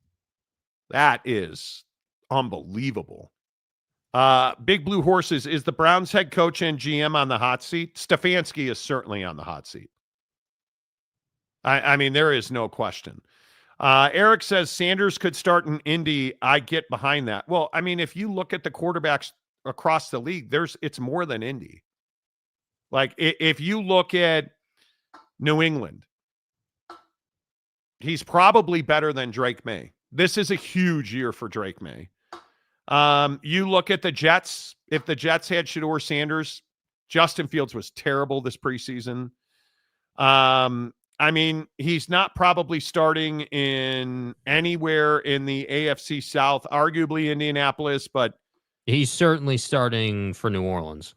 That is unbelievable. Big Blue Horses, is the Browns head coach and GM on the hot seat? Stefanski is certainly on the hot seat. I mean, there is no question. Eric says Sanders could start in Indy. I get behind that. Well, I mean, if you look at the quarterbacks across the league, it's more than Indy. Like, if you look at New England, he's probably better than Drake May. This is a huge year for Drake May. You look at the Jets. If the Jets had Shedeur Sanders, Justin Fields was terrible this preseason. I mean, he's not probably starting in anywhere in the AFC South, arguably Indianapolis, but he's certainly starting for New Orleans.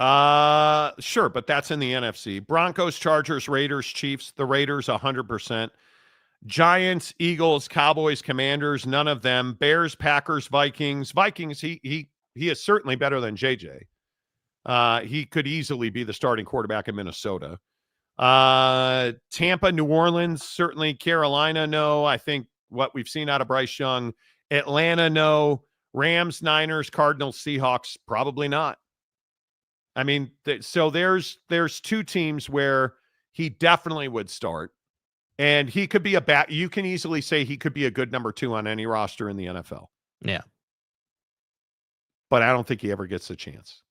Sure, but that's in the NFC. Broncos, Chargers, Raiders, Chiefs. The Raiders 100%. Giants, Eagles, Cowboys, Commanders, none of them. Bears, Packers, Vikings. Vikings, he is certainly better than JJ. He could easily be the starting quarterback in Minnesota. Tampa, New Orleans, certainly. Carolina, no. I think what we've seen out of Bryce Young. Atlanta, no. Rams, Niners, Cardinals, Seahawks, probably not. I mean, so there's two teams where he definitely would start. And he could be you can easily say he could be a good number 2 on any roster in the NFL. Yeah. But I don't think he ever gets a chance.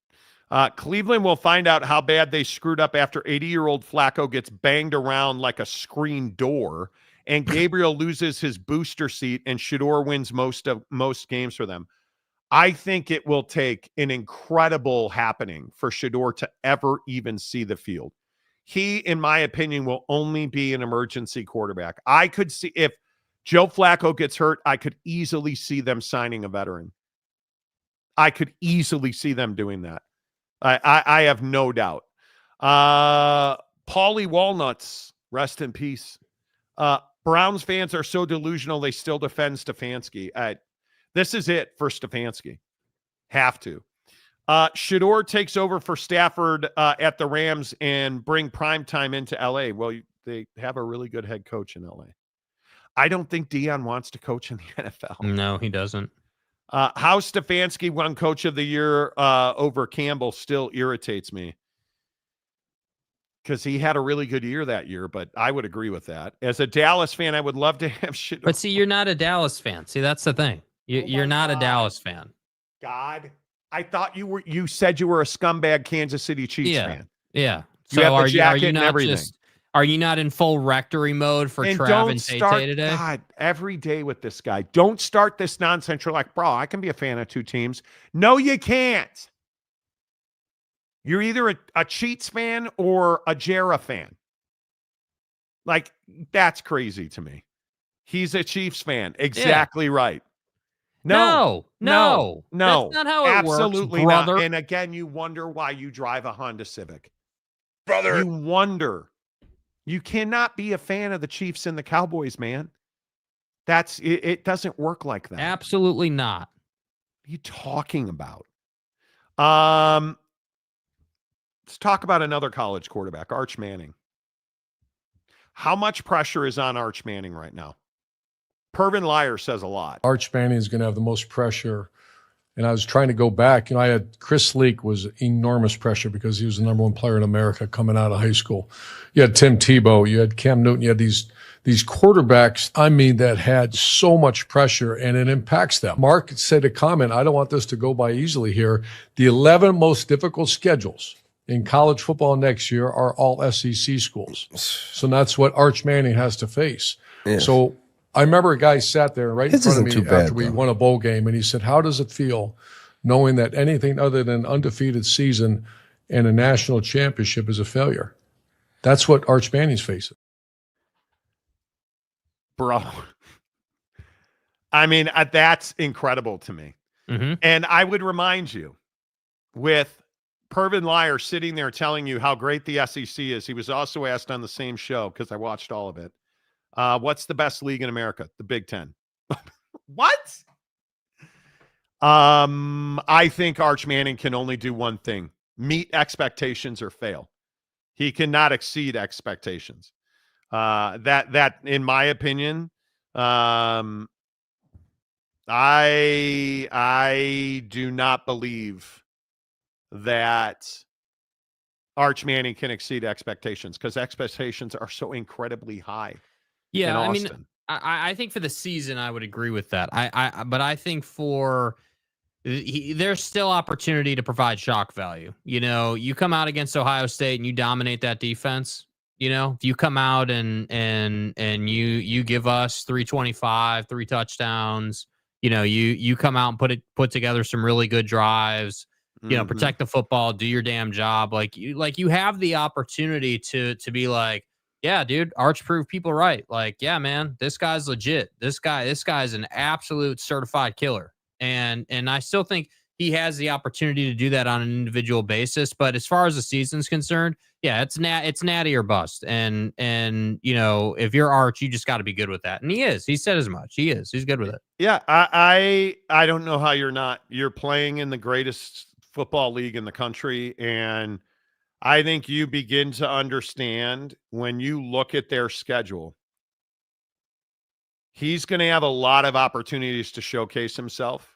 Cleveland will find out how bad they screwed up after 80-year-old Flacco gets banged around like a screen door and Gabriel loses his booster seat and Shedeur wins most games for them. I think it will take an incredible happening for Shedeur to ever even see the field. He, in my opinion, will only be an emergency quarterback. I could see if Joe Flacco gets hurt, I could easily see them signing a veteran. I could easily see them doing that. I have no doubt. Paulie Walnuts, rest in peace. Browns fans are so delusional they still defend Stefanski. This is it for Stefanski. Have to. Shedeur takes over for Stafford at the Rams and bring primetime into L.A. Well, they have a really good head coach in L.A. I don't think Dion wants to coach in the NFL. No, he doesn't. How Stefanski won Coach of the Year over Campbell still irritates me because he had a really good year that year, but I would agree with that. As a Dallas fan, I would love to have Shedeur. But see, you're not a Dallas fan. See, that's the thing. You're not a Dallas fan. God. I thought you said you were a scumbag Kansas City Chiefs fan. Yeah. You have the jacket and everything. Are you not in full rectory mode for Trav and Tay today? God, every day with this guy. Don't start this nonsense. You're like, bro, I can be a fan of two teams. No, you can't. You're either a Cheats fan or a Jera fan. Like, that's crazy to me. He's a Chiefs fan. Exactly right. No. That's not how it absolutely works, brother. Not. And again, you wonder why you drive a Honda Civic. Brother. You wonder. You cannot be a fan of the Chiefs and the Cowboys, man. It doesn't work like that. Absolutely not. What are you talking about? Let's talk about another college quarterback, Arch Manning. How much pressure is on Arch Manning right now? Pervin Liar says a lot. Arch Manning is going to have the most pressure. And I was trying to go back. I had Chris Leak was enormous pressure because he was the #1 player in America coming out of high school. You had Tim Tebow, you had Cam Newton, you had these quarterbacks, that had so much pressure and it impacts them. Mark said a comment, I don't want this to go by easily here. The 11 most difficult schedules in college football next year are all SEC schools. So that's what Arch Manning has to face. Yeah. So I remember a guy sat there right in front of me after we won a bowl game, and he said, how does it feel knowing that anything other than undefeated season and a national championship is a failure? That's what Arch Manning's facing. Bro. That's incredible to me. Mm-hmm. And I would remind you, with Pervin Liar sitting there telling you how great the SEC is, he was also asked on the same show, because I watched all of it, what's the best league in America? The Big Ten. What? I think Arch Manning can only do one thing: meet expectations or fail. He cannot exceed expectations. That in my opinion, I do not believe that Arch Manning can exceed expectations, because expectations are so incredibly high. Yeah, I think for the season, I would agree with that. But I think there's still opportunity to provide shock value. You come out against Ohio State and you dominate that defense. If you come out and you give us 325, 3 touchdowns, you come out and put together some really good drives. protect the football, do your damn job. Like you have the opportunity to be like, yeah, dude, Arch proved people right. Like, yeah, man, this guy's legit. This guy's an absolute certified killer. And I still think he has the opportunity to do that on an individual basis. But as far as the season's concerned, yeah, it's natty or bust. And if you're Arch, you just got to be good with that. And he is. He said as much. He is. He's good with it. Yeah, I don't know how you're playing in the greatest football league in the country, and I think you begin to understand when you look at their schedule. He's going to have a lot of opportunities to showcase himself.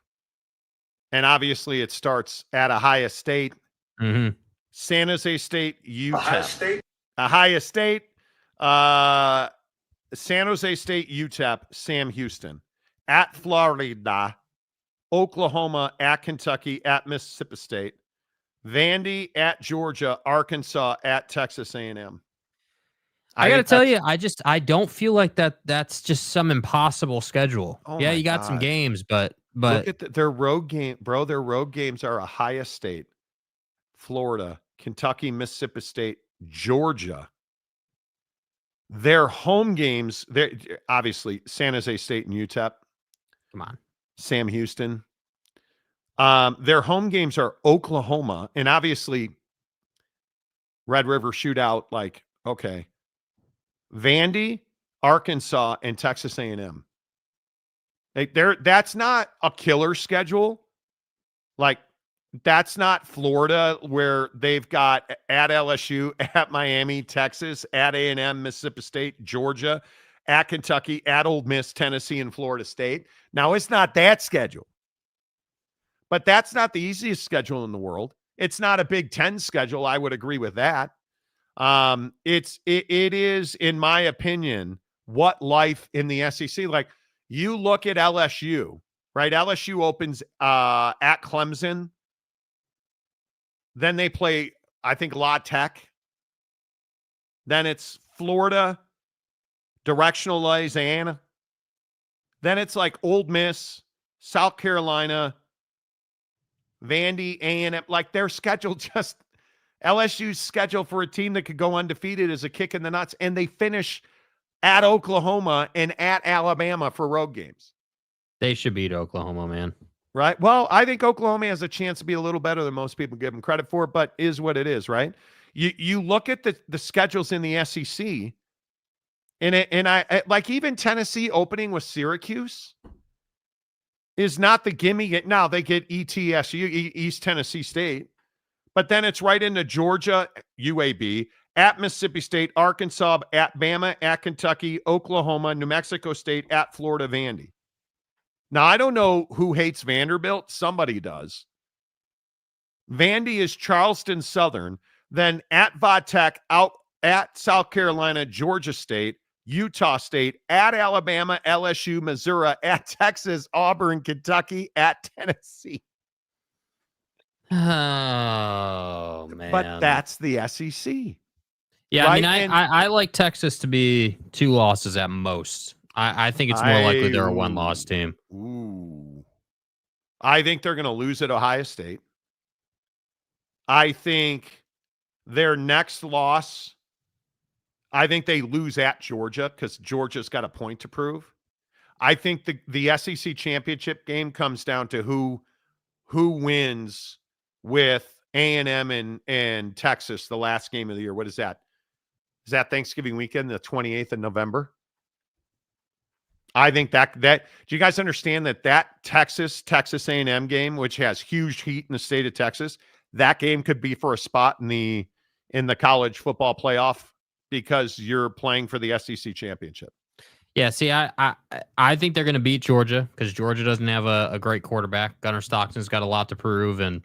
And obviously it starts at Ohio State, San Jose State, UTEP. Ohio State, San Jose State, UTEP, Sam Houston. At Florida, Oklahoma, at Kentucky, at Mississippi State. Vandy, at Georgia, Arkansas, at Texas A&M. I got to tell you, I don't feel like that's just some impossible schedule. Oh yeah, you got some games, but look at their road game, bro. Their road games are Ohio State, Florida, Kentucky, Mississippi State, Georgia. Their home games, they're obviously San Jose State and UTEP. Come on. Sam Houston. Their home games are Oklahoma, and obviously Red River Shootout, like, okay. Vandy, Arkansas, and Texas A&M. That's not a killer schedule. Like, that's not Florida, where they've got at LSU, at Miami, Texas, at A&M, Mississippi State, Georgia, at Kentucky, at Ole Miss, Tennessee, and Florida State. Now, it's not that schedule. But that's not the easiest schedule in the world. It's not a Big Ten schedule. I would agree with that. It is, in my opinion, what life in the SEC. Like, you look at LSU, right? LSU opens at Clemson. Then they play, I think, La Tech. Then it's Florida, directional Louisiana. Then it's like Ole Miss, South Carolina, Vandy, A&M. Like, their schedule just, LSU's schedule for a team that could go undefeated is a kick in the nuts. And they finish at Oklahoma and at Alabama for road games. They should beat Oklahoma, man. Right? Well, I think Oklahoma has a chance to be a little better than most people give them credit for, but is what it is, right? You look at the schedules in the SEC, and I like, even Tennessee opening with Syracuse is not the gimme. Now they get ETSU, East Tennessee State, but then it's right into Georgia, UAB, at Mississippi State, Arkansas, at Bama, at Kentucky, Oklahoma, New Mexico State, at Florida, Vandy. Now, I don't know who hates Vanderbilt. Somebody does. Vandy is Charleston Southern, then at Vatech, out at South Carolina, Georgia State, Utah State, at Alabama, LSU, Missouri, at Texas, Auburn, Kentucky, at Tennessee. Oh, man. But that's the SEC. Yeah, right? I mean, I like Texas to be 2 losses at most. I think it's more likely they're a 1-loss team. Ooh. I think they're going to lose at Ohio State. I think their next loss, I think they lose at Georgia because Georgia's got a point to prove. I think the SEC championship game comes down to who wins with A&M and Texas, the last game of the year. What is that? Is that Thanksgiving weekend, the 28th of November? I think that do you guys understand that Texas A&M game, which has huge heat in the state of Texas, that game could be for a spot in the college football playoff because you're playing for the SEC championship. Yeah, see, I think they're going to beat Georgia because Georgia doesn't have a great quarterback. Gunnar Stockton's got a lot to prove, and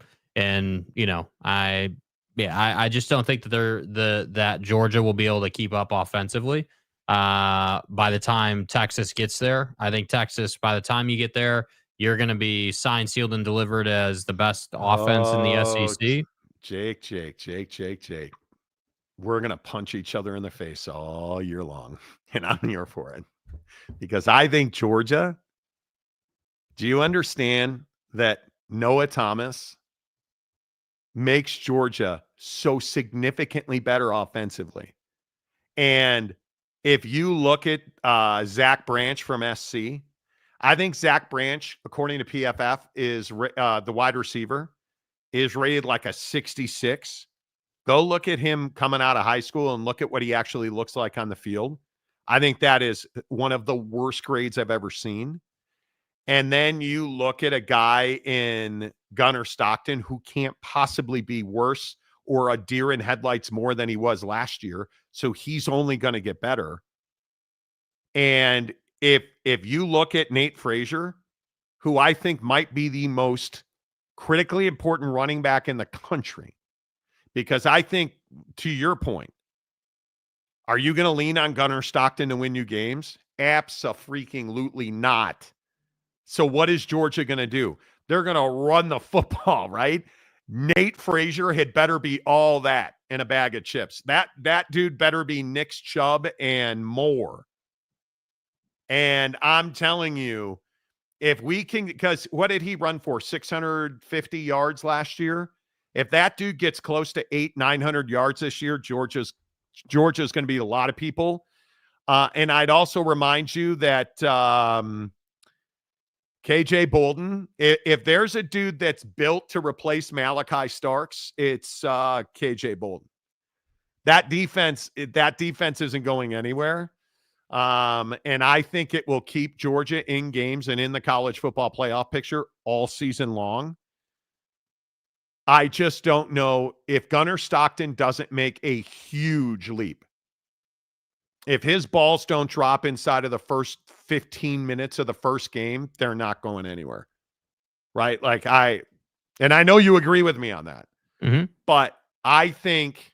I just don't think that that Georgia will be able to keep up offensively. By the time Texas gets there, I think Texas, by the time you get there, you're going to be signed, sealed, and delivered as the best offense in the SEC. Jake. We're going to punch each other in the face all year long, and I'm here for it. Because I think Georgia, do you understand that Noah Thomas makes Georgia so significantly better offensively. And if you look at Zach Branch from SC, I think Zach Branch, according to PFF, is the wide receiver, is rated like a 66. Go look at him coming out of high school and look at what he actually looks like on the field. I think that is one of the worst grades I've ever seen. And then you look at a guy in Gunnar Stockton who can't possibly be worse or a deer in headlights more than he was last year. So he's only going to get better. And if you look at Nate Frazier, who I think might be the most critically important running back in the country, because I think, to your point, are you going to lean on Gunnar Stockton to win you games? Abso-freaking-lutely not. So what is Georgia going to do? They're going to run the football, right? Nate Frazier had better be all that in a bag of chips. That dude better be Nick Chubb and more. And I'm telling you, if we can, because what did he run for? 650 yards last year? If that dude gets close to 800-900 yards this year, Georgia's going to beat a lot of people. And I'd also remind you that KJ Bolden, if there's a dude that's built to replace Malachi Starks, it's KJ Bolden. That defense isn't going anywhere. And I think it will keep Georgia in games and in the college football playoff picture all season long. I just don't know if Gunnar Stockton doesn't make a huge leap. If his balls don't drop inside of the first 15 minutes of the first game, they're not going anywhere. Right? And I know you agree with me on that. Mm-hmm. But I think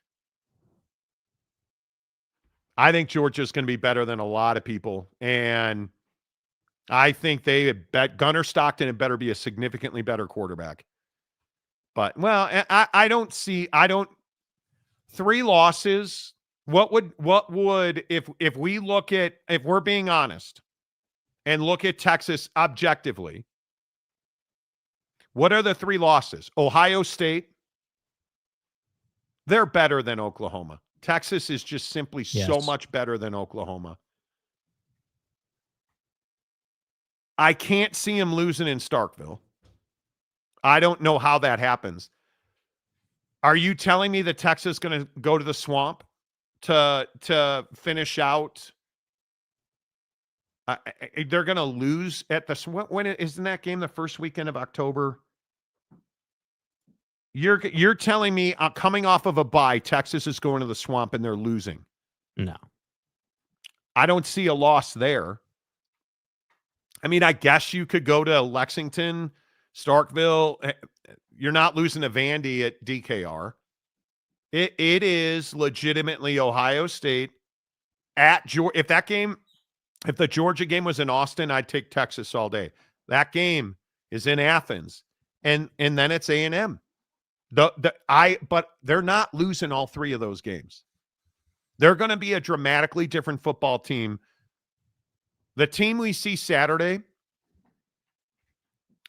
Georgia's going to be better than a lot of people. And I think Gunnar Stockton had better be a significantly better quarterback. But, well, I don't 3 losses. What would, if we're being honest and look at Texas objectively, what are the 3 losses? Ohio State, they're better than Oklahoma. Texas is just simply so much better than Oklahoma. I can't see him losing in Starkville. I don't know how that happens. Are you telling me that Texas is going to go to the Swamp to finish out? They're going to lose at the Swamp. When isn't that game the first weekend of October? You're telling me coming off of a bye, Texas is going to the Swamp and they're losing? No. I don't see a loss there. I mean, I guess you could go to Lexington, Starkville. You're not losing to Vandy at DKR. It is legitimately Ohio State at Georgia. If the Georgia game was in Austin, I'd take Texas all day. That game is in Athens, and then it's A&M. But they're not losing all 3 of those games. They're going to be a dramatically different football team. The team we see Saturday,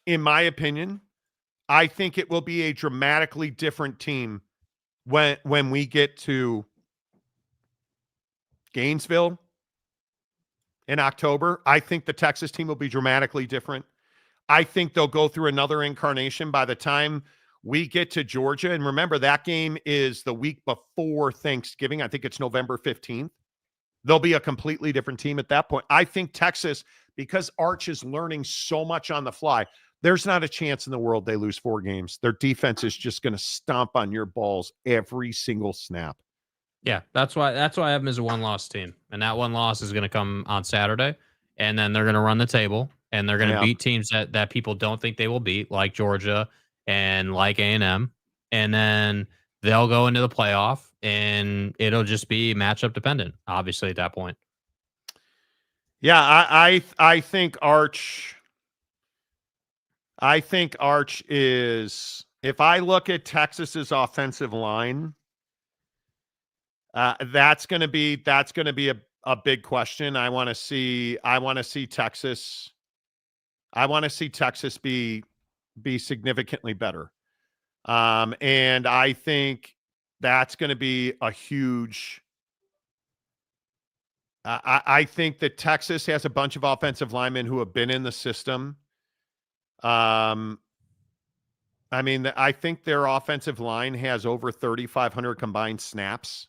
in my opinion, I think it will be a dramatically different team when we get to Gainesville in October. I think the Texas team will be dramatically different. I think they'll go through another incarnation by the time we get to Georgia. And remember, that game is the week before Thanksgiving. I think it's November 15th. They'll be a completely different team at that point. I think Texas, because Arch is learning so much on the fly, there's not a chance in the world they lose 4 games. Their defense is just going to stomp on your balls every single snap. Yeah, that's why I have them as a 1-loss team. And that 1 loss is going to come on Saturday. And then they're going to run the table. And they're going to beat teams that people don't think they will beat, like Georgia and like A&M. And then they'll go into the playoff. And it'll just be matchup dependent, obviously, at that point. Yeah, I think Arch is, if I look at Texas's offensive line, that's going to be a big question. I want to see Texas. I want to see Texas be significantly better. And I think that's going to be a huge. I think that Texas has a bunch of offensive linemen who have been in the system. I think their offensive line has over 3,500 combined snaps,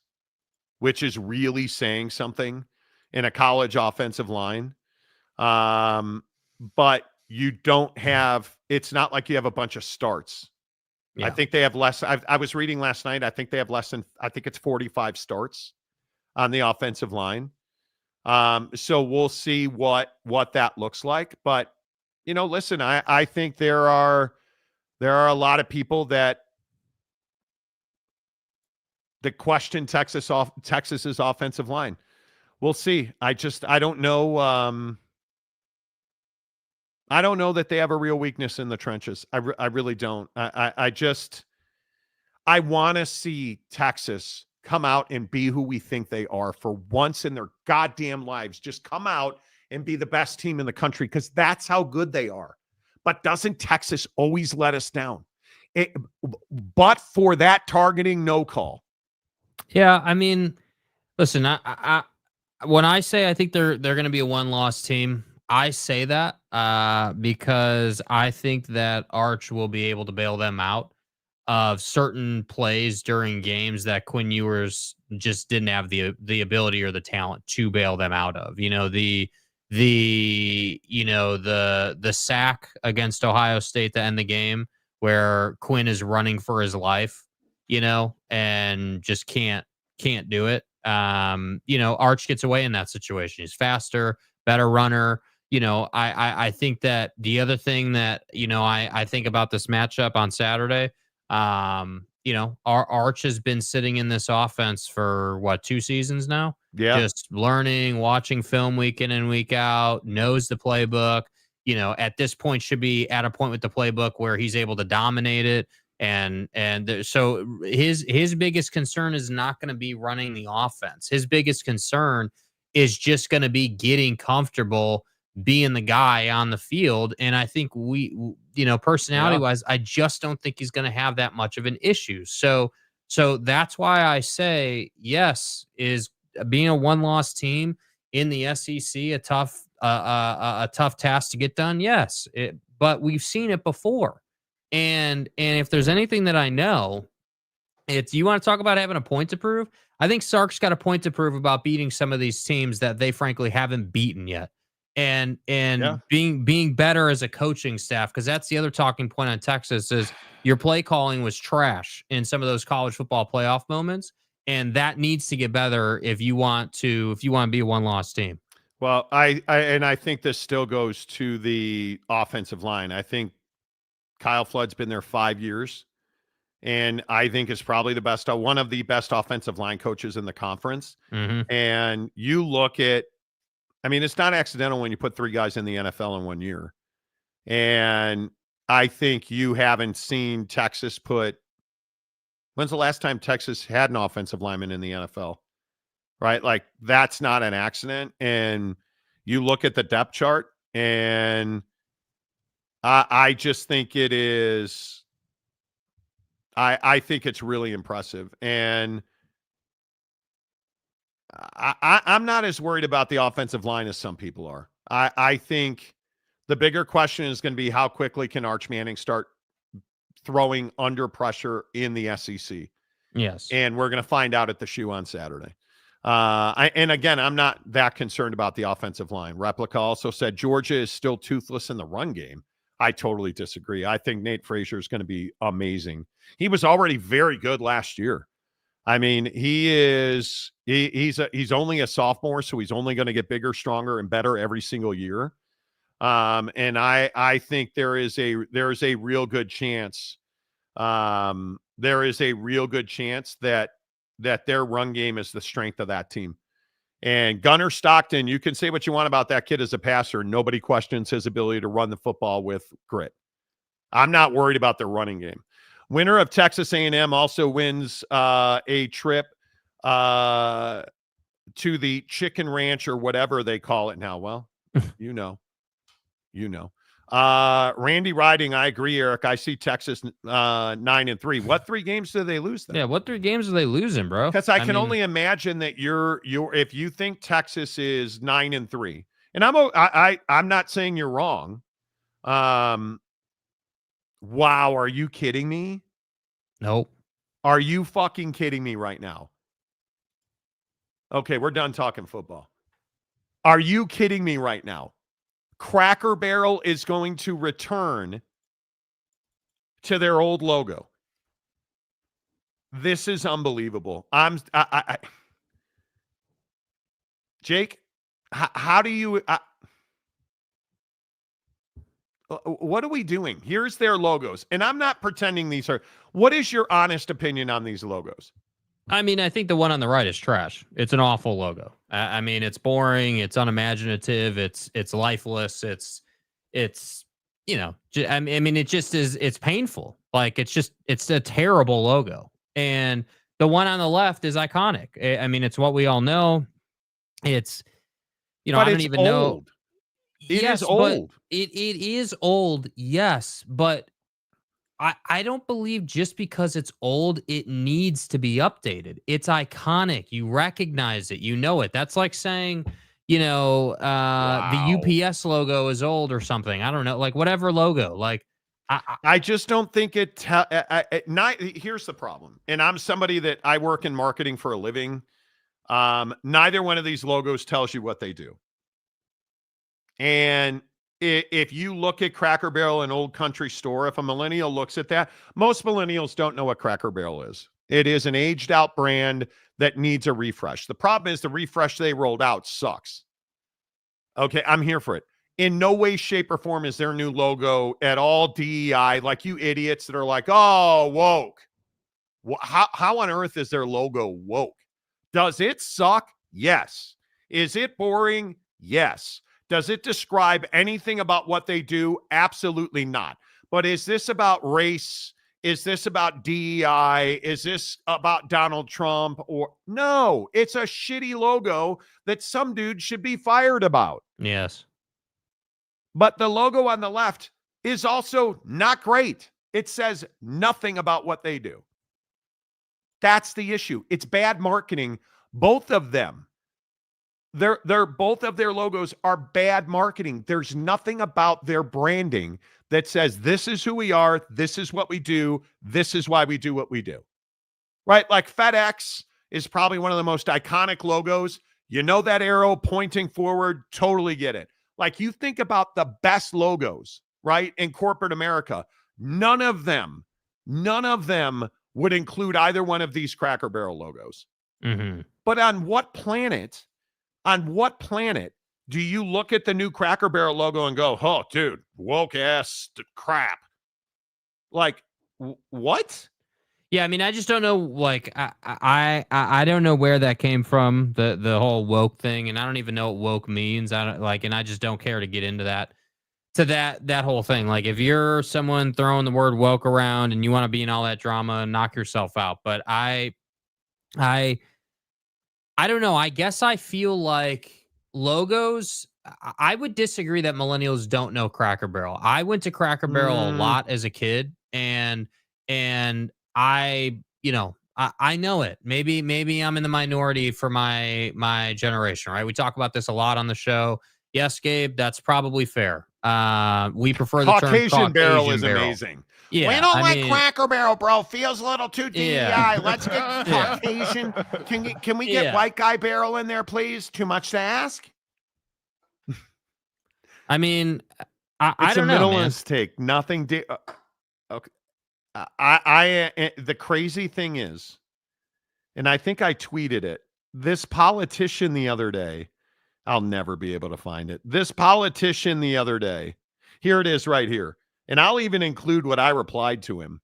which is really saying something in a college offensive line. But you don't have, it's not like you have a bunch of starts. Yeah. I think they have less. I was reading last night. I think they have less than, I think it's 45 starts on the offensive line. So we'll see what that looks like. But, listen, I think there are a lot of people that question Texas's offensive line. We'll see. I don't know. I don't know that they have a real weakness in the trenches. I really don't. I want to see Texas come out and be who we think they are for once in their goddamn lives. Just come out and be the best team in the country, because that's how good they are. But doesn't Texas always let us down? But for that targeting no call. Yeah, listen, I when I say I think they're going to be a one-loss team, I say that because I think that Arch will be able to bail them out of certain plays during games that Quinn Ewers just didn't have the ability or the talent to bail them out of. The sack against Ohio State to end the game where Quinn is running for his life, and just can't do it. Arch gets away in that situation. He's faster, better runner. I think that the other thing that, I think about this matchup on Saturday, our Arch has been sitting in this offense for 2 seasons now? Yeah. Just learning, watching film week in and week out, knows the playbook, at this point should be at a point with the playbook where he's able to dominate it. So his biggest concern is not going to be running the offense. His biggest concern is just going to be getting comfortable being the guy on the field. And I think personality wise, I just don't think he's going to have that much of an issue. So that's why I say, yes, is being a one-loss team in the SEC a tough task to get done? Yes, but we've seen it before. And if there's anything that I know, it's, you want to talk about having a point to prove? I think Sark's got a point to prove about beating some of these teams that they frankly haven't beaten yet. And being better as a coaching staff, because that's the other talking point on Texas is your play calling was trash in some of those college football playoff moments, and that needs to get better if you want to be a one-loss team. Well, I think this still goes to the offensive line. I think Kyle Flood's been there 5 years, and I think is probably one of the best offensive line coaches in the conference. Mm-hmm. And you look at, it's not accidental when you put 3 guys in the NFL in 1 year. And I think you haven't seen Texas when's the last time Texas had an offensive lineman in the NFL? Right? Like, that's not an accident. And you look at the depth chart, and I just think it is. I think it's really impressive, and I'm not as worried about the offensive line as some people are. I think the bigger question is going to be how quickly can Arch Manning start throwing under pressure in the SEC. Yes, and we're going to find out at the Shoe on Saturday. And again, I'm not that concerned about the offensive line. Replica also said Georgia is still toothless in the run game. I totally disagree. I think Nate Frazier is going to be amazing. He was already very good last year. He's only a sophomore, so he's only going to get bigger, stronger, and better every single year. And I think there is a real good chance. There is a real good chance that their run game is the strength of that team. And Gunnar Stockton, you can say what you want about that kid as a passer. Nobody questions his ability to run the football with grit. I'm not worried about their running game. Winner of Texas A&M also wins a trip to the Chicken Ranch or whatever they call it now. Well, you know. Randy Riding, I agree, Eric. I see Texas 9-3. What 3 games do they lose then? Yeah, what 3 games are they losing, bro? Because I can only imagine that you're if you think Texas is 9-3, and I'm not saying you're wrong. Wow, are you kidding me? Nope. Are you fucking kidding me right now? Okay, we're done talking football. Are you kidding me right now? Cracker Barrel is going to return to their old logo. This is unbelievable. Jake, how do you what are we doing? Here's their logos. And I'm not pretending these are. What is your honest opinion on these logos? I mean, I think the one on the right is trash. It's an awful logo. I mean, it's boring. It's unimaginative. It's lifeless. It's you know, I mean, it just is. It's painful. Like it's a terrible logo. And the one on the left is iconic. I mean, it's what we all know. It's, you know, but I don't even know. It is old. It is old, yes, but I don't believe just because it's old, it needs to be updated. It's iconic. You recognize it. You know it. That's like saying, you know, the UPS logo is old or something. I don't know, like whatever logo. Like, I just don't think it. Here's the problem, and I'm somebody that I work in marketing for a living. Neither one of these logos tells you what they do. And if you look at Cracker Barrel and Old Country Store, if a millennial looks at that, most millennials don't know what Cracker Barrel is. It is an aged out brand that needs a refresh. The problem is the refresh they rolled out sucks. Okay, I'm here for it. In no way, shape, or form is their new logo at all DEI, like you idiots that are like, oh, woke. How on earth is their logo woke? Does it suck? Yes. Is it boring? Yes. Does it describe anything about what they do? Absolutely not. But is this about race? Is this about DEI? Is this about Donald Trump? Or no, it's a shitty logo that some dude should be fired about. yes. But the logo on the left is also not great. It says nothing about what they do. That's the issue. It's bad marketing. Both of them. They're both of their logos are bad marketing. There's nothing about their branding that says this is who we are, this is what we do, this is why we do what we do. Right? Like FedEx is probably one of the most iconic logos. You know that arrow pointing forward, totally get it. Like you think about the best logos, right, in corporate America, none of them would include either one of these Cracker Barrel logos. Mm-hmm. But on what planet do you look at the new Cracker Barrel logo and go, oh, dude, woke ass crap? Like, what? Yeah, I mean, I just don't know. Like, I don't know where that came from. The whole woke thing, and I don't even know what woke means. I don't like, and I just don't care to get into that. To that whole thing. Like, if you're someone throwing the word woke around and you want to be in all that drama, knock yourself out. But I don't know. I guess I feel like logos. I would disagree that millennials don't know Cracker Barrel. I went to Cracker Barrel a lot as a kid, and I know it. Maybe I'm in the minority for my generation, right? We talk about this a lot on the show. Yes, Gabe, that's probably fair. We prefer the term Caucasian barrel is amazing. Yeah, we don't like Cracker Barrel, bro. Feels a little too DEI. Yeah. Let's get Caucasian. Can we get white guy barrel in there, please? Too much to ask? I mean, I don't know. It's a minimalist take. Nothing. Okay. The crazy thing is, and I think I tweeted it. This politician the other day, I'll never be able to find it. This politician the other day, here it is right here. And I'll even include what I replied to him.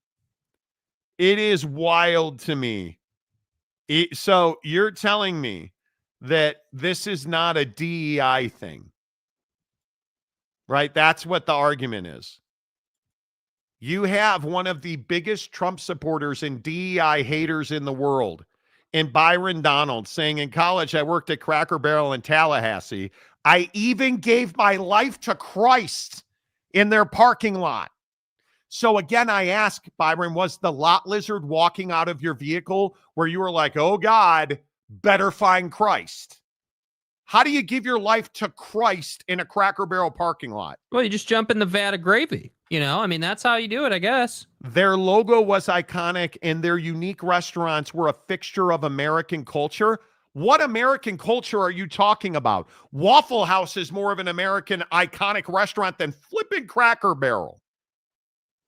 It is wild to me. So you're telling me that this is not a DEI thing, right? That's what the argument is. You have one of the biggest Trump supporters and DEI haters in the world, and Byron Donald, saying, in college, I worked at Cracker Barrel in Tallahassee. I even gave my life to Christ in their parking lot. So again, I ask, Byron, was the lot lizard walking out of your vehicle where you were like, oh God, better find Christ? How do you give your life to Christ in a Cracker Barrel parking lot? Well, you just jump in the vat of gravy. You know, I mean, that's how you do it, I guess. Their logo was iconic and their unique restaurants were a fixture of American culture. What American culture are you talking about? Waffle House is more of an American iconic restaurant than flipping Cracker Barrel.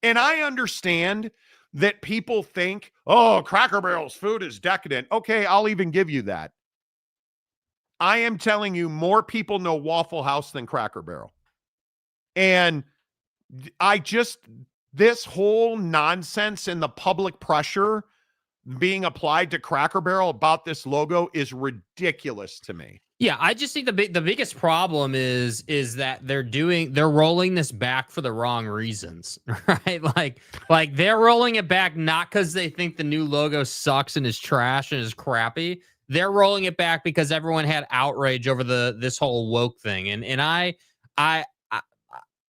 And I understand that people think, oh, Cracker Barrel's food is decadent. Okay, I'll even give you that. I am telling you, more people know Waffle House than Cracker Barrel. And this whole nonsense and the public pressure being applied to Cracker Barrel about this logo is ridiculous to me. Yeah, I just think the biggest problem is that they're rolling this back for the wrong reasons, right? Like they're rolling it back not because they think the new logo sucks and is trash and is crappy. They're rolling it back because everyone had outrage over this whole woke thing. And I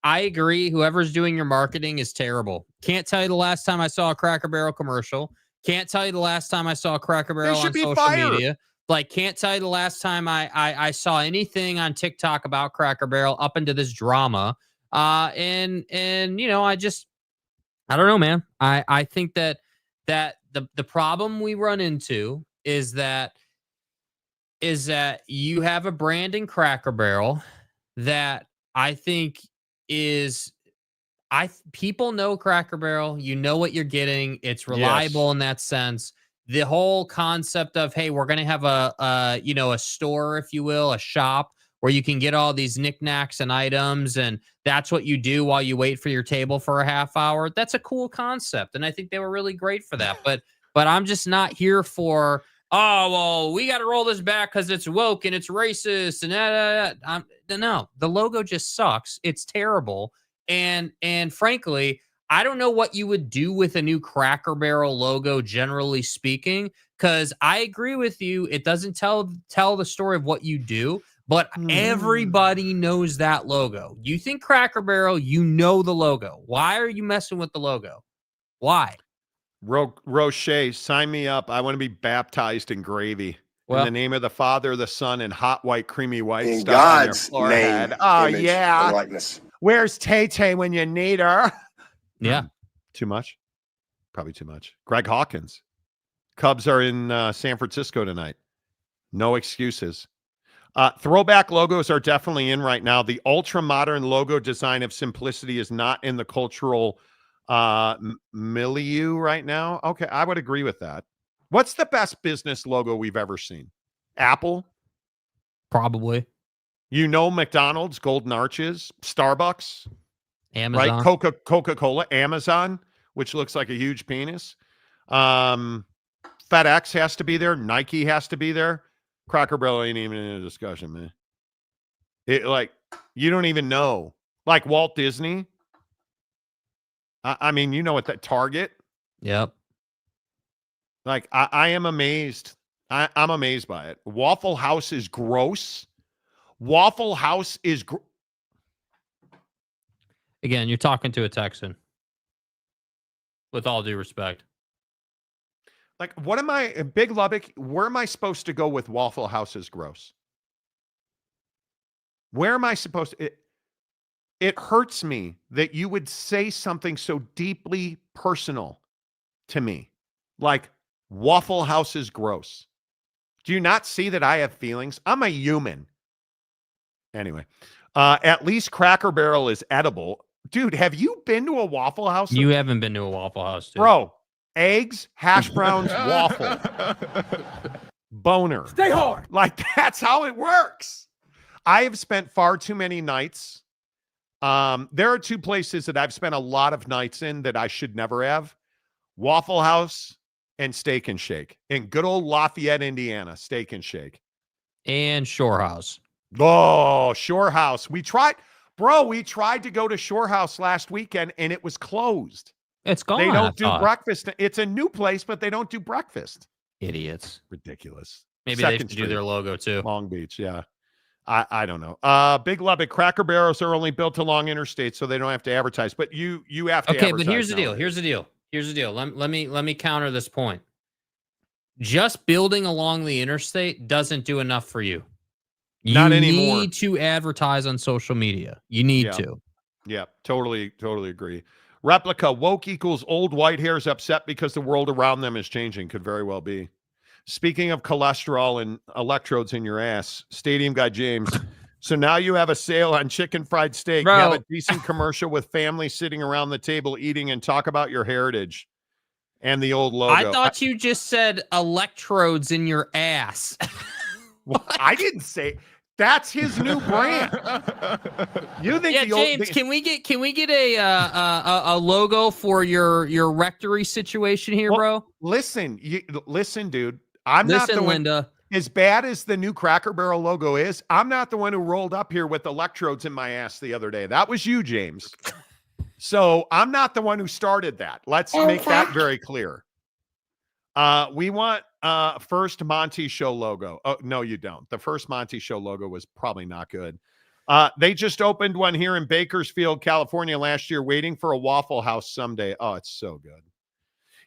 agree. Whoever's doing your marketing is terrible. Can't tell you the last time I saw a Cracker Barrel commercial. Can't tell you the last time I saw a Cracker Barrel on social media. Like, can't tell you the last time I saw anything on TikTok about Cracker Barrel up into this drama. And you know, I don't know, man. I think that the problem we run into is that you have a brand in Cracker Barrel that I think people know Cracker Barrel. You know what you're getting. It's reliable in that sense. The whole concept of, hey, we're going to have a store, if you will, a shop where you can get all these knickknacks and items, and that's what you do while you wait for your table for a half hour. That's a cool concept, and I think they were really great for that. But I'm just not here for, oh, well, we got to roll this back because it's woke and it's racist and no, the logo just sucks. It's terrible, and frankly, I don't know what you would do with a new Cracker Barrel logo, generally speaking, because I agree with you. It doesn't tell the story of what you do, but everybody knows that logo. You think Cracker Barrel, you know the logo. Why are you messing with the logo? Why? Roche, sign me up. I want to be baptized in gravy. In the name of the Father, the Son, and hot white, creamy white in stuff God's on your forehead. name, Oh, image, yeah. and likeness. Where's Tay-Tay when you need her? Yeah. Too much? Probably too much. Greg Hawkins. Cubs are in San Francisco tonight. No excuses. Throwback logos are definitely in right now. The ultra-modern logo design of simplicity is not in the cultural milieu right now. Okay, I would agree with that. What's the best business logo we've ever seen? Apple? Probably. You know, McDonald's, Golden Arches, Starbucks, Amazon, right? Coca-Cola, Amazon, which looks like a huge penis. FedEx has to be there. Nike has to be there. Cracker Barrel ain't even in a discussion, man. You don't even know. Like Walt Disney. I mean, you know what, that Target. Yep. Like, I am amazed. I'm amazed by it. Waffle House is gross. Waffle House is again, you're talking to a Texan. With all due respect. Like, what am I, Big Lubbock, where am I supposed to go with Waffle House is gross? Where am I supposed to? It hurts me that you would say something so deeply personal to me. Like, Waffle House is gross. Do you not see that I have feelings? I'm a human. Anyway, at least Cracker Barrel is edible. Dude, have you been to a Waffle House? You haven't been to a Waffle House, dude. Bro, eggs, hash browns, waffle. Boner. Stay hard. Like, that's how it works. I have spent far too many nights. There are two places that I've spent a lot of nights in that I should never have. Waffle House and Steak and Shake. In good old Lafayette, Indiana, Steak and Shake. And Shore House. Oh, Shore House. We tried to go to Shore House last weekend and it was closed. It's gone. They don't do breakfast. It's a new place, but they don't do breakfast. Idiots. Ridiculous. Maybe Second they should do Street, their logo too. Long Beach, yeah. I don't know. Big Lubbock, Cracker Barrels are only built along interstates, so they don't have to advertise. But you have to. Okay, but here's the deal. Here's the deal. Let me counter this point. Just building along the interstate doesn't do enough for you. Not anymore. You need to advertise on social media. You need to. Yeah, totally agree. Replica, woke equals old white hairs upset because the world around them is changing. Could very well be. Speaking of cholesterol and electrodes in your ass, Stadium Guy James. So now you have a sale on chicken fried steak. Bro. You have a decent commercial with family sitting around the table eating and talk about your heritage and the old logo. I thought you just said electrodes in your ass. Well, I didn't say. That's his new brand. You think? Yeah, James. Can we get a logo for your rectory situation here, bro? Listen, dude. I'm not the one. Linda. As bad as the new Cracker Barrel logo is, I'm not the one who rolled up here with electrodes in my ass the other day. That was you, James. So I'm not the one who started that. Let's make that very clear. We want first Monty Show logo. Oh, no, you don't. The first Monty Show logo was probably not good. They just opened one here in Bakersfield, California last year, waiting for a Waffle House someday. Oh, it's so good.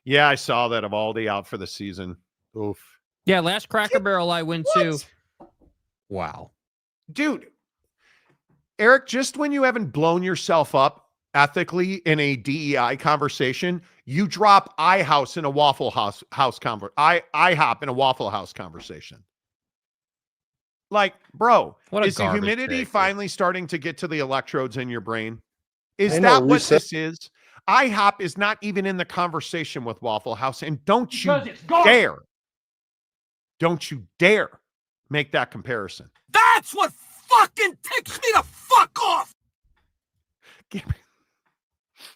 Yeah, I saw that. Evaldi out for the season. Oof. Yeah, last Cracker Barrel I went to. Wow. Dude, Eric, just when you haven't blown yourself up ethically in a DEI conversation, you drop IHOuse in a Waffle House IHOP in a Waffle House conversation. Like, bro, is the humidity finally starting to get to the electrodes in your brain? Is that what this is? IHOP is not even in the conversation with Waffle House, and don't you dare make that comparison. That's what fucking ticks me the fuck off.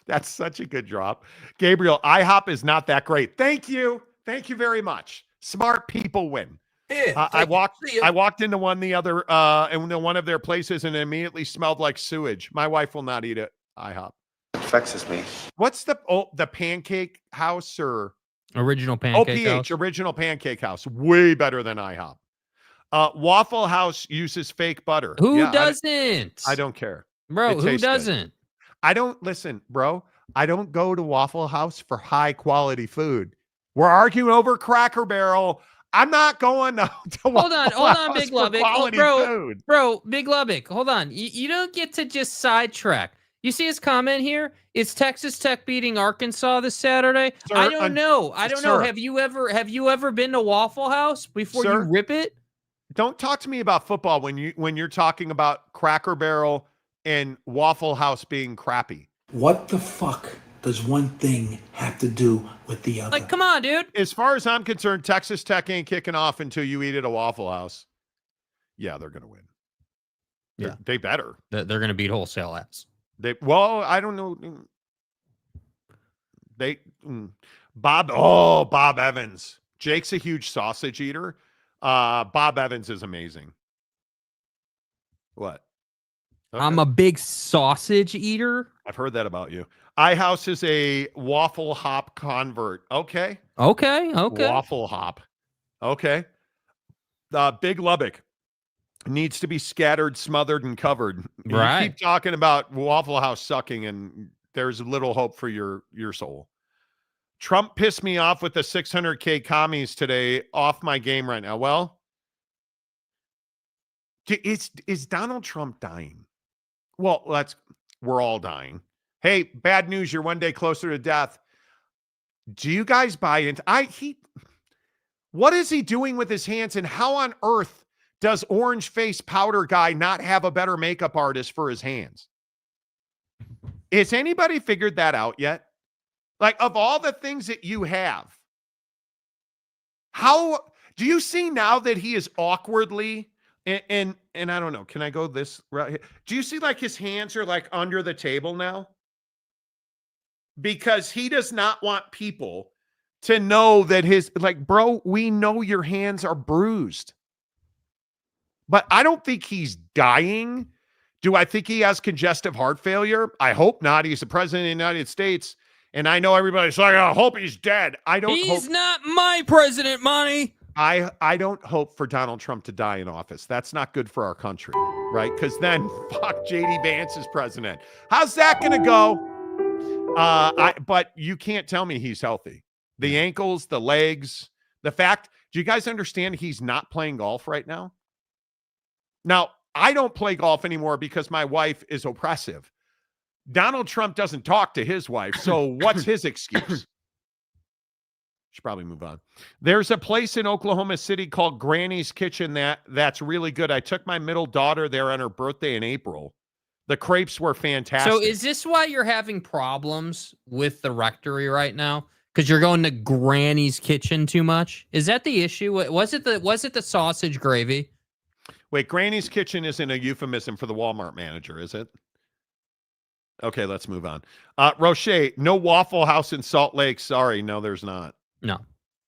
That's such a good drop. Gabriel, IHOP is not that great. Thank you. Thank you very much. Smart people win. Yeah, I walked into one the other in one of their places and it immediately smelled like sewage. My wife will not eat it. IHOP. Vexes me. What's the Pancake House or Original Pancake OPH, House? Original Pancake House. Way better than IHOP. Waffle House uses fake butter. Who doesn't? I don't care. Bro, who doesn't? I don't listen, bro. I don't go to Waffle House for high quality food. We're arguing over Cracker Barrel. I'm not going to Hold on, Big Lubbock. Food. Bro, Big Lubbock, hold on. You don't get to just sidetrack. You see his comment here? Is Texas Tech beating Arkansas this Saturday? Sir, I don't know. I don't know. Have you ever been to Waffle House before you rip it? Don't talk to me about football when you're talking about Cracker Barrel and Waffle House being crappy. What the fuck does one thing have to do with the other? Like, come on, dude. As far as I'm concerned, Texas Tech ain't kicking off until you eat at a Waffle House. Yeah, they're going to win. Yeah, they better. They're going to beat wholesale ass. I don't know. Bob Evans. Jake's a huge sausage eater. Bob Evans is amazing. What? Okay. I'm a big sausage eater. I've heard that about you. iHouse is a Waffle Hop convert. Okay. Waffle Hop. Okay. Big Lubbock needs to be scattered, smothered, and covered. Right. You keep talking about Waffle House sucking, and there's little hope for your soul. Trump pissed me off with the 600K commies today. Off my game right now. Well, is Donald Trump dying? Well, we're all dying. Hey, bad news. You're one day closer to death. Do you guys buy into what is he doing with his hands, and how on earth does orange face powder guy not have a better makeup artist for his hands? Has anybody figured that out yet? Like, of all the things that you have, how do you see now that he is awkwardly and I don't know, can I go this right here? Do you see like his hands are like under the table now? Because he does not want people to know that bro, we know your hands are bruised. But I don't think he's dying. Do I think he has congestive heart failure? I hope not. He's the president of the United States. And I know everybody's like, I hope he's dead. He's not my president, Monty. I don't hope for Donald Trump to die in office. That's not good for our country, right? Because then, fuck, JD Vance is president. How's that going to go? But you can't tell me he's healthy. The ankles, the legs, the fact. Do you guys understand he's not playing golf right now? Now, I don't play golf anymore because my wife is oppressive. Donald Trump doesn't talk to his wife, so what's his excuse? Should probably move on. There's a place in Oklahoma City called Granny's Kitchen that's really good. I took my middle daughter there on her birthday in April. The crepes were fantastic. So is this why you're having problems with the rectory right now? Because you're going to Granny's Kitchen too much? Is that the issue? Was it the sausage gravy? Wait, Granny's Kitchen isn't a euphemism for the Walmart manager, is it? Okay, let's move on. Roche, no Waffle House in Salt Lake. Sorry, no, there's not.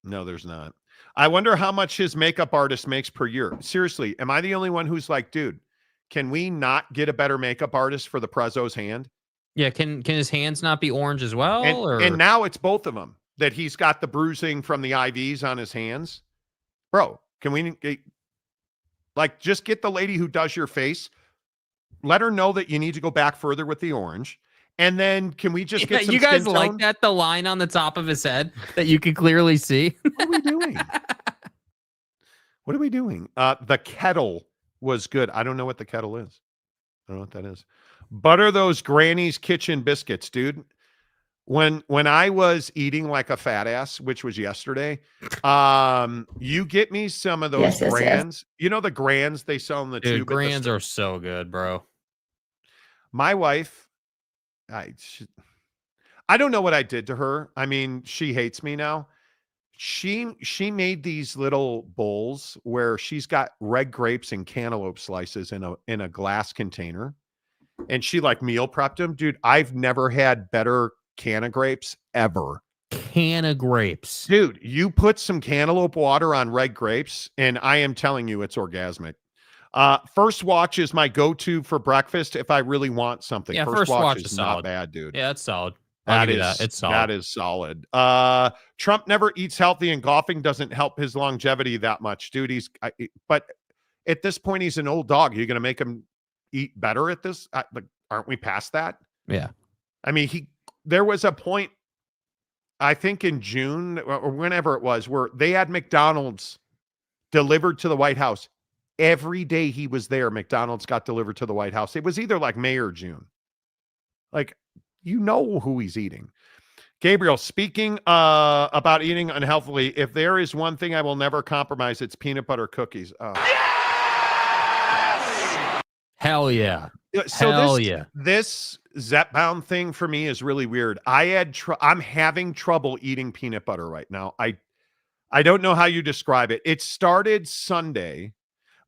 No, there's not. I wonder how much his makeup artist makes per year. Seriously, am I the only one who's like, dude, can we not get a better makeup artist for the Prezzo's hand? Yeah, can his hands not be orange as well? And now it's both of them, that he's got the bruising from the IVs on his hands. Bro, can we just get the lady who does your face, let her know that you need to go back further with the orange. And then can we just get some you guys skin like tone? that, the line on the top of his head that you can clearly see? What are we doing? What are we doing? The kettle was good. I don't know what the kettle is. I don't know what that is. Butter those Granny's Kitchen biscuits, dude. When I was eating like a fat ass, which was yesterday, you get me some of those Grands. You know the Grands they sell in the tube. Grands are so good, bro. My wife, I don't know what I did to her. I mean, she hates me now. She made these little bowls where she's got red grapes and cantaloupe slices in a glass container, and she like meal prepped them. Dude, I've never had better can of grapes ever. Can of grapes, dude. You put some cantaloupe water on red grapes, and I am telling you, it's orgasmic. First Watch is my go-to for breakfast if I really want something. Yeah, First Watch is solid. not bad, dude. Yeah, it's solid. It's solid. That is solid. Trump never eats healthy, and golfing doesn't help his longevity that much, dude. But at this point, he's an old dog. You're gonna make him eat better at this? Aren't we past that? Yeah. I mean, there was a point, I think in June or whenever it was, where they had McDonald's delivered to the White House. Every day he was there, McDonald's got delivered to the White House. It was either like May or June. Like, you know who he's eating. Gabriel, speaking about eating unhealthily, if there is one thing I will never compromise, it's peanut butter cookies. Oh. Yes! Hell yeah. So this Zepbound thing for me is really weird. I'm having trouble eating peanut butter right now. I don't know how you describe it. It started Sunday.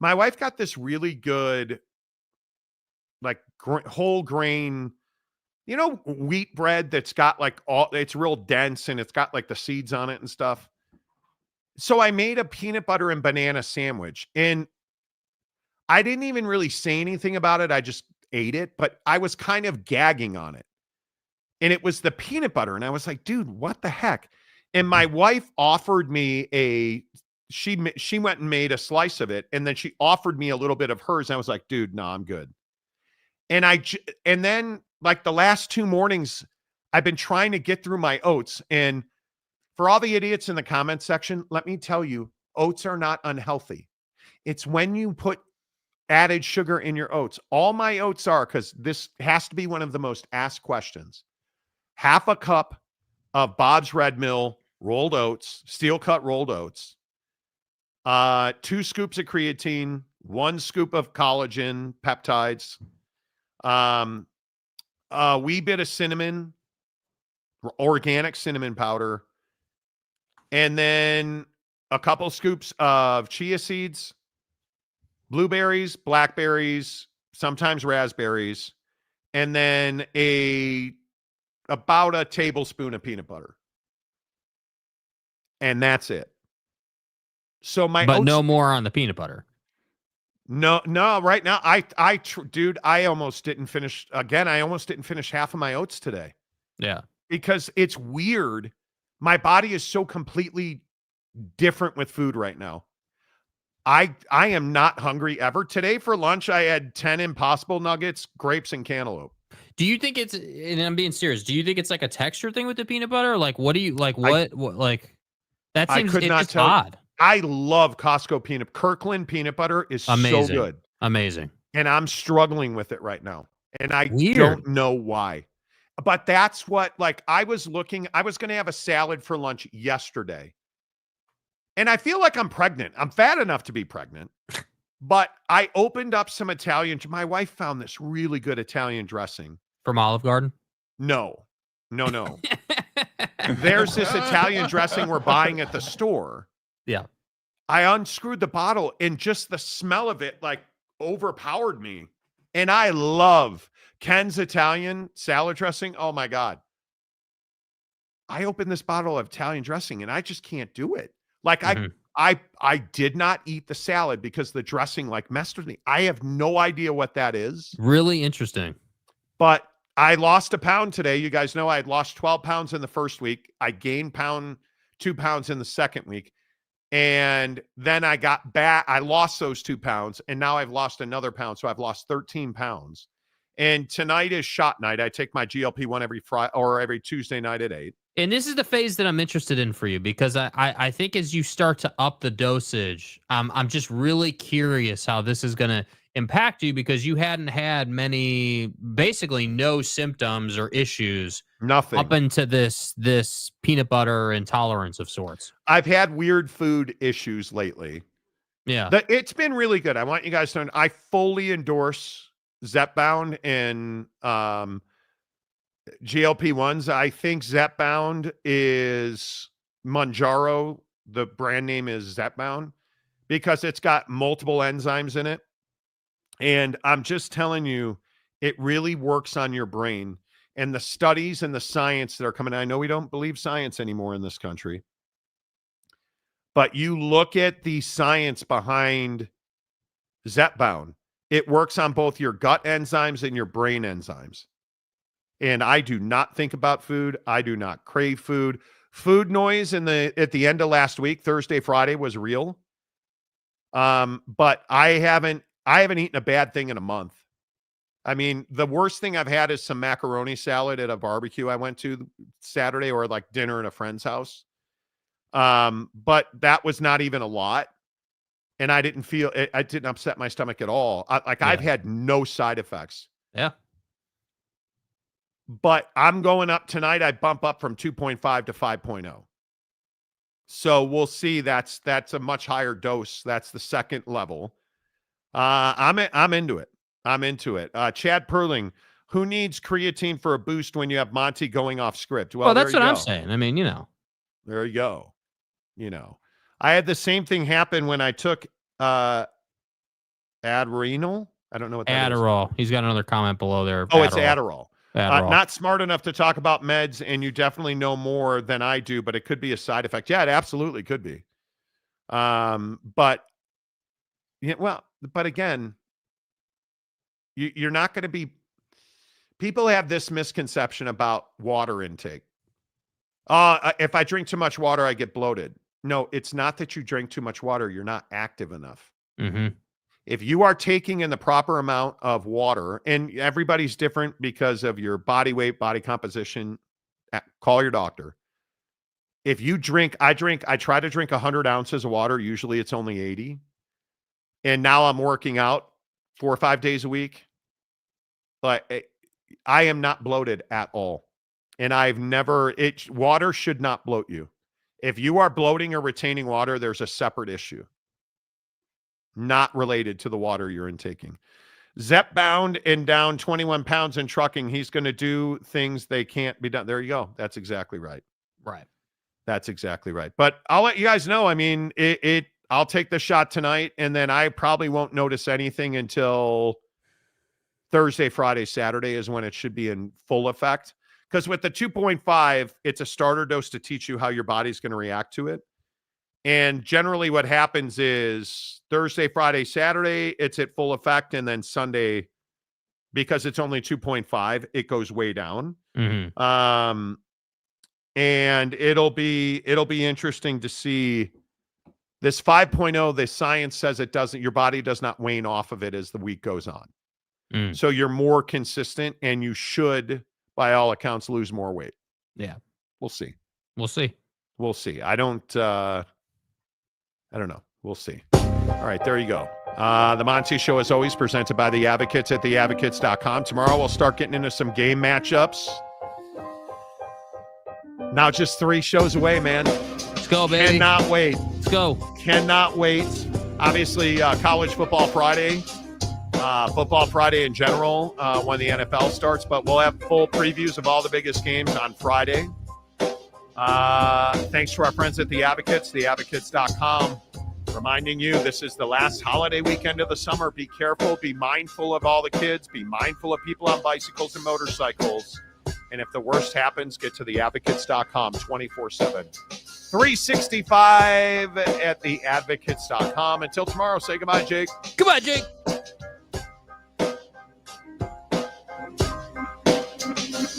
My wife got this really good, like whole grain, wheat bread that's got it's real dense and it's got like the seeds on it and stuff. So I made a peanut butter and banana sandwich, and I didn't even really say anything about it. I just ate it, but I was kind of gagging on it. And it was the peanut butter. And I was like, dude, what the heck? And my wife offered me she went and made a slice of it, and then she offered me a little bit of hers. And I was like, dude, no, I'm good. And then like the last 2 mornings, I've been trying to get through my oats. And for all the idiots in the comment section, let me tell you, oats are not unhealthy. It's when you put added sugar in your oats. All my oats are, because this has to be one of the most asked questions. Half a cup of Bob's Red Mill rolled oats, steel cut rolled oats, 2 scoops of creatine, 1 scoop of collagen peptides, a wee bit of cinnamon, organic cinnamon powder, and then a couple scoops of chia seeds, blueberries, blackberries, sometimes raspberries, and then about a tablespoon of peanut butter. And that's it. So but no more on the peanut butter. No, right now, dude, I almost didn't finish half of my oats today. Yeah. Because it's weird. My body is so completely different with food right now. I am not hungry ever. Today for lunch, I had 10 Impossible Nuggets, grapes, and cantaloupe. Do you think it's, and I'm being serious, do you think it's like a texture thing with the peanut butter? Like, what do you, like, what like, that seems, it's just odd. I love Costco Kirkland peanut butter is Amazing. so good. Amazing. And I'm struggling with it right now. And I Weird. don't know why. But that's what, like, I was going to have a salad for lunch yesterday. And I feel like I'm pregnant. I'm fat enough to be pregnant. But I opened up some Italian. My wife found this really good Italian dressing. From Olive Garden? No. There's this Italian dressing we're buying at the store. Yeah. I unscrewed the bottle and just the smell of it like overpowered me. And I love Ken's Italian salad dressing. Oh my God. I opened this bottle of Italian dressing and I just can't do it. Like I did not eat the salad because the dressing like messed with me. I have no idea what that is. Really interesting. But I lost a pound today. You guys know I had lost 12 pounds in the first week. I gained 2 pounds in the second week. And then I got back. I lost those 2 pounds. And now I've lost another pound. So I've lost 13 pounds. And tonight is shot night. I take my GLP-1 every Friday or every Tuesday night at 8. And this is the phase that I'm interested in for you, because I think as you start to up the dosage, I'm just really curious how this is going to impact you, because you hadn't had basically no symptoms or issues. Nothing. Up into this peanut butter intolerance of sorts. I've had weird food issues lately. Yeah. It's been really good. I want you guys to know, I fully endorse Zepbound and GLP-1s. I think Zepbound is Mounjaro. The brand name is Zepbound because it's got multiple enzymes in it. And I'm just telling you, it really works on your brain. And the studies and the science that are coming, I know we don't believe science anymore in this country, but you look at the science behind Zepbound. It works on both your gut enzymes and your brain enzymes. And I do not think about food. I do not crave food. Food noise at the end of last week, Thursday, Friday, was real. But I haven't eaten a bad thing in a month. I mean, the worst thing I've had is some macaroni salad at a barbecue I went to Saturday, or like dinner at a friend's house. But that was not even a lot. And I didn't feel it. I didn't upset my stomach at all. I've had no side effects. Yeah. But I'm going up tonight. I bump up from 2.5 to 5.0. So we'll see. That's a much higher dose. That's the second level. I'm into it. I'm into it. Chad Perling, who needs creatine for a boost when you have Monty going off script? Well, that's what I'm saying. I mean, there you go. I had the same thing happen when I took Adrenal. I don't know what that Adderall. Is. He's got another comment below there. Oh, it's Adderall. Adderall. Not smart enough to talk about meds, and you definitely know more than I do, but it could be a side effect. Yeah, it absolutely could be. But again, you're not going to be. People have this misconception about water intake. If I drink too much water, I get bloated. No, it's not that you drink too much water. You're not active enough. Mm-hmm. If you are taking in the proper amount of water, and everybody's different because of your body weight, body composition, call your doctor. If you drink, I try to drink 100 ounces of water. Usually it's only 80. And now I'm working out 4 or 5 days a week. But I am not bloated at all. And water should not bloat you. If you are bloating or retaining water, there's a separate issue. Not related to the water you're intaking. Zepbound and down 21 pounds in trucking. He's going to do things they can't be done. There you go. That's exactly right. Right. That's exactly right. But I'll let you guys know. I mean, I'll take the shot tonight, and then I probably won't notice anything until Thursday, Friday, Saturday is when it should be in full effect. Because with the 2.5, it's a starter dose to teach you how your body's going to react to it. And generally what happens is Thursday, Friday, Saturday, it's at full effect. And then Sunday, because it's only 2.5, it goes way down. Mm-hmm. And it'll be interesting to see This 5.0, the science says it doesn't, your body does not wane off of it as the week goes on. So you're more consistent and you should, by all accounts, lose more weight. Yeah. We'll see. We'll see. We'll see. I don't know. We'll see. All right, there you go. The Monty Show, as always, presented by The Advocates at theadvocates.com. Tomorrow we'll start getting into some game matchups. Now just 3 shows away, man. Let's go, baby. Cannot wait. Let's go. Cannot wait. Obviously, College Football Friday. Football Friday in general when the NFL starts, but we'll have full previews of all the biggest games on Friday. Thanks to our friends at The Advocates, theadvocates.com. Reminding you, this is the last holiday weekend of the summer. Be careful. Be mindful of all the kids. Be mindful of people on bicycles and motorcycles. And if the worst happens, get to theadvocates.com 24/7. 365 at theadvocates.com. Until tomorrow, say goodbye, Jake. Goodbye, Jake.